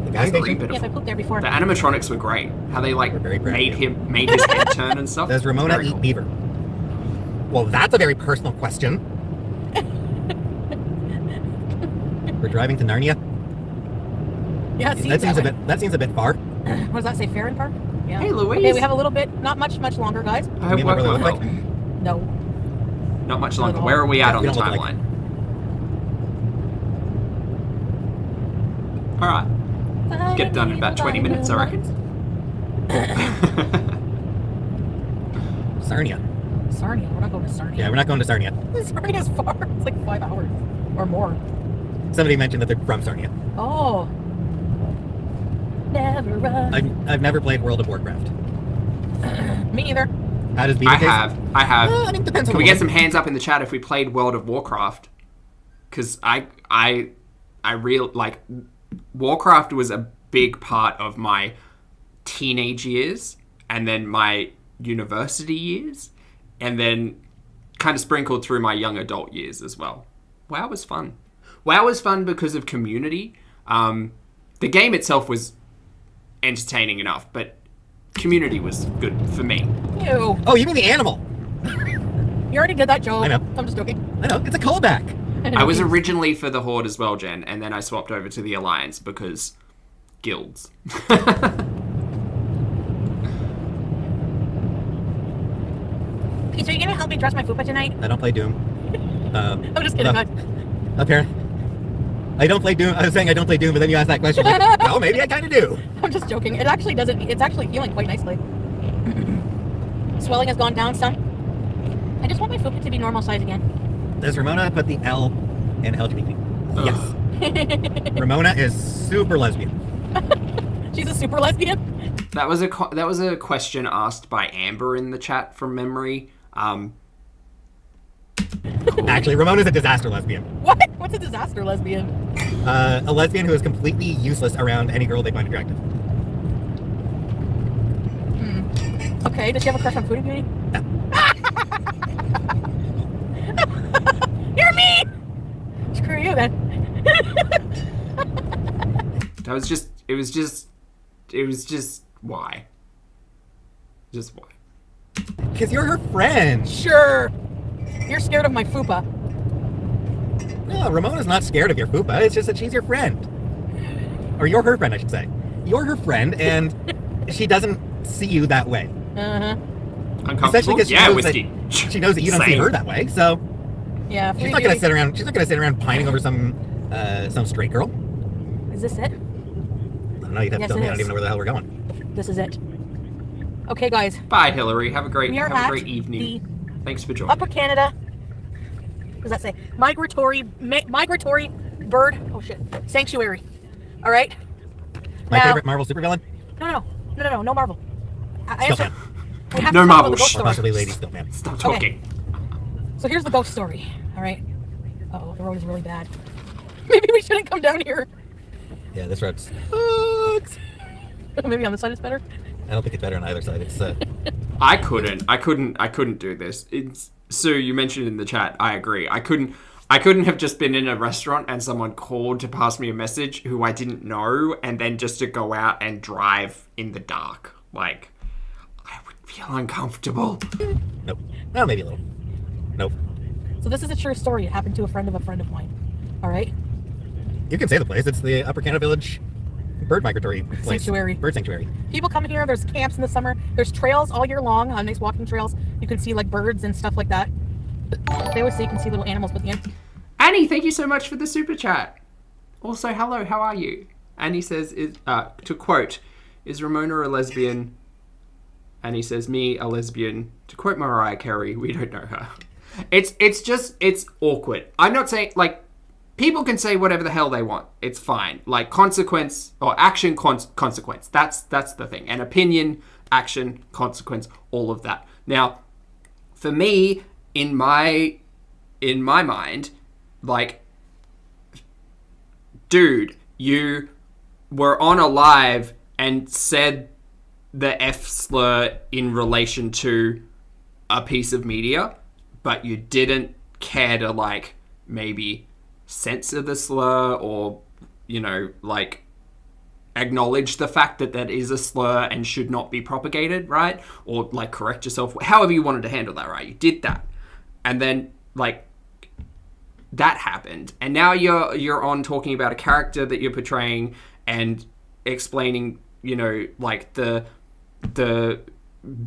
the gas Very station. pitiful. Yes, I pooped there before. The animatronics were great. How they like We're very proud of you. made his head turn and stuff. Does Ramona Very eat cool. beaver? Well, that's a very personal question. We're driving to Narnia. Yeah, it seems That seems way. a bit far. What does that say? Farron Park? Yeah. Hey, Louise. Okay, we have a little bit, not much longer, guys. I hope Me and my work brother will look help. like? No. Not much Not at longer. all. Where are we at Yeah, on we the don't look timeline? like. Alright. Get it done in about 20 minutes, I reckon. Sarnia. Sarnia. We're not going to Sarnia. Yeah, we're not going to Sarnia. Sarnia's far. It's like 5 hours or more. Somebody mentioned that they're from Sarnia. Oh. Never run. I've never played World of Warcraft. Me neither. How does I have. I mean, depends on Can we the get some woman. hands up in the chat if we played World of Warcraft? Because I Warcraft was a big part of my teenage years and then my university years and then kind of sprinkled through my young adult years as well. WoW was fun. WoW was fun because of community. The game itself was entertaining enough, but community was good for me. Ew. Oh, you mean the animal? You already did that joke. I know. I'm just joking. I know, it's a callback. I was originally for the Horde as well, Jen, and then I swapped over to the Alliance because guilds. Pete, are you gonna help me dress my fupa tonight? I don't play Doom. I'm just kidding. Apparently. I don't play Doom. I was saying I don't play Doom, but then you asked that question. Like, well, maybe I kind of do. I'm just joking. It actually doesn't. It's actually healing quite nicely. Swelling has gone down some. I just want my fupa to be normal size again. Does Ramona put the L in LGBT? Ugh. Yes. Ramona is super lesbian. She's a super lesbian. That was a question asked by Amber in the chat from memory. Actually, Ramona's a disaster lesbian. What? What's a disaster lesbian? A lesbian who is completely useless around any girl they find attractive. Okay, does she have a crush on Foodie Beauty? You're mean! Screw you then. It was just why? Just why? Because you're her friend. Sure. You're scared of my fupa. No, Ramona's not scared of your fupa. It's just that she's your friend. Or you're her friend, I should say. You're her friend, and she doesn't see you that way. Uh-huh. Uncomfortable? because Yeah, knows whiskey. that she knows that you don't see Same. her that way, so Yeah, she's Foodie not gonna Beauty. sit around. She's not gonna sit around pining over some straight girl. Is this it? I don't know. You'd have Yes, to tell it me. I don't is. even know where the hell we're going. This is it. Okay, guys. Bye, Hillary. Have a great We are at evening. Thanks for the joining. Upper Canada. What does that say? Migratory bird. Oh shit. Sanctuary. All right. My Now- favorite Marvel supervillain. No Marvel. I Still answered. fan. We have No to talk about Marvel, the ghost shh. Or story. possibly Lady Still Man. Stop talking. So here's the ghost story. All right. Oh, the road is really bad. Maybe we shouldn't come down here. Yeah, this road sucks. Maybe on this side it's better. I don't think it's better on either side. It's I couldn't do this. Sue, you mentioned in the chat, I agree. I couldn't have just been in a restaurant and someone called to pass me a message who I didn't know and then just to go out and drive in the dark. Like, I would feel uncomfortable. nope. Well, maybe a little. Nope. So this is a true story. It happened to a friend of mine. All right. You can say the place. It's the Upper Canada Village bird migratory place. Sanctuary. Bird sanctuary. People come here. There's camps in the summer. There's trails all year long. Nice walking trails. You can see like birds and stuff like that. They always say you can see little animals, but the end. Annie, thank you so much for the super chat. Also, hello, how are you? Annie says, to quote, is Ramona a lesbian? Annie says, me, a lesbian. To quote Mariah Carey, we don't know her. It's awkward. I'm not saying, like, people can say whatever the hell they want. It's fine. Like, consequence, or action, consequence. That's the thing. An opinion, action, consequence, all of that. Now, for me, in my mind, like, dude, you were on a live and said the F slur in relation to a piece of media, but you didn't care to, like, maybe censor the slur or, you know, like, acknowledge the fact that that is a slur and should not be propagated, right? Or, like, correct yourself. However you wanted to handle that, right? You did that. And then, like, that happened. And now you're on talking about a character that you're portraying and explaining, you know, like, the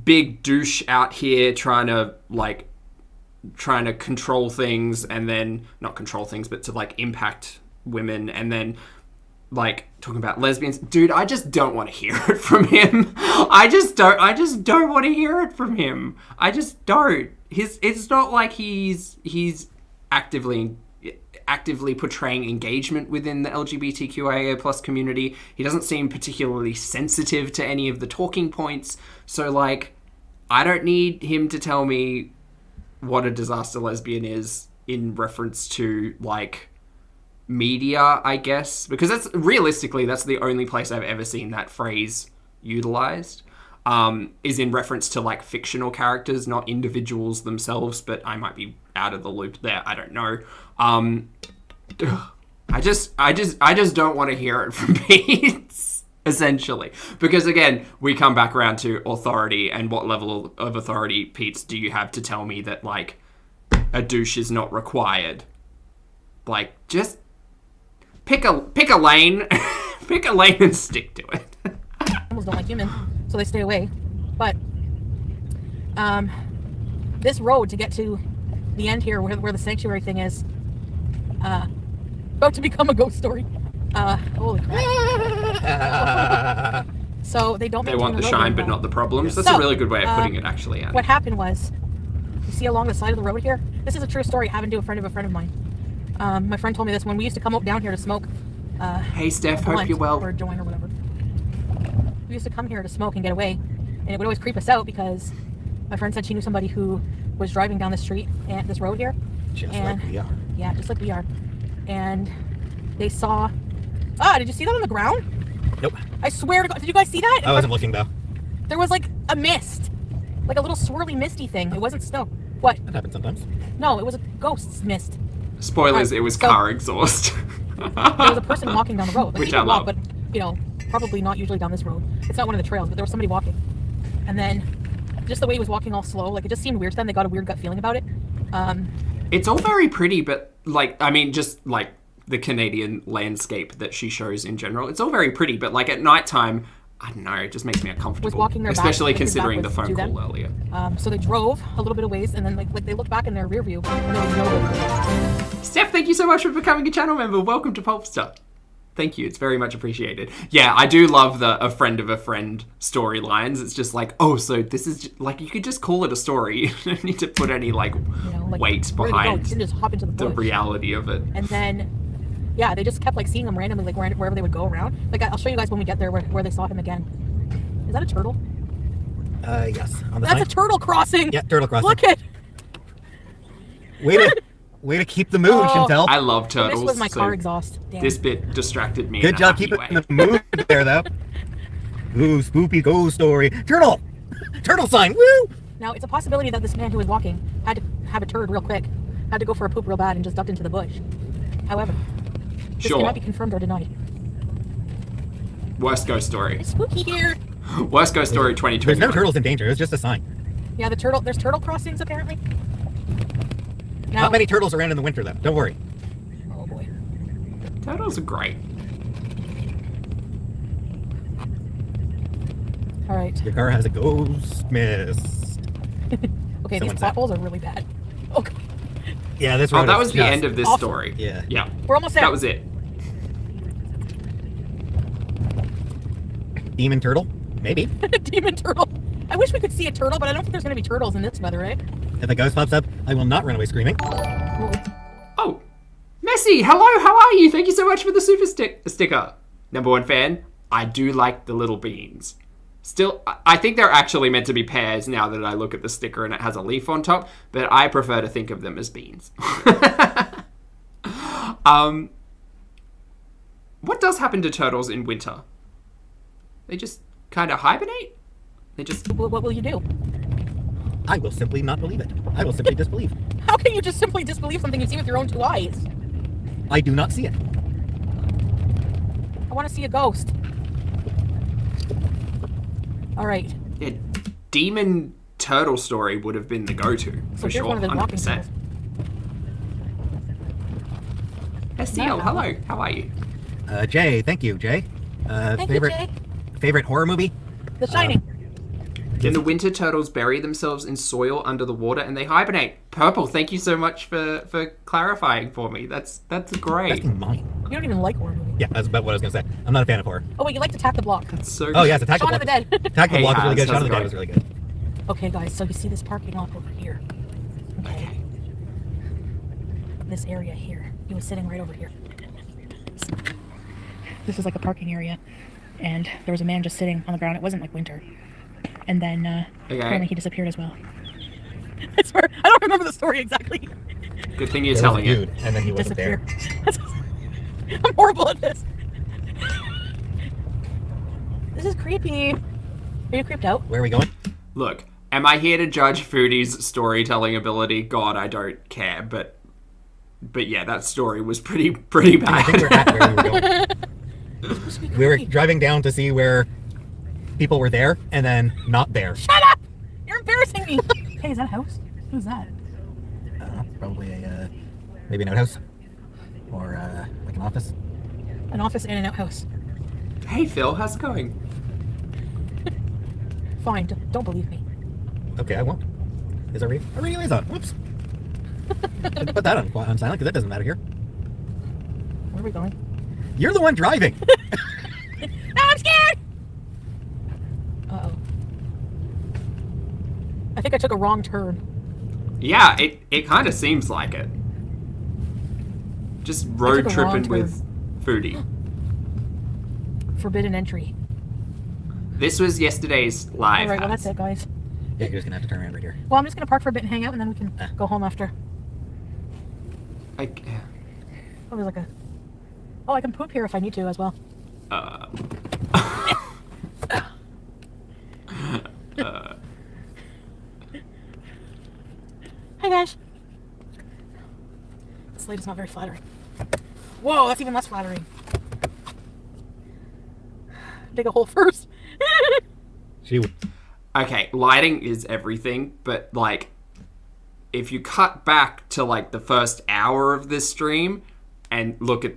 big douche out here trying to control things, and then not control things, but to like impact women, and then like talking about lesbians. Dude, I just don't want to hear it from him. I just don't want to hear it from him. I just don't. It's not like he's actively portraying engagement within the LGBTQIA plus community. He doesn't seem particularly sensitive to any of the talking points. So like, I don't need him to tell me what a disaster lesbian is in reference to like media, I guess, because that's the only place I've ever seen that phrase utilized, is in reference to like fictional characters, not individuals themselves, but I might be out of the loop there. I don't know. I just don't want to hear it from Pete, essentially, because again, we come back around to authority and what level of authority, Pete, do you have to tell me that like a douche is not required? Like, just pick a lane, pick a lane and stick to it. Animals don't like humans, so they stay away. But this road to get to the end here, where the sanctuary thing is, about to become a ghost story. Holy crap! So they don't. They want the shine, but not the problems. That's a really good way of putting it, actually. Yeah. What happened was, you see along the side of the road here. This is a true story. Happened to a friend of mine. My friend told me this when we used to come up down here to smoke. Hey Steph, hope you're well. Or join or whatever. We used to come here to smoke and get away, and it would always creep us out because my friend said she knew somebody who was driving down the street and this road here. Like we are. Yeah, just like we are. And they saw. Did you see that on the ground? Nope. I swear to God, did you guys see that? I wasn't looking though. There was like a mist, like a little swirly misty thing. It wasn't snow. What? That happens sometimes. No, it was a ghost's mist. Spoilers, it was car exhaust. There was a person walking down the road. Like, Which you can I walk, love. but probably not usually down this road. It's not one of the trails, but there was somebody walking. And then just the way he was walking all slow, like it just seemed weird to them. They got a weird gut feeling about it. It's all very pretty, but like, I mean, just like the Canadian landscape that she shows in general, it's all very pretty, but like at nighttime, I don't know, it just makes me uncomfortable. Was walking their back, especially like, his back considering the was phone to call them. earlier. So they drove a little bit of ways, and then like they looked back in their rear view, and there was nobody. Steph, thank you so much for becoming a channel member. Welcome to Pulpster. Thank you. It's very much appreciated. Yeah, I do love the a friend of a friend storylines. It's just like, oh, so this is like, you could just call it a story. You don't need to put any like weight behind You can just hop into the bush. reality of it. And then, yeah, they just kept like seeing him randomly, like wherever they would go around. Like I'll show you guys when we get there where they saw him again. Is that a turtle? Yes. On the That's sign. a turtle crossing. Yeah, turtle crossing. Look at. Way to keep the mood, Chantal. I love turtles. This was my car so exhaust. Damn. This bit distracted me. Good in a job happy keeping way. the mood there, though. Ooh, spoopy ghost story. Turtle! Turtle sign, woo! Now, it's a possibility that this man who was walking had to have a turd real quick, had to go for a poop real bad, and just ducked into the bush. However, this Sure. cannot be confirmed or denied. Worst ghost story. It's spooky here. Worst ghost story There's 2021. no turtles in danger, it's just a sign. Yeah, there's turtle crossings apparently. Now, Not many turtles around in the winter, though. Don't worry. Oh boy. Turtles are great. All right. Your car has a ghost mist. Okay, Someone these said. potholes are really bad. Okay, Yeah, this road Oh, that is was the just end of this awful. story. Yeah. Yeah. we're almost there. That was it. Demon turtle? Maybe. Demon turtle. I wish we could see a turtle, but I don't think there's gonna be turtles in this weather, right? If a ghost pops up, I will not run away screaming. Oh, Messi, hello, how are you? Thank you so much for the super sticker. Number one fan, I do like the little beans. Still, I think they're actually meant to be pears now that I look at the sticker and it has a leaf on top, but I prefer to think of them as beans. What does happen to turtles in winter? They just kind of hibernate? They just... What will you do? I will simply not believe it. I will simply disbelieve. How can you just simply disbelieve something you see with your own two eyes? I do not see it. I want to see a ghost. All right. Yeah, demon turtle story would have been the go-to, So for here's sure, one of the walking 100%. turtles. STL, hello, how are you? Jay, thank you, Jay. Thank favorite you, Jay. favorite horror movie? The Shining. In the winter, turtles bury themselves in soil under the water and they hibernate. Purple, thank you so much for clarifying for me. That's great. That's mine. You don't even like horror movies. Yeah, that's about what I was gonna say. I'm not a fan of horror. Oh wait, you like to tap the block. That's so Oh yes, Attack the Shaun Block. of the Dead. Attack the Hey, Block was really Haz, good. Shaun how's of the it Dead going? was really good. Okay, guys, so you see this parking lot over here. Okay. This area here. He was sitting right over here. This is like a parking area, and there was a man just sitting on the ground. It wasn't like winter, and then apparently he disappeared as well. I swear, I don't remember the story exactly. Good thing you're There was telling a it. dude, and then he wasn't there. I'm horrible at this. This is creepy. Are you creeped out? Where are we going? Look, am I here to judge Foodie's storytelling ability? God, I don't care, but yeah, that story was pretty I think we're bad. at where we were going. We were driving down to see where people were there, and then not there. Shut up! You're embarrassing me. Hey, is that a house? Who's that? Probably a maybe an outhouse or like an office. An office and an outhouse. Hey Phil, how's it going? Fine, don't believe me. Okay, I won't. Is our radio is on? Whoops. Put that on silent because that doesn't matter here. Where are we going? You're the one driving. No, I'm scared! Uh-oh. I think I took a wrong turn. Yeah, it kind of seems like it. Just road took a wrong tripping with Foodie. Forbidden entry. This was yesterday's live. Alright, well Haz. that's it, guys. Yeah, you're just gonna have to turn around right here. Well, I'm just gonna park for a bit and hang out, and then we can go home after. Oh, there's like a... Oh, I can poop here if I need to as well. Hi, guys. This light is not very flattering. Whoa, that's even less flattering. Dig a hole first. She would. Okay, lighting is everything, but like, if you cut back to like the first hour of this stream and look at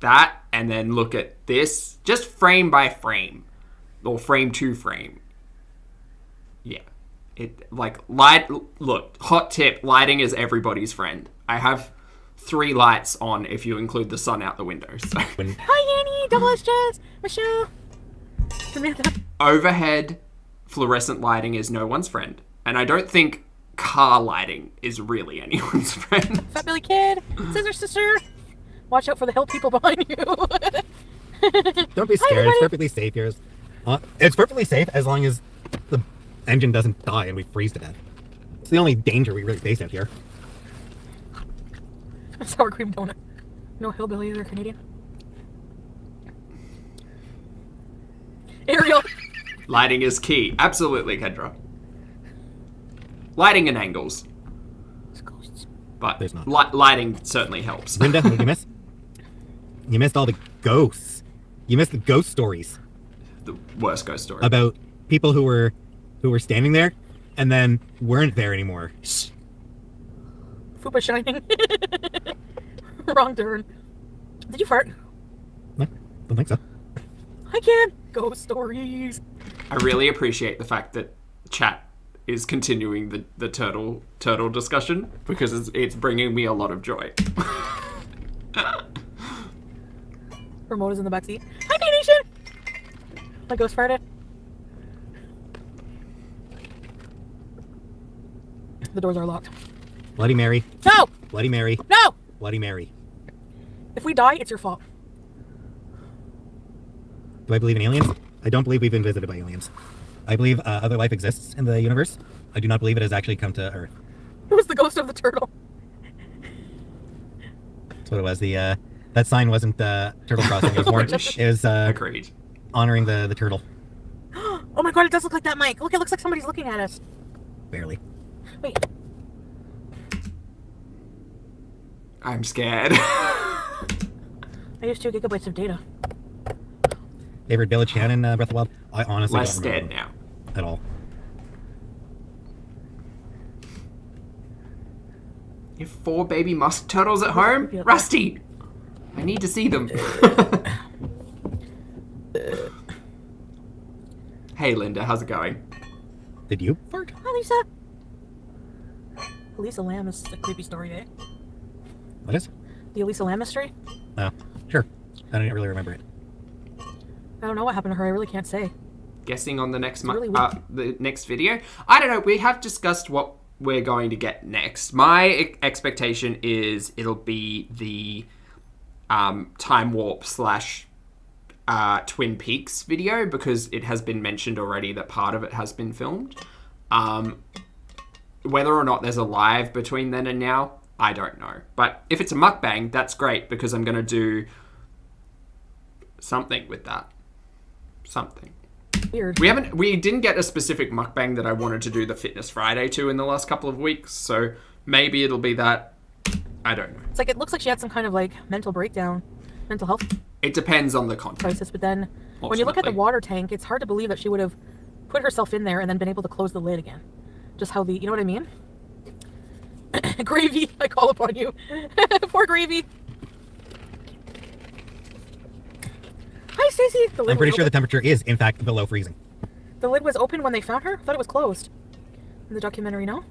that, and then look at this, just frame by frame, or frame to frame. Yeah, it like light. Look, hot tip: lighting is everybody's friend. I have 3 lights on if you include the sun out the window. So. Hi, Annie. Double S Jazz. Michelle. Samantha. Overhead fluorescent lighting is no one's friend. And I don't think car lighting is really anyone's friend. Fat Billy Kid. Scissor Sister. Watch out for the hill people behind you. Don't be scared. It's perfectly safe here. It's perfectly safe as long as the engine doesn't die and we freeze to death. It's the only danger we really face out here. Sour cream donut. No hillbillies are Canadian. Ariel. Lighting is key. Absolutely, Kendra. Lighting and angles. But There's not. Lighting certainly helps. Brenda, what did you miss? You missed all the ghosts. You missed the ghost stories The worst ghost story. about people who were standing there and then weren't there anymore. Fupa shining. Wrong turn. Did you fart? No, don't think so. I can. Ghost stories. I really appreciate the fact that chat is continuing the turtle discussion because it's bringing me a lot of joy. Remote is in the backseat. Hi, Nation. My ghost farted. The doors are locked. Bloody Mary. No! Bloody Mary. No! Bloody Mary. If we die, it's your fault. Do I believe in aliens? I don't believe we've been visited by aliens. I believe other life exists in the universe. I do not believe it has actually come to Earth. It was the ghost of the turtle. That's what it was. The that sign wasn't turtle crossing. It was more. It was Agreed. honoring the turtle. Oh my god, it does look like that, Mike. Look, it looks like somebody's looking at us. Barely. Wait. I'm scared. I used 2 gigabytes of data. Favorite village hand in Breath of the Wild? I honestly Less don't scared remember now. at all. You have 4 baby musk turtles at home? Yep. Rusty! I need to see them. Hey, Linda, how's it going? Did you fart? Hi, Lisa. Elisa Lamb is a creepy story, eh? What is? The Elisa Lamb mystery? Oh, sure. I don't really remember it. I don't know what happened to her. I really can't say. Guessing on the next really the next video? I don't know. We have discussed what we're going to get next. My expectation is it'll be the time warp slash Twin Peaks video, because it has been mentioned already that part of it has been filmed. Whether or not there's a live between then and now, I don't know. But if it's a mukbang, that's great, because I'm going to do something with that. Something. Weird. We didn't get a specific mukbang that I wanted to do the Fitness Friday to in the last couple of weeks, so maybe it'll be that. I don't know. It's like, it looks like she had some kind of like mental breakdown, mental health It depends on the content. crisis, but then when you look at the Ultimately. water tank, it's hard to believe that she would have put herself in there and then been able to close the lid again. Just how you know what I mean? Gravy, I call upon you. Poor Gravy. Hi, Stacey. I'm pretty sure the temperature is, in fact, below freezing. The lid was open when they found her? I thought it was closed. In the documentary, no?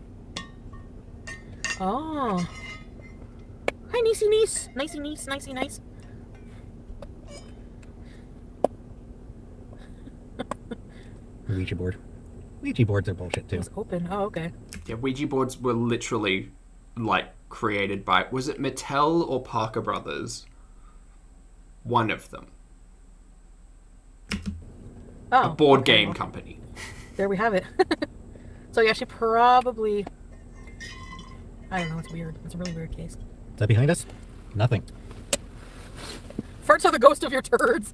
Oh. Hi, Nicey niece. Nicey niece. Nicey nice. Ouija board. Ouija boards are bullshit, It too. was open. Oh, okay. Yeah, Ouija boards were literally, like, created by... Was it Mattel or Parker Brothers? One of them. Oh. A board okay, game well, company. there we have it. So, yeah, she probably... I don't know. It's weird. It's a really weird case. Is that behind us? Nothing. Farts are the ghost of your turds.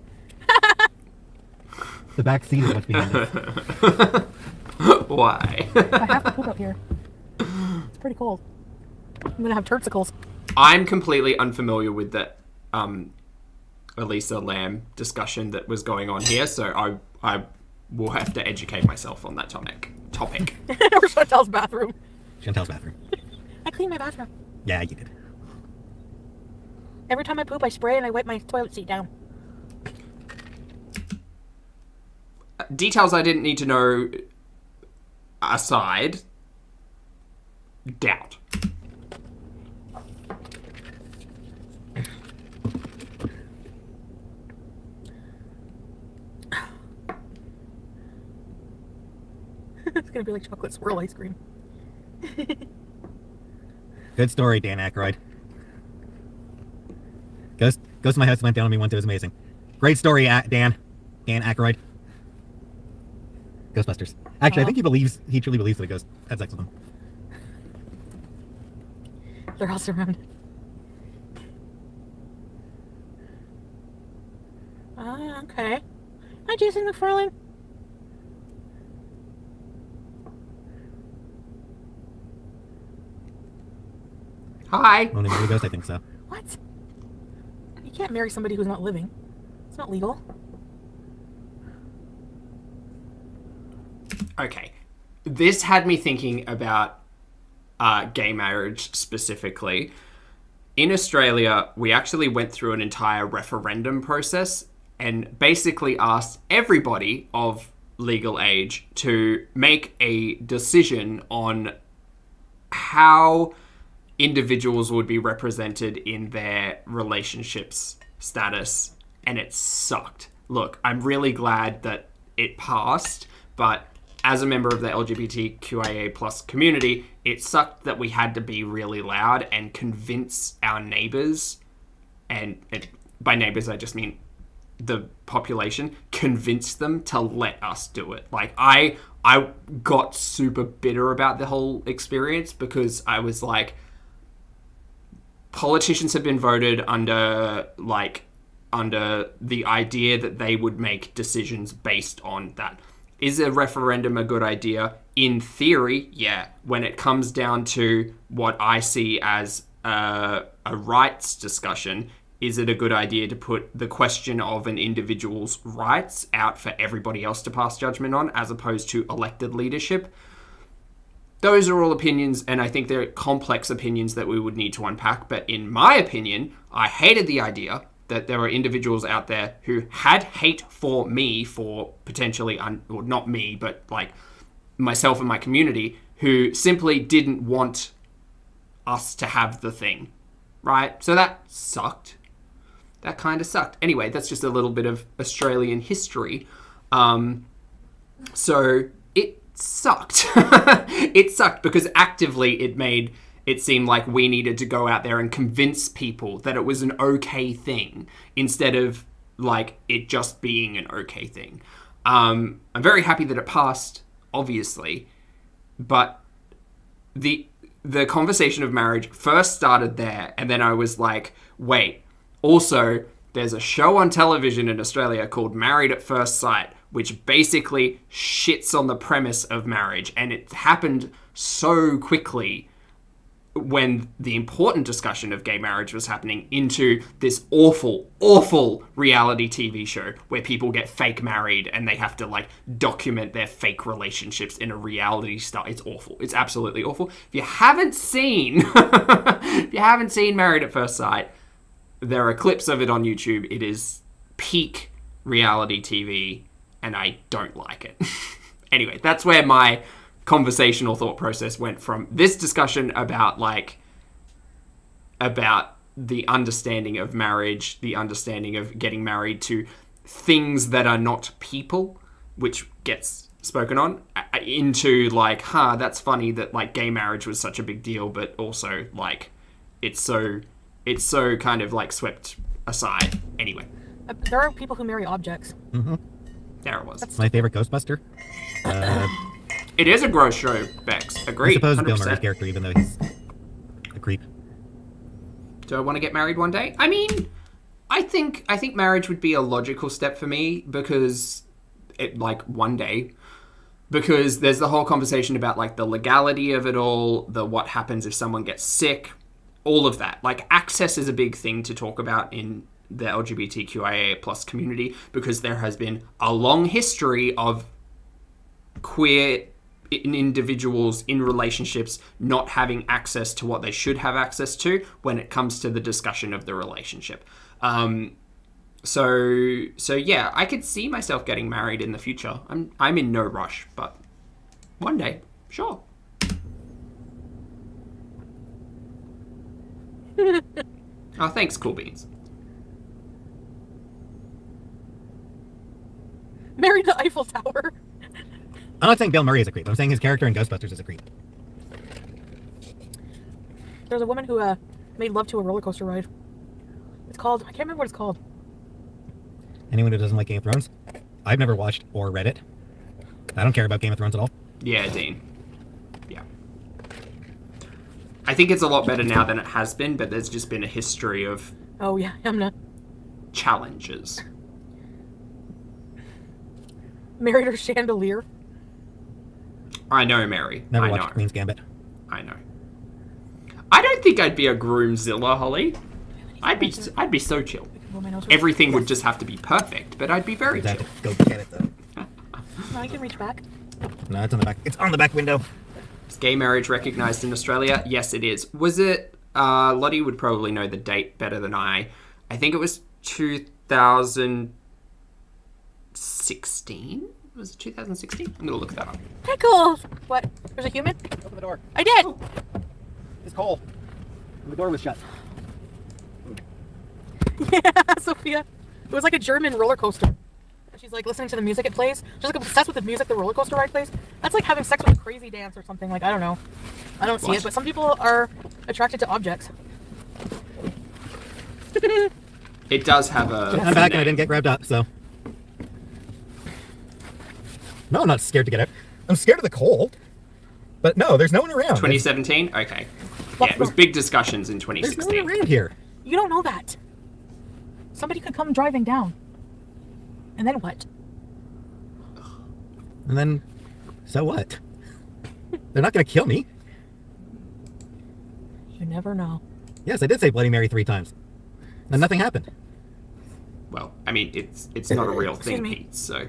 The back seat is what's behind us. Why? I have to poop out here. It's pretty cold. I'm gonna have turdsicles. I'm completely unfamiliar with the Elisa Lamb discussion that was going on here, so I will have to educate myself on that topic. Or Chantal's bathroom. Chantal's bathroom. I cleaned my bathroom. Yeah, you did. Every time I poop, I spray and I wipe my toilet seat down. Details I didn't need to know aside, doubt. It's gonna be like chocolate swirl ice cream. Good story, Dan Aykroyd. Ghost of My House went down on me once. It was amazing. Great story, Dan Aykroyd. Ghostbusters. Actually, I think he truly believes that a ghost had sex with him. They're all surrounded. Okay. Hi, Jason McFarlane. Hi. Only the ghost, I think so. What? You can't marry somebody who's not living. It's not legal. Okay. This had me thinking about gay marriage specifically. In Australia, we actually went through an entire referendum process and basically asked everybody of legal age to make a decision on how individuals would be represented in their relationships status, and it sucked. Look, I'm really glad that it passed, but as a member of the LGBTQIA plus community, it sucked that we had to be really loud and convince our neighbors, and by neighbors I just mean the population, convince them to let us do it. Like, I got super bitter about the whole experience because I was like, politicians have been voted under the idea that they would make decisions based on that. Is a referendum a good idea? In theory, yeah. When it comes down to what I see as a rights discussion, is it a good idea to put the question of an individual's rights out for everybody else to pass judgment on, as opposed to elected leadership? Those are all opinions, and I think they're complex opinions that we would need to unpack. But in my opinion, I hated the idea. that there are individuals out there who had hate for me, for potentially, or not me, but like myself and my community, who simply didn't want us to have the thing, right? So that sucked. That kind of sucked. Anyway, that's just a little bit of Australian history. So it sucked. It sucked because actively it made it seem like we needed to go out there and convince people that it was an okay thing instead of like it just being an okay thing. I'm very happy that it passed, obviously, but the conversation of marriage first started there, and then I was like, wait, also there's a show on television in Australia called Married at First Sight, which basically shits on the premise of marriage, and it happened so quickly when the important discussion of gay marriage was happening into this awful, awful reality TV show where people get fake married and they have to like document their fake relationships in a reality style. It's awful. It's absolutely awful. If you haven't seen, Married at First Sight, there are clips of it on YouTube. It is peak reality TV, and I don't like it. Anyway, that's where my conversational thought process went from this discussion about the understanding of marriage, the understanding of getting married, to things that are not people, which gets spoken on, into like, that's funny that like gay marriage was such a big deal, but also like it's so kind of like swept aside. Anyway, there are people who marry objects. Mm-hmm. There it was. That's my favorite Ghostbuster. It is a gross show, Bex. Agreed. I suppose 100%. Bill Murray's character, even though he's a creep. Do I want to get married one day? I mean, I think marriage would be a logical step for me because one day, because there's the whole conversation about like the legality of it all, the what happens if someone gets sick, all of that. Like access is a big thing to talk about in the LGBTQIA plus community because there has been a long history of queer individuals in relationships not having access to what they should have access to when it comes to the discussion of the relationship. So yeah, I could see myself getting married in the future. I'm in no rush, but one day, sure. Oh, thanks, Cool Beans. Married the Eiffel Tower. I'm not saying Bill Murray is a creep. I'm saying his character in Ghostbusters is a creep. There's a woman who made love to a roller coaster ride. It's called, I can't remember what it's called. Anyone who doesn't like Game of Thrones, I've never watched or read it. I don't care about Game of Thrones at all. Yeah, Dean. Yeah. I think it's a lot better now than it has been, but there's just been a history of Oh yeah, I'm not. challenges. Married her chandelier. I know, Mary. Never I watched know. Queen's Gambit. I know. I don't think I'd be a groomzilla, Holly. I'd be so chill. Everything would just have to be perfect, but I'd be very chill. Go get it though. No, I can reach back. No, it's on the back. It's on the back window. Is gay marriage recognized in Australia? Yes, it is. Was it? Lottie would probably know the date better than I. I think it was 2016. Was it 2016? I'm gonna look that up. Pickles! What? There's a human? Open the door. I did! It's cold. The door was shut. Yeah, Sophia. It was like a German roller coaster. She's like listening to the music it plays. She's like obsessed with the music the roller coaster ride plays. That's like having sex with a crazy dance or something. Like, I don't know. I don't see it, but some people are attracted to objects. It does have a. I'm back and I didn't get grabbed up, so. No, I'm not scared to get out. I'm scared of the cold. But no, there's no one around. 2017? Okay. Yeah, it was big discussions in There's 2016. no one around here. You don't know that. Somebody could come driving down. And then what? And then, so what? They're not going to kill me. You never know. Yes, I did say Bloody Mary 3 times. And nothing happened. Well, I mean, it's not a real Excuse thing, me. Pete, so.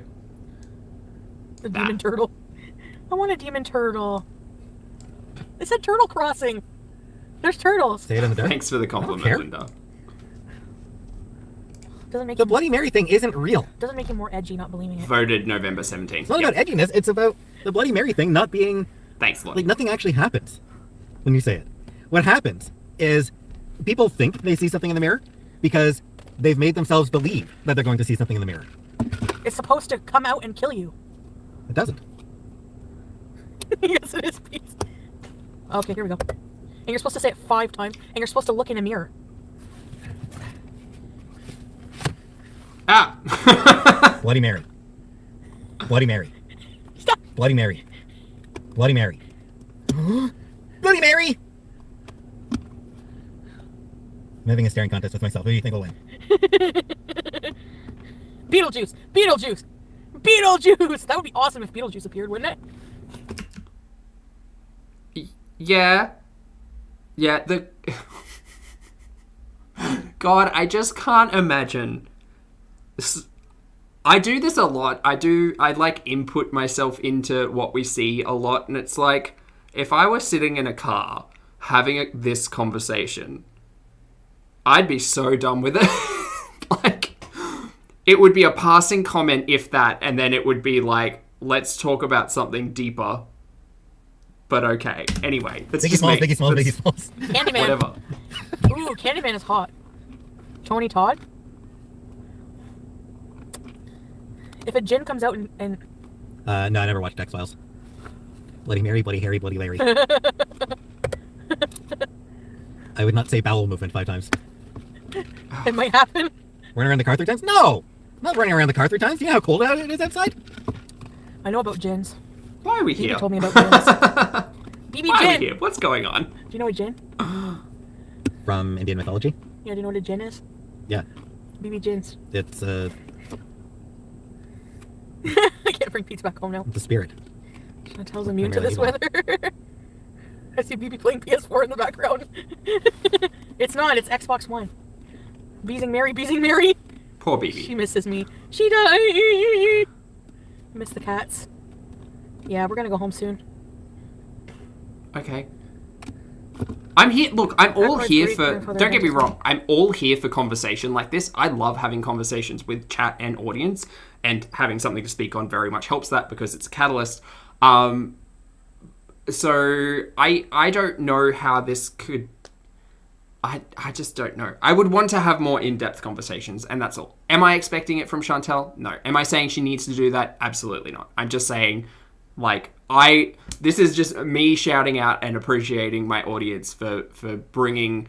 The demon turtle. I want a demon turtle. It said turtle crossing. There's turtles. Say it in the dark. Thanks for the compliment, care. Linda. Doesn't make The you, Bloody Mary thing isn't real. doesn't make you more edgy not believing it. Voted November 17th. It's not Yep. about edginess. It's about the Bloody Mary thing not being Thanks, Lottie. like nothing actually happens when you say it. What happens is people think they see something in the mirror because they've made themselves believe that they're going to see something in the mirror. It's supposed to come out and kill you. It doesn't. Yes, it is, Pete. Okay, here we go. And you're supposed to say it 5 times, and you're supposed to look in a mirror. Ah! Bloody Mary. Bloody Mary. Stop! Bloody Mary. Bloody Mary. Bloody Mary! I'm having a staring contest with myself. Who do you think will win? Beetlejuice! Beetlejuice! Beetlejuice! That would be awesome if Beetlejuice appeared, wouldn't it? Yeah. Yeah, God, I just can't imagine. I do this a lot. I like input myself into what we see a lot, and it's like, if I were sitting in a car having this conversation, I'd be so done with it. Like, it would be a passing comment, if that, and then it would be like, let's talk about something deeper. But okay. Anyway, that's Biggie just Smalls, me. Biggie Smalls, That's- Biggie Smalls. Candyman. Whatever. Ooh, Candyman is hot. Tony Todd? If a djinn comes out and No, I never watched X-Files. Bloody Mary, Bloody Harry, Bloody Larry. I would not say bowel movement 5 times. it might happen. Running around the car 3 times? No! I'm not running around the car 3 times. Do you know how cold it is outside? I know about djinns. Why are we Phoebe here? told me about djinns. BB Why are we djinn! here? What's going on? Do you know a djinn? From Indian mythology? Yeah, do you know what a djinn is? Yeah. BB djinns. It's I can't bring Pete's back home now. the spirit. Chantal's immune to really this weather. I see BB playing PS4 in the background. It's not, it's Xbox One. Beezing Mary, Beezing Mary. Poor She baby. misses me. She died. Miss the cats. Yeah, we're gonna go home soon. Okay. I'm here. Look, I'm all Backwards here great for. grandfather Don't get me Anderson. wrong. I'm all here for conversation like this. I love having conversations with chat and audience, and having something to speak on very much helps that because it's a catalyst. So I don't know how this could. I just don't know. I would want to have more in-depth conversations, and that's all. Am I expecting it from Chantal? No. Am I saying she needs to do that? Absolutely not. I'm just saying, like, this is just me shouting out and appreciating my audience for bringing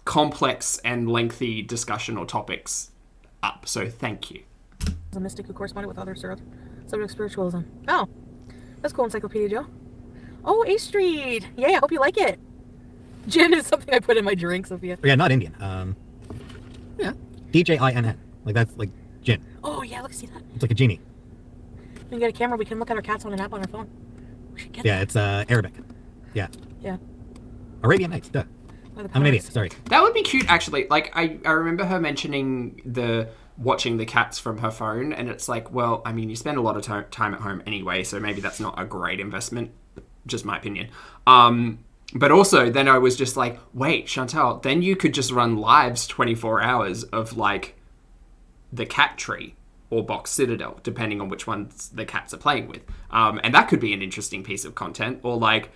complex and lengthy discussion or topics up. So thank you. A mystic who corresponded with other subject of spiritualism. Oh, that's cool, Encyclopedia Joe. Oh, A Street. Yay, I hope you like it. Gin is something I put in my drink, Sophia. Yeah, not Indian. Yeah. DJINN. Like, that's like gin. Oh, yeah, look, see that? It's like a genie. We can get a camera, we can look at our cats on an app on our phone. We should get Yeah, it's Arabic. Yeah. Yeah. Arabian Nights, duh. By the I'm an idiot, powers. sorry. That would be cute, actually. Like, I remember her mentioning watching the cats from her phone, and it's like, well, I mean, you spend a lot of time at home anyway, so maybe that's not a great investment. Just my opinion. But also, then I was just like, wait, Chantal, then you could just run lives 24 hours of, like, the cat tree or Box Citadel, depending on which ones the cats are playing with. And that could be an interesting piece of content. Or, like,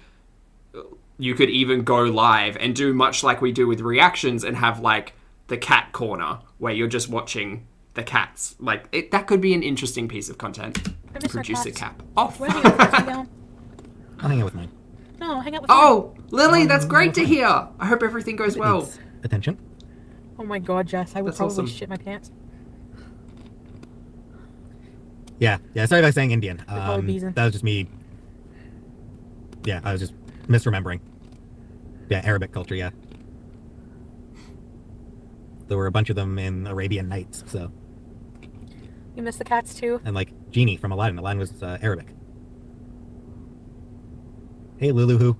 you could even go live and do much like we do with reactions and have, like, the cat corner where you're just watching the cats. Like, that could be an interesting piece of content. I miss our Producer cats. cap off. Where are you going down? I'll hang out with mine. No, hang out with me. Oh, Lily, that's great to hear. I hope everything goes well. Needs attention. Oh my god, Jess, I would That's probably awesome. shit my pants. Yeah, sorry about saying Indian. probably bees in. That was just me. Yeah, I was just misremembering. Yeah, Arabic culture, yeah. There were a bunch of them in Arabian Nights, so. You miss the cats too? And like Genie from Aladdin. Aladdin was Arabic. Hey, Lulu who?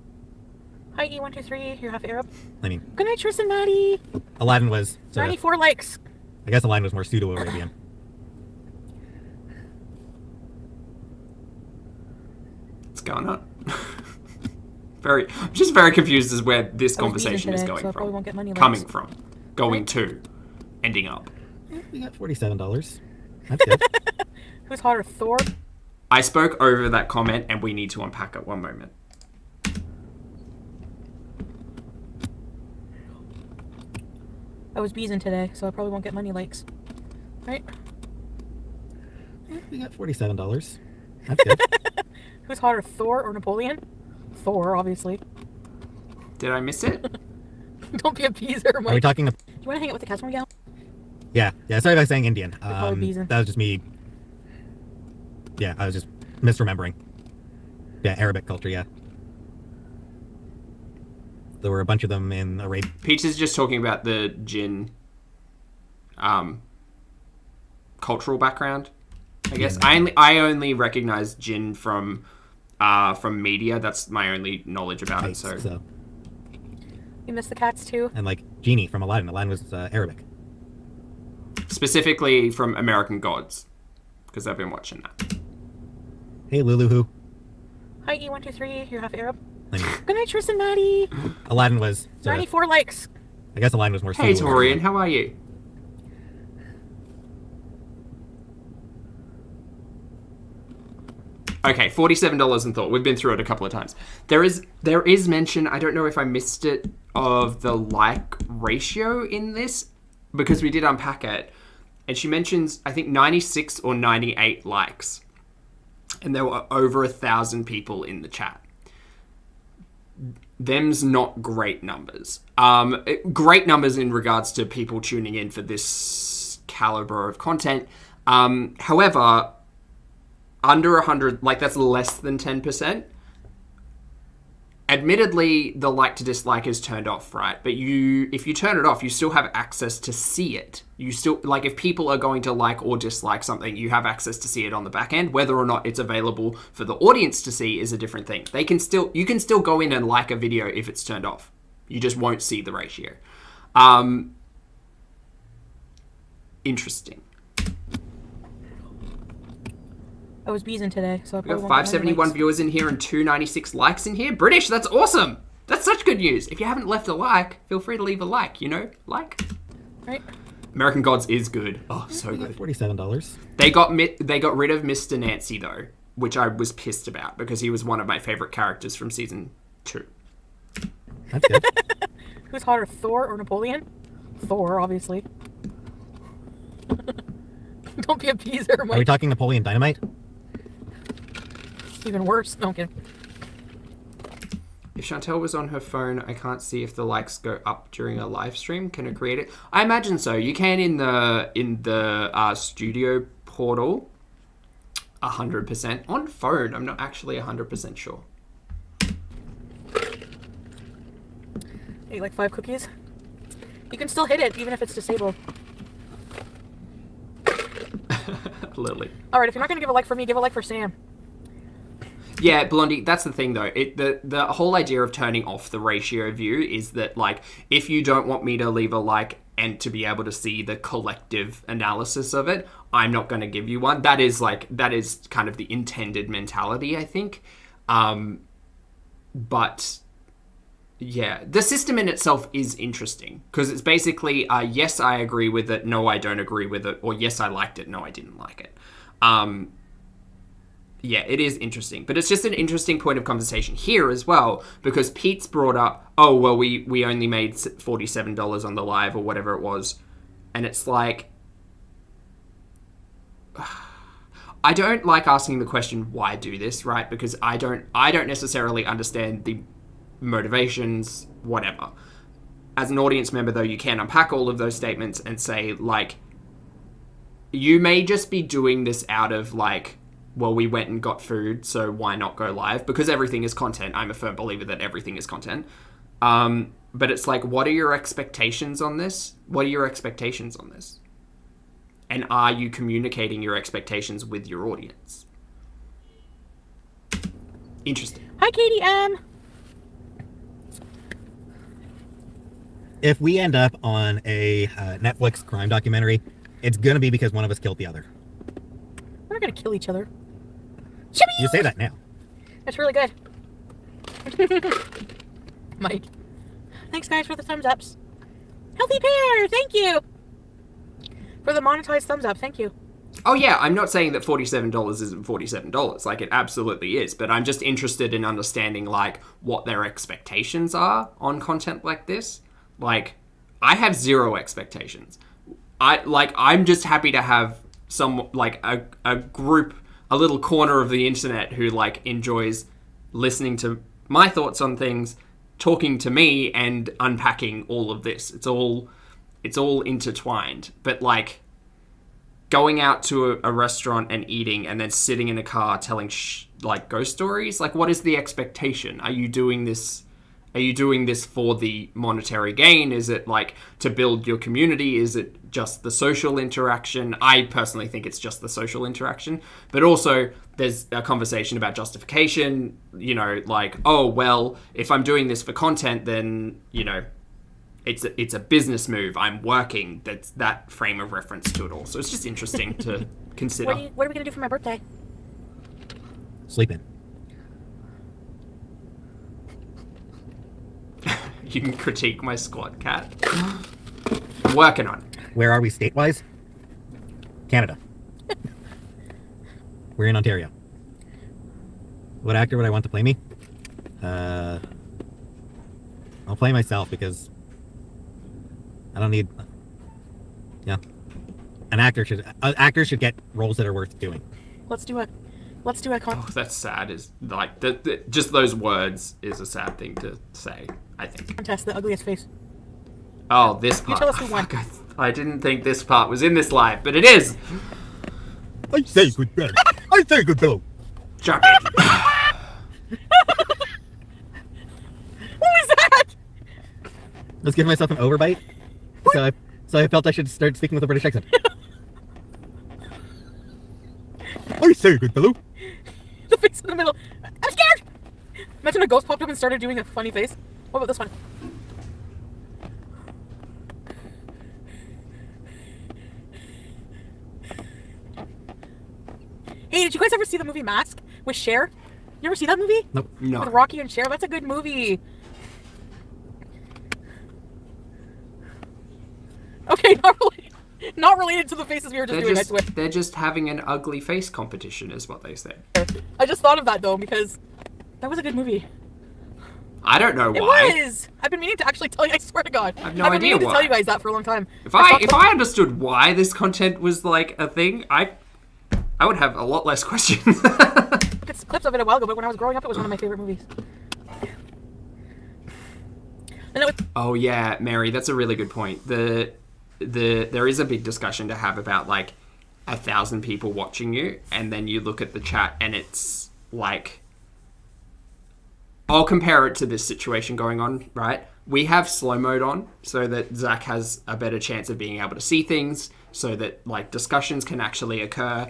Hi, E123, you're half Arab. I mean, Good night, Tristan Maddie. Aladdin was sort of, 94 likes. I guess Aladdin was more pseudo-Arabian. What's going on? I'm just very confused as where this I was vegan conversation is today, going so I probably from. won't get money Coming likes. from. Going to. Ending up. We got $47. That's good. Who's hotter, Thor? I spoke over that comment and we need to unpack it. One moment. I was beezing today, so I probably won't get money likes. Right? We got $47. That's good. Who's hotter, Thor or Napoleon? Thor, obviously. Did I miss it? Don't be a beezer, Mike. Are we talking? Do you want to hang out with the cats when we go? Yeah. Sorry if I was saying Indian. probably beezing. That was just me. Yeah, I was just misremembering. Yeah, Arabic culture. Yeah. There were a bunch of them in Arabia. Peach is just talking about the jinn cultural background, I guess. I only recognize jinn from media. That's my only knowledge about it. So You miss the cats too? and like Genie from Aladdin. Aladdin was Arabic. specifically from American Gods, because I've been watching that. Hey, Lulu who? Hi, E123. You're half Arab. I mean, Good night, Tristan Maddie. Aladdin was. 94 likes. I guess Aladdin was more. Hey, Sulu. Torian, how are you? Okay, $47 in thought. We've been through it a couple of times. There is mention, I don't know if I missed it, of the like ratio in this, because we did unpack it. And she mentions, I think, 96 or 98 likes. And there were over 1,000 people in the chat. Them's not great numbers. Great numbers in regards to people tuning in for this caliber of content. However, under 100, like that's less than 10%. Admittedly, the like to dislike is turned off, right? But if you turn it off, you still have access to see it. You still, like, if people are going to like or dislike something, you have access to see it on the back end. Whether or not it's available for the audience to see is a different thing. You can still go in and like a video if it's turned off. You just won't see the ratio. Interesting. I was beezing today, so I We got probably won't get any 571 likes. viewers in here and 296 likes in here. British, that's awesome. That's such good news. If you haven't left a like, feel free to leave a like, like. Right? American Gods is good. Oh, so good. $47. They got rid of Mr. Nancy though, which I was pissed about because he was one of my favorite characters from season 2. That's good. Who's hotter, Thor or Napoleon? Thor, obviously. Don't be a beezer, Are we Mike. talking Napoleon Dynamite? Even worse. No, I'm kidding. If Chantal was on her phone, I can't see if the likes go up during a live stream. Can it create it? I imagine so. You can in the studio portal. 100% on phone. I'm not actually 100% sure. Ate like 5 cookies. You can still hit it even if it's disabled. Lily. All right, if you're not gonna give a like for me, give a like for Sam. Yeah, Blondie, that's the thing though. The whole idea of turning off the ratio view is that, like, if you don't want me to leave a like and to be able to see the collective analysis of it, I'm not going to give you one. That is kind of the intended mentality, I think. But yeah, the system in itself is interesting because it's basically yes, I agree with it, no, I don't agree with it, or yes, I liked it, no, I didn't like it. Yeah, it is interesting, but it's just an interesting point of conversation here as well, because Pete's brought up, oh, well, we only made $47 on the live or whatever it was, and it's like, I don't like asking the question, why do this, right? Because I don't necessarily understand the motivations, whatever. As an audience member, though, you can unpack all of those statements and say, like, you may just be doing this out of, like, well, we went and got food, so why not go live? Because everything is content. I'm a firm believer that everything is content. But it's like, what are your expectations on this? What are your expectations on this? And are you communicating your expectations with your audience? Interesting. Hi, Katie M. If we end up on a Netflix crime documentary, it's gonna be because one of us killed the other. We're not gonna kill each other. You say that now. That's really good. Mike. Thanks, guys, for the thumbs ups. Healthy pear, thank you. For the monetized thumbs up, thank you. Oh yeah, I'm not saying that $47 isn't $47. Like, it absolutely is. But I'm just interested in understanding, like, what their expectations are on content like this. Like, I have zero expectations. I'm just happy to have some, like, a group, a little corner of the internet who, like, enjoys listening to my thoughts on things, talking to me, and unpacking all of this. It's all intertwined. But, like, going out to a restaurant and eating and then sitting in a car telling like ghost stories, like, what is the expectation? Are you doing this for the monetary gain? Is it like to build your community? Is it just the social interaction? I personally think it's just the social interaction, but also there's a conversation about justification, you know, like, oh well, if I'm doing this for content, then, you know, it's a business move. I'm working. That's that frame of reference to it all. So it's just interesting to consider. What are we gonna do for my birthday? Sleeping. You can critique my squad, cat. I'm working on it. Where are we state-wise? Canada. We're in Ontario. What actor would I want to play me? I'll play myself because I don't need... Yeah. Actors should get roles that are worth doing. Let's do it. Oh, that's sad. Is like just those words is a sad thing to say, I think. Contest the ugliest face. Oh, this part. You tell us who won. I didn't think this part was in this live, but it is. I say good bed. I say good pillow. Chuck it. What was that? Let's give myself an overbite. So I felt I should start speaking with a British accent. I say good pillow. The face in the middle. I'm scared! Imagine a ghost popped up and started doing a funny face. What about this one? Hey, did you guys ever see the movie Mask with Cher? You ever see that movie? Nope. No. With Rocky and Cher? That's a good movie. Okay, not related to the faces we were just doing, I swear. They're just having an ugly face competition, is what they said. I just thought of that, though, because that was a good movie. I don't know It why. was! I've been meaning to actually tell you, I swear to God. I have no I've been idea meaning why. to tell you guys that for a long time. If I understood why this content was like a thing, I would have a lot less questions. Look at clips of it a while ago, but when I was growing up, it was one of my favorite movies. And it was... Oh yeah, Mary, that's a really good point. There is a big discussion to have about like 1,000 people watching you, and then you look at the chat and it's like, I'll compare it to this situation going on, right? We have slow mode on so that Zach has a better chance of being able to see things, so that like discussions can actually occur.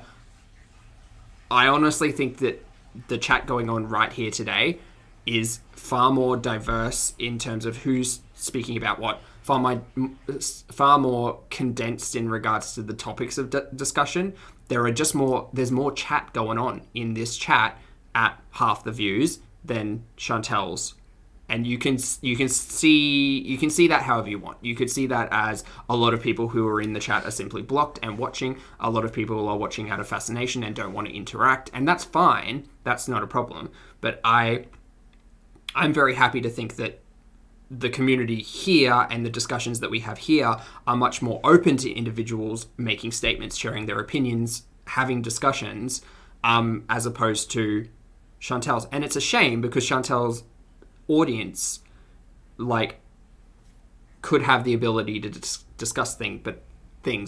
I honestly think that the chat going on right here today is far more diverse in terms of who's speaking about what, far more condensed in regards to the topics of discussion. There's more chat going on in this chat at half the views than Chantal's, and you can see that however you want. You could see that as a lot of people who are in the chat are simply blocked and watching. A lot of people are watching out of fascination and don't want to interact, and that's fine. That's not a problem. But I'm very happy to think that the community here and the discussions that we have here are much more open to individuals making statements, sharing their opinions, having discussions, as opposed to Chantal's. And it's a shame because Chantal's audience like could have the ability to discuss things,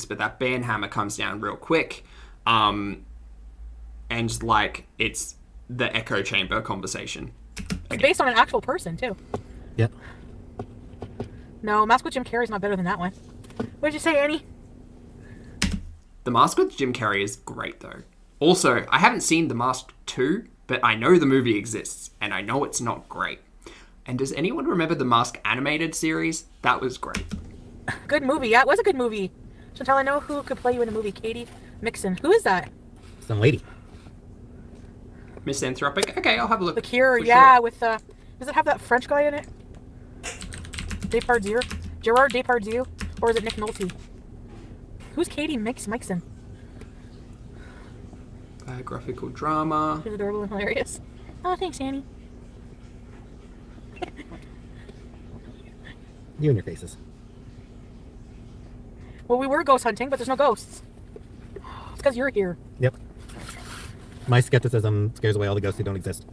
but that ban hammer comes down real quick, and like it's the echo chamber conversation. It's based on an actual person, too. Yep. No, Mask with Jim Carrey's not better than that one. What did you say, Annie? The Mask with Jim Carrey is great, though. Also, I haven't seen The Mask 2, but I know the movie exists, and I know it's not great. And does anyone remember the Mask animated series? That was great. Good movie. Yeah, it was a good movie. Chantal, I know who could play you in a movie. Katie Mixon. Who is that? Some lady. Misanthropic? Okay, I'll have a look. The Cure, for yeah, sure. with does it have that French guy in it? Depardieu? Gerard Depardieu? Or is it Nick Nolte? Who's Katie Mixon? Biographical drama. She's adorable and hilarious. Oh, thanks, Annie. You and your faces. Well, we were ghost hunting, but there's no ghosts. It's because you're here. Yep. My skepticism scares away all the ghosts who don't exist.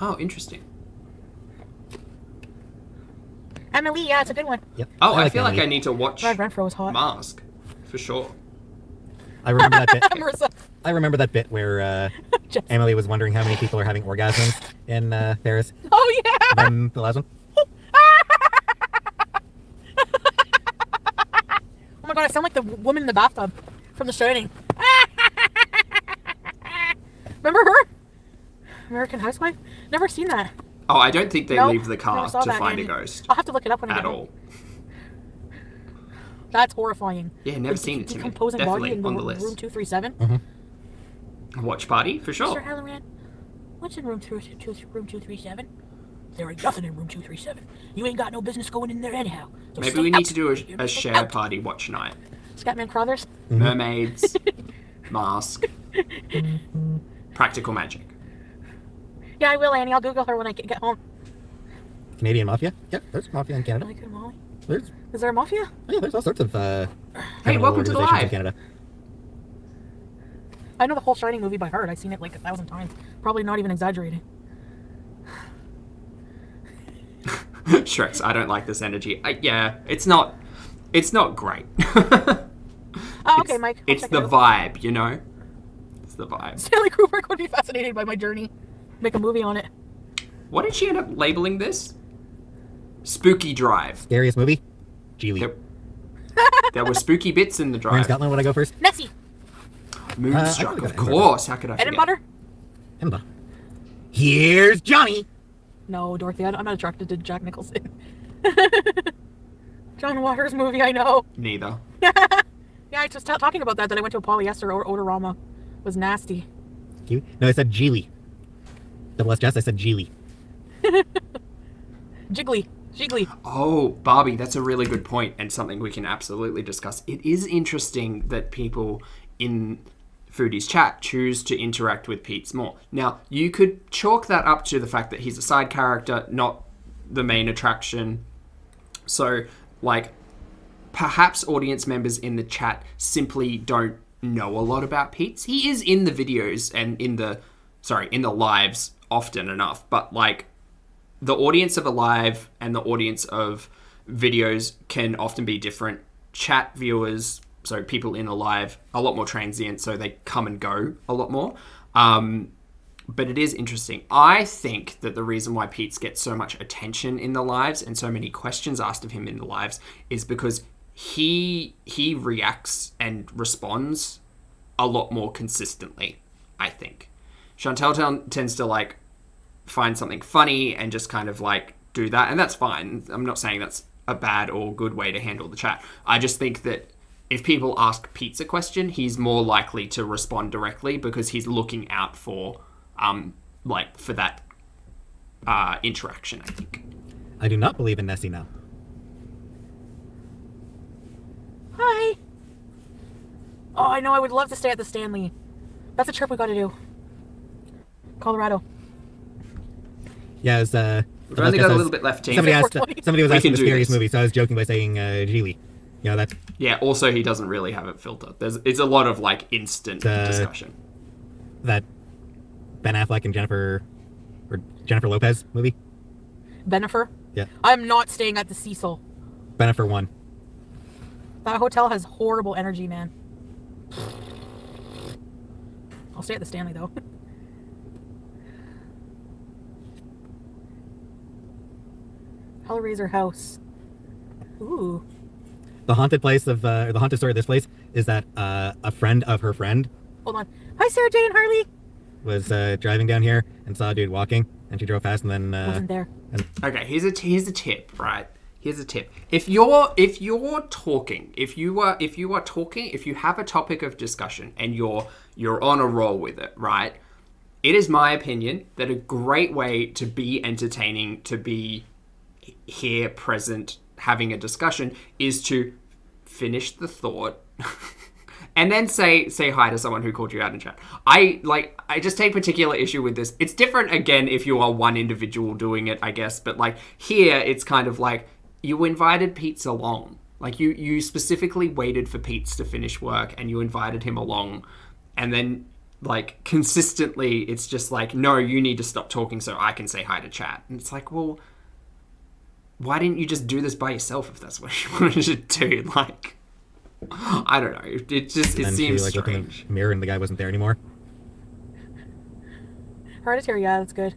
Oh, interesting. Emily, yeah, it's a good one. Yep. Oh, I feel Emily. like I need to watch Brad Renfro was hot. Mask. For sure. I remember that bit. Marissa. I remember that bit where Just- Emily was wondering how many people are having orgasms in Paris. Oh, yeah! Then the last one. Oh my god, I sound like the woman in the bathtub from The Shining. Remember her? American Housewife? Never seen that. Oh, I don't think they Nope, leave the car never saw to that, find a Andy. ghost. I'll have to look it up when I At get home. all. That's horrifying. Yeah, never The seen it to me. decomposing Definitely body in on the room list. 237. A watch party? For Mr. sure. Halloran, what's in room 237? There ain't nothing in room 237. You ain't got no business going in there anyhow. So Maybe stay we need out. to do Stay a share out. party watch night. Scatman Crothers? Mermaids. Mask. Practical magic. Yeah, I will, Annie. I'll Google her when I get home. Canadian mafia? Yep, there's mafia in Canada. Like, Molly. There's Is there a mafia? there's all sorts of Hey, criminal welcome to the organizations in live. Canada. I know the whole Shining movie by heart. I've seen it like 1,000 times. Probably not even exaggerating. Shreks, I don't like this energy. Yeah, it's not great. Oh, okay, Mike. I'll It's check the it out. vibe, you know? It's the vibe. Stanley Kubrick would be fascinated by my journey. Make a movie on it. What did she end up labeling this? Spooky Drive. Scariest movie? Geely. There, there were spooky bits in the We're in drive. Scotland. Want to go first? Nessie. Moonstruck, I could go of to Edinburgh. course. How could I Ed and forget? Butter? Emma. Here's Johnny. No, Dorothy. I'm not attracted to Jack Nicholson. John Waters movie, I know. Neither. Yeah, I was just talking about that I went to a polyester odorama. Was nasty. Kiwi? No, I said Geely. Double S Jess, I said Geely. Jiggly. Oh, Barbie, that's a really good point and something we can absolutely discuss. It is interesting that people in Foodie's chat choose to interact with Pete's more. Now, you could chalk that up to the fact that he's a side character, not the main attraction. So, like, perhaps audience members in the chat simply don't know a lot about Pete's. He is in the videos and in the lives often enough, but like the audience of a live and the audience of videos can often be different. Chat viewers, so people in a live, a lot more transient, so they come and go a lot more. But it is interesting. I think that the reason why Pete's gets so much attention in the lives and so many questions asked of him in the lives is because he reacts and responds a lot more consistently, I think. Chantal tends to like find something funny and just kind of like do that, and that's fine. I'm not saying that's a bad or good way to handle the chat. I just think that if people ask Pete a question, he's more likely to respond directly because he's looking out for for that interaction, I think. I do not believe in Nessie now. Hi. Oh, I know. I would love to stay at the Stanley. That's a trip we got to do. Colorado. Yeah, it was, We've only got a little bit left, team. Somebody was We asking can the do scariest this. movie, so I was joking by saying Geely. You know, that Yeah, also he doesn't really have it filtered. It's a lot of like instant discussion. that Ben Affleck and Jennifer Lopez movie. Benifer. Yeah, I'm not staying at the Cecil. Benifer 1. That hotel has horrible energy, man. I'll stay at the Stanley, though. Hellraiser house. Ooh. The haunted place of or the haunted story of this place is that a friend of her friend Hold on. Hi, Sarah Jane Harley. was driving down here and saw a dude walking, and she drove fast, and then Wasn't there. Okay, here's a tip, right? Here's a tip. If you have a topic of discussion and you're on a roll with it, right? It is my opinion that a great way to be entertaining, to be here, present, having a discussion, is to finish the thought and then say hi to someone who called you out in chat. I just take particular issue with this. It's different again if you are one individual doing it, I guess, but like here it's kind of like you invited Pete along. Like you specifically waited for Pete to finish work and you invited him along, and then like consistently it's just like, no, you need to stop talking so I can say hi to chat. And it's like, well, why didn't you just do this by yourself if that's what you wanted to do? Like, I don't know. It seems she, like, looked in strange. the mirror and the guy wasn't there anymore. Hereditary, yeah, that's good.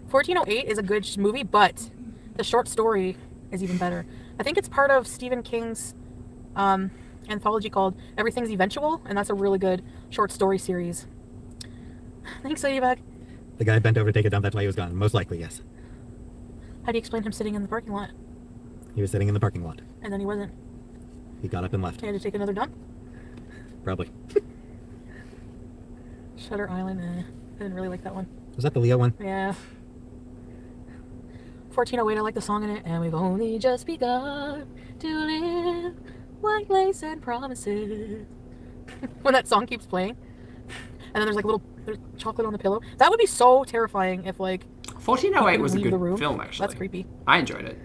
1408 is a good movie, but the short story is even better. I think it's part of Stephen King's anthology called Everything's Eventual, and that's a really good short story series. Thanks, Ladybug. The guy bent over to take a dump, that's why he was gone. Most likely, yes. How do you explain him sitting in the parking lot? He was sitting in the parking lot. And then he wasn't. He got up and left. He had to take another dump? Probably. Shutter Island, I didn't really like that one. Was that the Leo one? Yeah. 1408, I like the song in it. And we've only just begun to live white lace and promises. When that song keeps playing. And then there's like there's chocolate on the pillow. That would be so terrifying if like 1408 was a leave the good room. film, actually. That's creepy. I enjoyed it.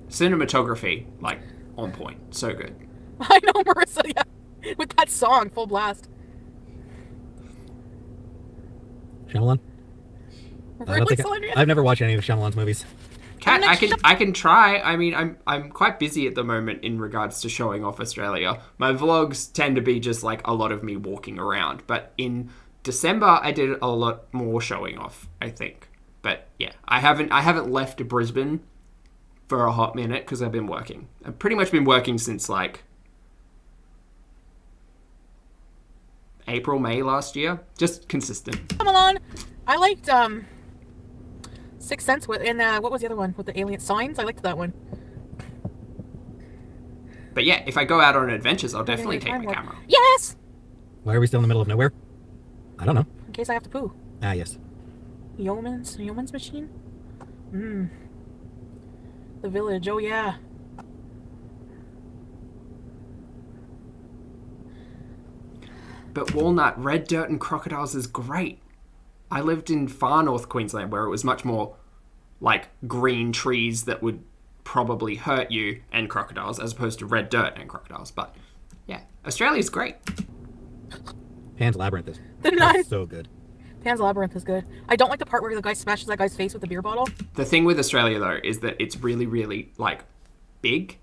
Cinematography, like, on point. So good. I know, Marissa, yeah. With that song, full blast. Shyamalan? I've never watched any of Shyamalan's movies. Kat, I can try. I mean, I'm quite busy at the moment in regards to showing off Australia. My vlogs tend to be just like a lot of me walking around. But in December, I did a lot more showing off, I think. But yeah, I haven't left Brisbane for a hot minute because I've been working. I've pretty much been working since like April, May last year. Just consistent. Come on. I liked Sixth Sense what was the other one with the alien signs? I liked that one. But yeah, if I go out on adventures, I'll definitely take my camera. Yes! Why are we still in the middle of nowhere? I don't know. In case I have to poo. Ah, yes. Yeoman's machine? The village, oh yeah. But Walnut, red dirt and crocodiles is great. I lived in far north Queensland where it was much more like green trees that would probably hurt you and crocodiles as opposed to red dirt and crocodiles. But yeah, Australia's great. Pan's Labyrinth is so good. Pan's Labyrinth is good. I don't like the part where the guy smashes that guy's face with the beer bottle. The thing with Australia though is that it's really, really like big.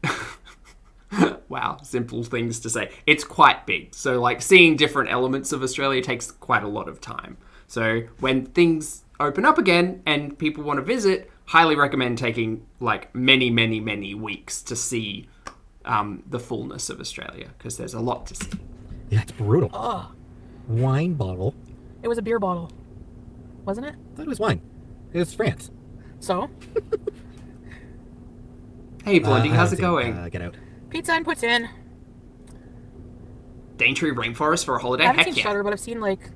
Wow, simple things to say. It's quite big. So like seeing different elements of Australia takes quite a lot of time. So when things open up again and people want to visit, highly recommend taking like many, many, many weeks to see the fullness of Australia because there's a lot to see. Yeah, it's brutal. Ugh. Wine bottle. It was a beer bottle. Wasn't it? I thought it was wine. It was France. So? Hey, Blondie, how's it going? Get out. Pizza and puts in. Daintree rainforest for a holiday? I haven't Heck seen yeah. Shutter, but I've seen like...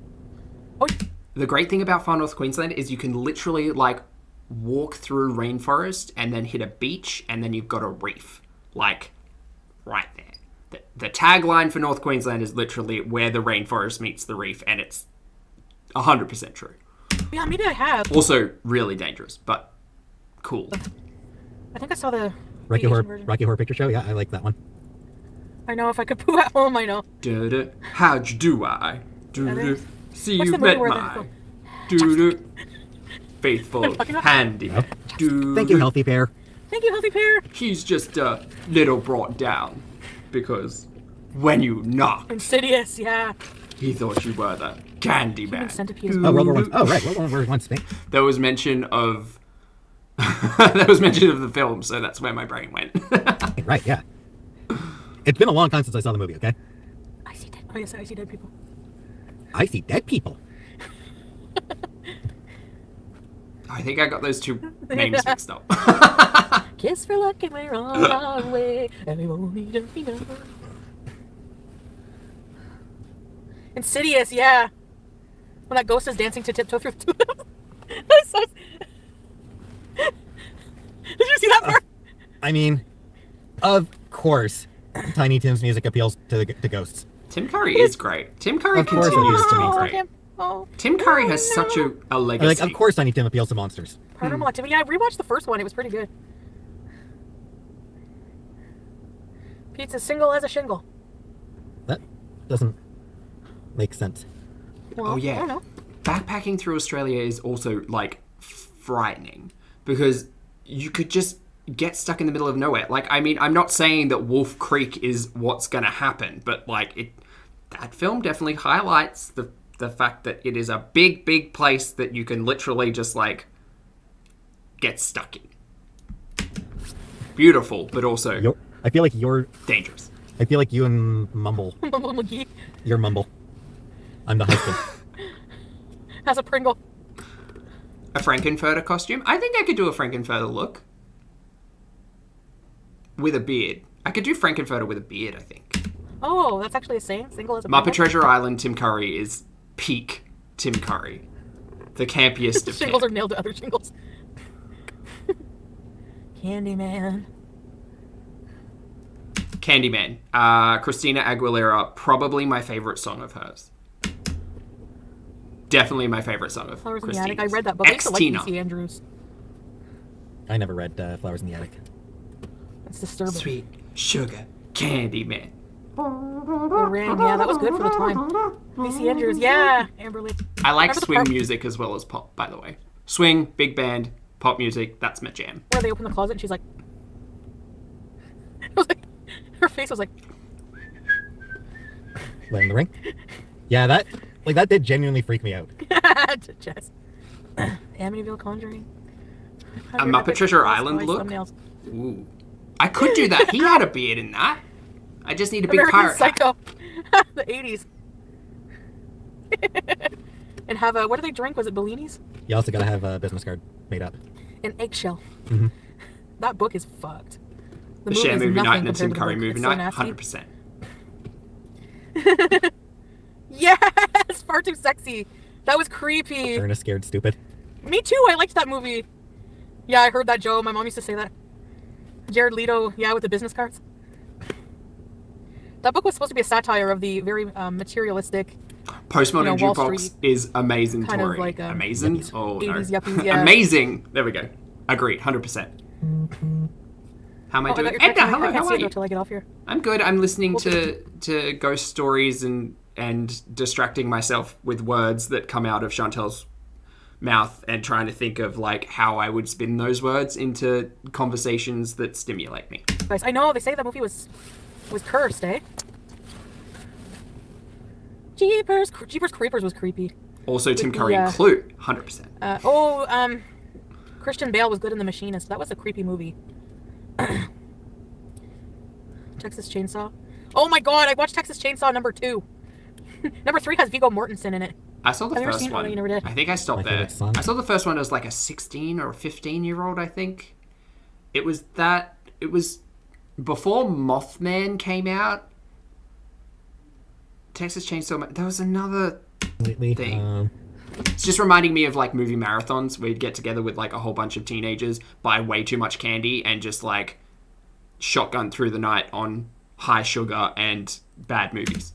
Oh, The great thing about far north Queensland is you can literally like walk through rainforest and then hit a beach and then you've got a reef. Like, right there. The tagline for North Queensland is literally where the rainforest meets the reef, and it's 100% true. yeah, maybe I have. Also really dangerous, but cool. I think I saw the Rocky vacation version. Horror Picture Show? Yeah, I like that one. I know if I could poo at home, I know. Do-do. How'd you do, I? Do-do. See What's you the movie met where my do-do. Faithful handy. Oh. Do-do. Thank you, Healthy Pear. Thank you, Healthy Pear. He's just a little brought down because when you knocked, Insidious, yeah. he thought you were the candy man. Centipede is Oh, World War One. Oh, right. World War One. Spain. There was mention of the film, so that's where my brain went. Right, yeah. It's been a long time since I saw the movie, okay? I see dead. Oh, yes, I see dead people. I see dead people. I think I got those two names mixed up. Kiss for luck and we're on our way. And we won't need to know. Insidious, yeah. When that ghost is dancing to tiptoe through. That's so... Did you see that part? I mean, of course, Tiny Tim's music appeals to ghosts. Tim Curry is great. Tim Curry Of course it continues is. to be Oh, great. Tim. Oh. Tim Curry has Oh, such no. a legacy. Like, of course Tiny Tim appeals to monsters. Paranormal Activity. Yeah, I rewatched the first one. It was pretty good. Pete's as single as a shingle. That doesn't make sense. Well, Oh I don't yeah. know. Backpacking through Australia is also like frightening because you could just get stuck in the middle of nowhere. Like, I mean, I'm not saying that Wolf Creek is what's going to happen, but like that film definitely highlights the fact that it is a big place that you can literally just like get stuck in. Beautiful, but also I feel like you're dangerous. I feel like you and Mumble. Mumble McGee You're Mumble. I'm the husband. has a Pringle. A Frankenfurter costume? I think I could do a Frankenfurter look. With a beard. I could do Frankenfurter with a beard, I think. Oh, that's actually a saying. Single as a Muppet Pringle. Treasure Island Tim Curry is peak Tim Curry. The campiest of Shingles camp. are nailed to other shingles. Candyman. Candyman. Christina Aguilera, probably my favorite song of hers. Definitely my favorite song of Flowers in the Christina's. Attic. I read that book. I used to like Ex-Tina. DC Andrews. I never read Flowers in the Attic. That's disturbing. Sweet sugar Candyman. The Ring. Yeah, that was good for the time. DC Andrews. Yeah. Amberly. I like Remember the swing part music as well as pop, by the way. Swing, big band, pop music, that's my jam. where they open the closet and she's like, I was like, her face was like, Laying the Ring? Yeah, that did genuinely freak me out. Jess. Amityville Conjuring. A Muppet Treasure Island look? Thumbnails. Ooh. I could do that. He had a beard in that. I just need a big American pirate hat. Psycho. The 80s. And have a, what do they drink? Was it Bellini's? You also gotta have a business card made up. An eggshell. Mhm. That book is fucked. The Share is Movie Night nothing and the Tim compared to Curry book. Movie It's so Night, nasty. 100%. Yes! Far too sexy. That was creepy. Ernest Scared Stupid. Me too. I liked that movie. Yeah, I heard that, Joe. My mom used to say that. Jared Leto, yeah, with the business cards. That book was supposed to be a satire of the very materialistic Postmodern Wall Jukebox Street. is amazing, Kind of Tori. like, Amazing? yuppies. Oh, no. 80s yuppies, yeah. Amazing! There we go. Agreed, 100%. How am I Oh, I doing? got your Edna, text. I hello, can't how see are it you? until I get off here. I'm good. I'm listening to ghost stories and distracting myself with words that come out of Chantal's mouth and trying to think of like how I would spin those words into conversations that stimulate me. Guys, I know they say that movie was cursed, eh? Jeepers Creepers was creepy. Also, Tim the, Curry and uh, Clue, 100%. Christian Bale was good in The Machinist. That was a creepy movie. Texas Chainsaw. Oh my god, I watched Texas Chainsaw number 2. Number 3 has Viggo Mortensen in it. I saw the Have you ever first seen it? Oh, one. you never did. I think I stopped My there. favorite son. I saw the first one as like a 16 or a 15-year-old, I think. It was before Mothman came out. Texas Chainsaw. There was another Lately, thing. It's just reminding me of like movie marathons. We'd get together with like a whole bunch of teenagers, buy way too much candy, and just like shotgun through the night on high sugar and bad movies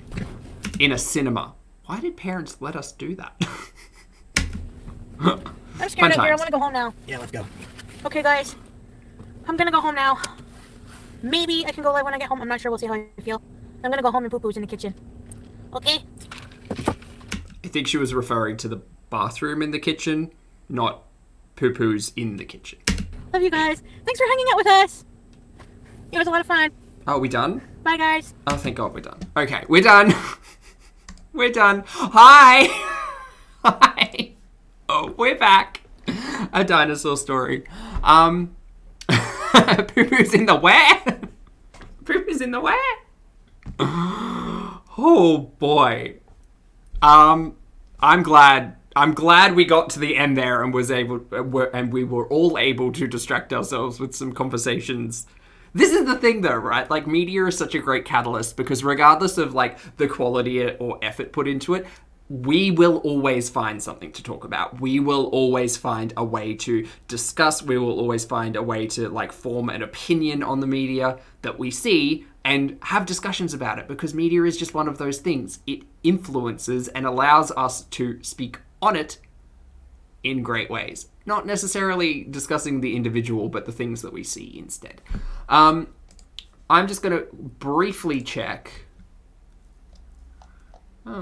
in a cinema. Why did parents let us do that? I'm Fun scared out here. I times. want to go home now. yeah, let's go. Okay, guys. I'm gonna go home now. Maybe I can go live when I get home. I'm not sure. We'll see how I feel. I'm gonna go home and poo-poo's in the kitchen. Okay? I think she was referring to the bathroom in the kitchen, not poo-poos in the kitchen. Love you guys. Thanks for hanging out with us. It was a lot of fun. Are we done? Bye, guys. Oh, thank God we're done. Okay, we're done. We're done. Hi! Hi! Oh, we're back. A dinosaur story. Poo-poo's in the where? Poo-poo's in the where? Oh, boy. I'm glad we got to the end there and we were all able to distract ourselves with some conversations. This is the thing though, right? Like media is such a great catalyst because regardless of like the quality or effort put into it, we will always find something to talk about. We will always find a way to discuss. We will always find a way to like form an opinion on the media that we see and have discussions about it, because media is just one of those things. It influences and allows us to speak on it in great ways. Not necessarily discussing the individual, but the things that we see instead. I'm just going to briefly check. Oh,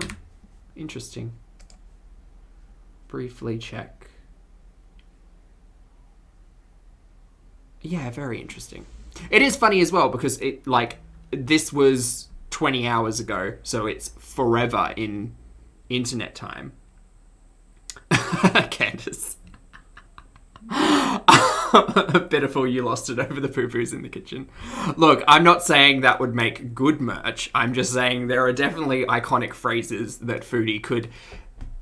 interesting. Briefly check. Yeah, very interesting. It is funny as well, because it, like, this was 20 hours ago, so it's forever in internet time. Candace. Pitiful, you lost it over the poo-poos in the kitchen. Look, I'm not saying that would make good merch. I'm just saying there are definitely iconic phrases that Foodie could...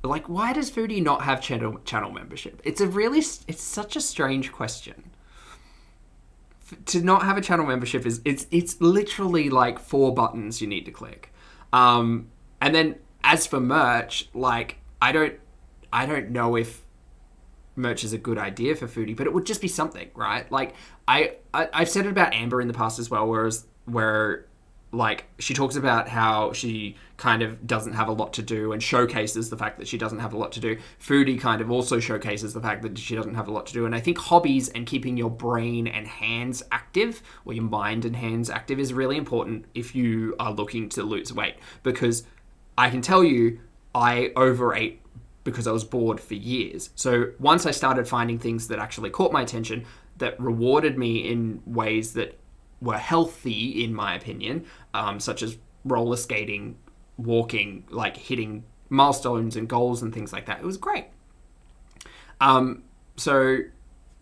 Like, why does Foodie not have channel membership? It's such a strange question. To not have a channel membership is... It's literally like 4 buttons you need to click. And then, as for merch, like, I don't know if merch is a good idea for Foodie, but it would just be something, right? Like, I've said it about Amber in the past as well, where like, she talks about how she kind of doesn't have a lot to do and showcases the fact that she doesn't have a lot to do. Foodie kind of also showcases the fact that she doesn't have a lot to do. And I think hobbies and keeping your brain and hands active, or your mind and hands active, is really important if you are looking to lose weight. Because I can tell you, I overate because I was bored for years. So once I started finding things that actually caught my attention, that rewarded me in ways that were healthy, in my opinion, such as roller skating, walking, like hitting milestones and goals and things like that, it was great. So,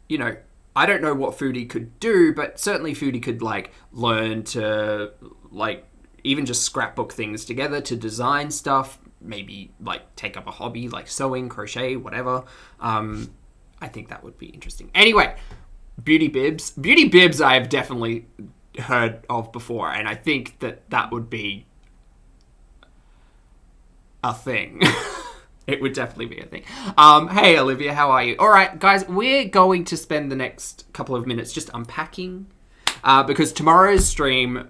you know, I don't know what Foodie could do, but certainly Foodie could, like, learn to, like, even just scrapbook things together to design stuff, maybe, like, take up a hobby like sewing, crochet, whatever. I think that would be interesting. Anyway, beauty bibs I've definitely heard of before, and I think that would be a thing. It would definitely be a thing. Hey Olivia, how are you? All right, guys, we're going to spend the next couple of minutes just unpacking, because tomorrow's stream,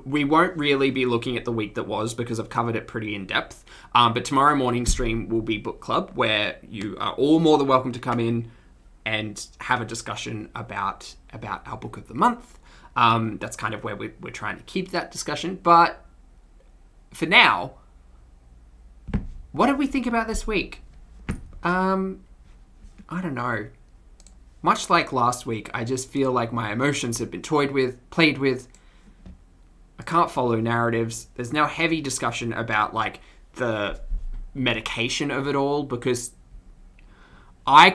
we won't really be looking at the week that was, because I've covered it pretty in depth. But tomorrow morning's stream will be book club, where you are all more than welcome to come in and have a discussion about our book of the month. That's kind of where we're trying to keep that discussion. But for now, what did we think about this week? I don't know. Much like last week, I just feel like my emotions have been played with. I can't follow narratives. There's now heavy discussion about, like, the medication of it all, because I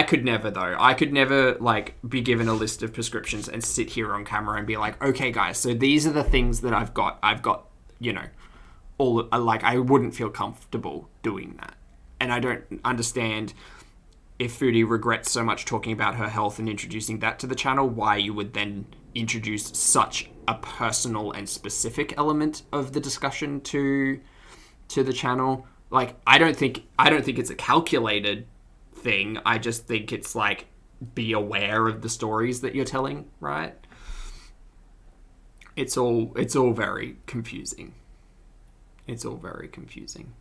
could never, like, be given a list of prescriptions and sit here on camera and be like, okay, guys, so these are the things that I've got, you know, all, like, I wouldn't feel comfortable doing that. And I don't understand, if Foodie regrets so much talking about her health and introducing that to the channel, why you would then introduce such a personal and specific element of the discussion to the channel. Like, I don't think it's a calculated thing. I just think it's like, be aware of the stories that you're telling, right? It's all very confusing. It's all very confusing.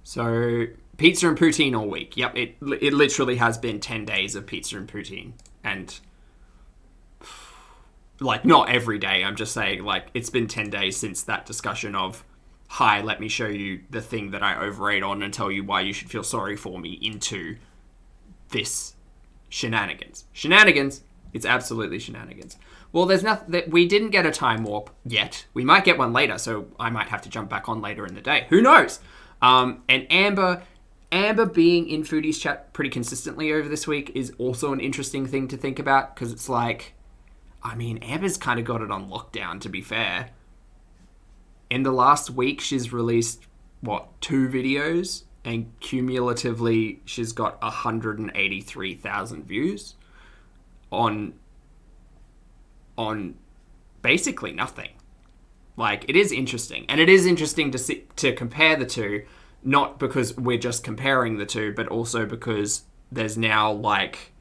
So, pizza and poutine all week. Yep, it literally has been 10 days of pizza and poutine. And, like, not every day. I'm just saying, like, it's been 10 days since that discussion of, hi, let me show you the thing that I overate on and tell you why you should feel sorry for me, into this shenanigans. Shenanigans. It's absolutely shenanigans. Well, there's nothing that we didn't get a time warp yet. We might get one later, so I might have to jump back on later in the day. Who knows? And Amber being in Foodie's chat pretty consistently over this week is also an interesting thing to think about, because it's like, I mean, Amber's kind of got it on lockdown, to be fair. In the last week, she's released, 2 videos? And cumulatively, she's got 183,000 views on basically nothing. Like, it is interesting. And it is interesting to compare the two, not because we're just comparing the two, but also because there's now, like,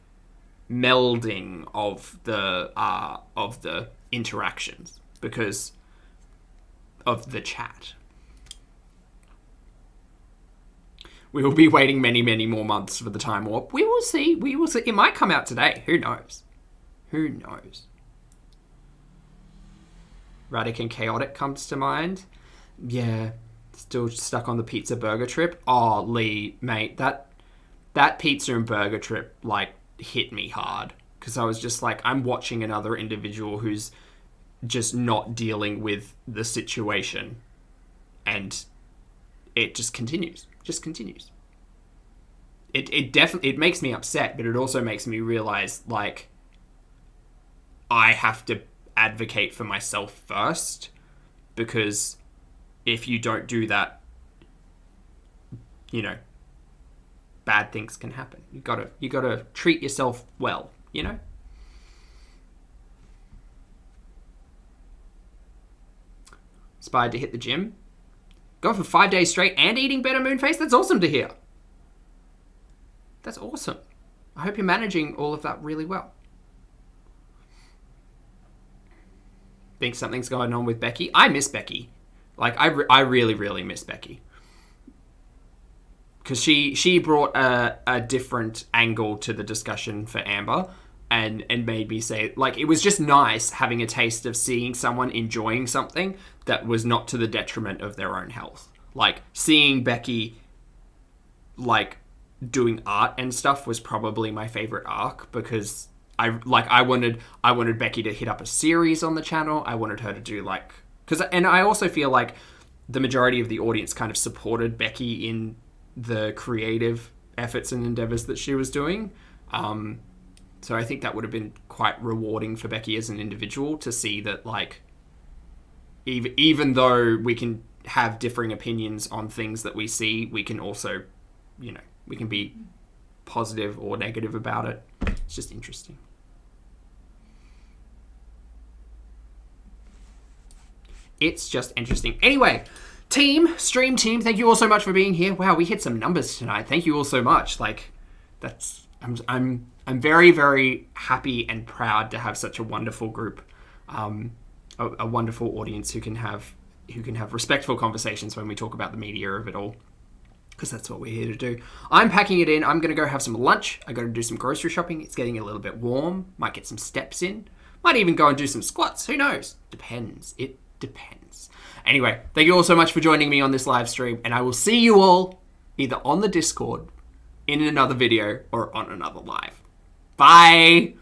melding of the interactions because of the chat. We will be waiting many, many more months for the Time Warp. We will see. We will see. It might come out today. Who knows? Who knows? Radic and Chaotic comes to mind. Yeah. Still stuck on the pizza burger trip. Oh, Lee, mate, that pizza and burger trip, like, hit me hard. Because I was just like, I'm watching another individual who's just not dealing with the situation. And it just continues. Just continues. It definitely, it makes me upset, but it also makes me realize, like, I have to advocate for myself first, because if you don't do that, you know, bad things can happen. You gotta treat yourself well, you know? Inspired to hit the gym. Going for 5 days straight and eating better, Moonface? That's awesome to hear. That's awesome. I hope you're managing all of that really well. Think something's going on with Becky? I miss Becky. Like, I really, really miss Becky. Because she brought a different angle to the discussion for Amber and made me say, like, it was just nice having a taste of seeing someone enjoying something that was not to the detriment of their own health. Like, seeing Becky, like, doing art and stuff was probably my favorite arc, because I wanted Becky to hit up a series on the channel. I wanted her to do, like, and I also feel like the majority of the audience kind of supported Becky in the creative efforts and endeavors that she was doing. So I think that would have been quite rewarding for Becky as an individual to see that, like, even though we can have differing opinions on things that we see, we can also, you know, we can be positive or negative about it. It's just interesting. It's just interesting. Anyway, stream team, thank you all so much for being here. Wow, we hit some numbers tonight. Thank you all so much. Like, I'm very, very happy and proud to have such a wonderful group, a wonderful audience who can have respectful conversations when we talk about the media of it all, because that's what we're here to do. I'm packing it in. I'm going to go have some lunch. I got to do some grocery shopping. It's getting a little bit warm. Might get some steps in. Might even go and do some squats. Who knows? Depends. It depends. Anyway, thank you all so much for joining me on this live stream, and I will see you all either on the Discord, in another video, or on another live. Bye!